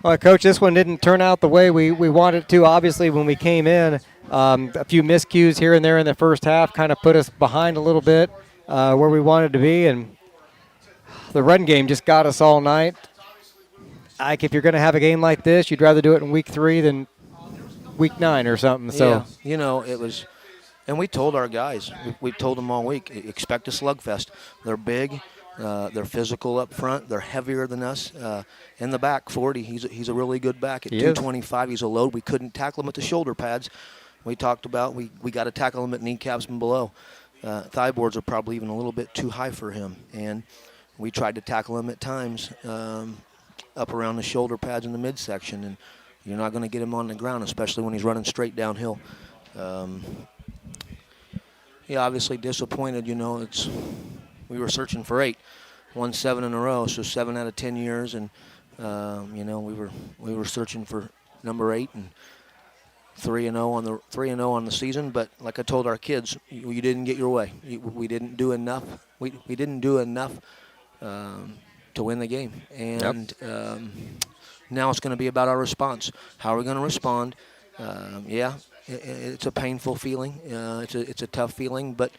All right, Coach, this one didn't turn out the way we wanted it to. Obviously, when we came in, a few miscues here and there in the first half kind of put us behind a little bit where we wanted to be, and the run game just got us all night. If you're going to have a game like this, you'd rather do it in week 3 than week 9 or something. So yeah, it was, and we told our guys, we told them all week, expect a slugfest. They're big, they're physical up front, they're heavier than us. In the back, 40, he's a really good back. At 225, he's a load. We couldn't tackle him at the shoulder pads. We talked about we got to tackle him at kneecaps and below. Thigh boards are probably even a little bit too high for him, and we tried to tackle him at times up around the shoulder pads in the midsection, and you're not going to get him on the ground, especially when he's running straight downhill. Obviously disappointed. We were searching for 8, won 7 in a row, so 7 out of 10 years, and we were searching for number 8 and 3-0 on the season. But like I told our kids, you didn't get your way. We didn't do enough. We didn't do enough to win the game, and now it's going to be about our response. How are we going to respond? It's a painful feeling. It's a tough feeling, but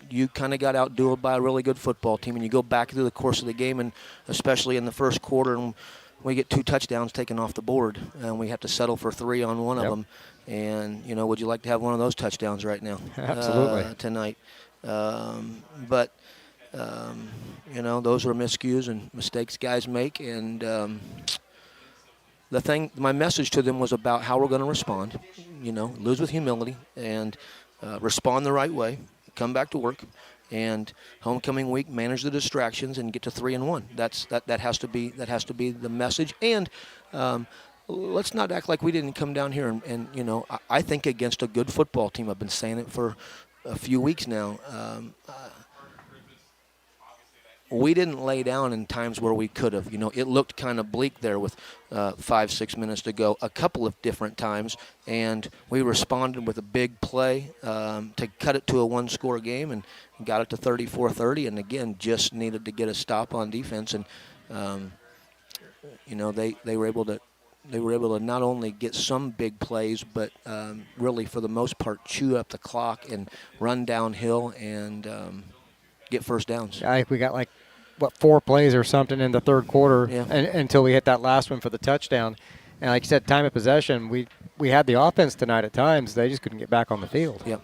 you kind of got outdueled by a really good football team, and you go back through the course of the game, and especially in the first quarter, and we get 2 touchdowns taken off the board, and we have to settle for 3 on one of them. And would you like to have one of those touchdowns right now? Absolutely. Tonight. But those are miscues and mistakes guys make, and my message to them was about how we're going to respond. Lose with humility and respond the right way. Come back to work, and homecoming week, manage the distractions and get to 3-1. That has to be the message. And let's not act like we didn't come down here and I think against a good football team. I've been saying it for a few weeks now. we didn't lay down in times where we could have. It looked kind of bleak there with 5-6 minutes to go a couple of different times, and we responded with a big play to cut it to a one-score game and got it to 34-30, and again just needed to get a stop on defense. And they were able to not only get some big plays, but really for the most part chew up the clock and run downhill and get first downs. I think we got 4 plays or something in the third quarter until we hit that last one for the touchdown. And like you said, time of possession, we had the offense tonight at times. They just couldn't get back on the field. Yep,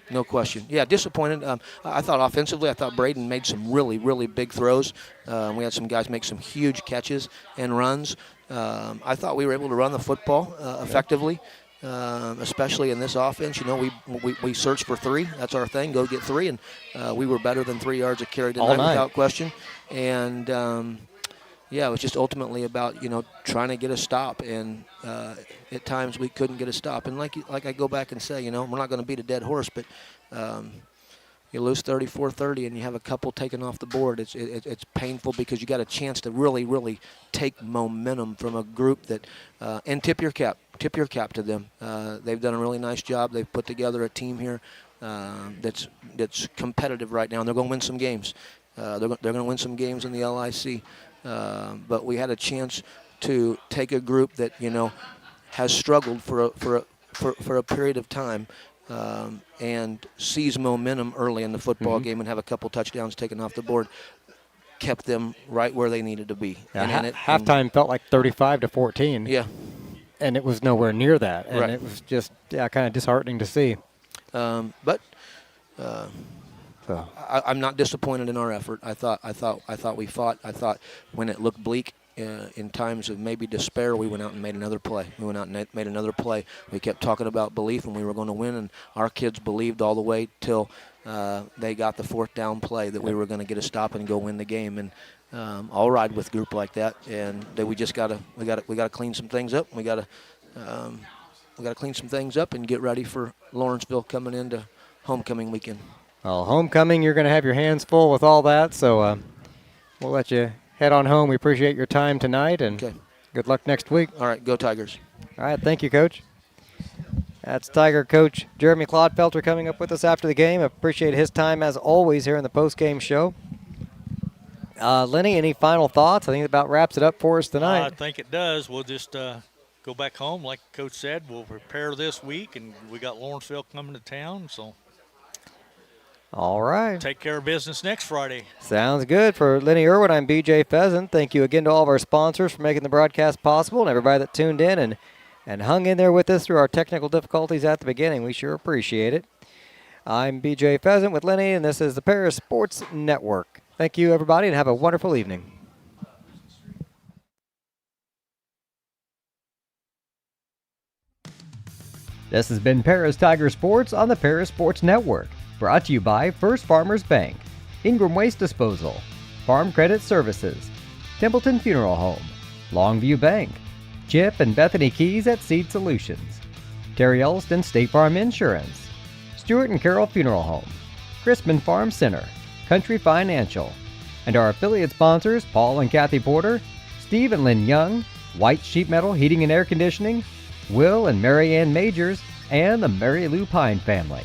no question. Yeah, disappointed. I thought offensively, I thought Braden made some really, really big throws. We had some guys make some huge catches and runs. I thought we were able to run the football effectively. Especially in this offense. We search for 3. That's our thing, go get 3, and we were better than 3 yards a carry tonight without question. And, it was just ultimately about, trying to get a stop, and at times we couldn't get a stop. And like I go back and say, we're not going to beat a dead horse, but you lose 34-30 and you have a couple taken off the board. It's painful because you got a chance to really, really take momentum from a group that and tip your cap to them. They've done a really nice job. They've put together a team here that's competitive right now, and they're going to win some games. They're going to win some games in the LIC. But we had a chance to take a group that has struggled for a period of time. And seize momentum early in the football game and have a couple touchdowns taken off the board, kept them right where they needed to be. Yeah, halftime felt like 35-14. Yeah. And it was nowhere near that. And Right. it was just kind of disheartening to see. But I'm not disappointed in our effort. I thought we fought. I thought when it looked bleak, in times of maybe despair, we went out and made another play. We kept talking about belief, and we were going to win, and our kids believed all the way till they got the 4th down play that we were going to get a stop and go win the game. And I'll ride with a group like that, and we just got to clean some things up. We got to clean some things up and get ready for Lawrenceville coming into homecoming weekend. Well, homecoming, you're going to have your hands full with all that, so we'll let you head on home. We appreciate your time tonight, and good luck next week. All right, go Tigers. All right, thank you, Coach. That's Tiger coach Jeremy Clodfelter coming up with us after the game. Appreciate his time, as always, here in the postgame show. Lenny, any final thoughts? I think it about wraps it up for us tonight. I think it does. We'll just go back home. Like Coach said, we'll prepare this week, and we got Lawrenceville coming to town, so all right. Take care of business next Friday. Sounds good. For Lenny Irwin, I'm BJ Pheasant. Thank you again to all of our sponsors for making the broadcast possible, and everybody that tuned in and hung in there with us through our technical difficulties at the beginning. We sure appreciate it. I'm BJ Pheasant with Lenny, and this is the Paris Sports Network. Thank you, everybody, and have a wonderful evening. This has been Paris Tiger Sports on the Paris Sports Network. Brought to you by First Farmers Bank, Ingram Waste Disposal, Farm Credit Services, Templeton Funeral Home, Longview Bank, Chip and Bethany Keys at Seed Solutions, Terry Elliston State Farm Insurance, Stewart and Carroll Funeral Home, Crispin Farm Center, Country Financial, and our affiliate sponsors Paul and Kathy Porter, Steve and Lynn Young, White Sheet Metal Heating and Air Conditioning, Will and Mary Ann Majors, and the Mary Lou Pine family.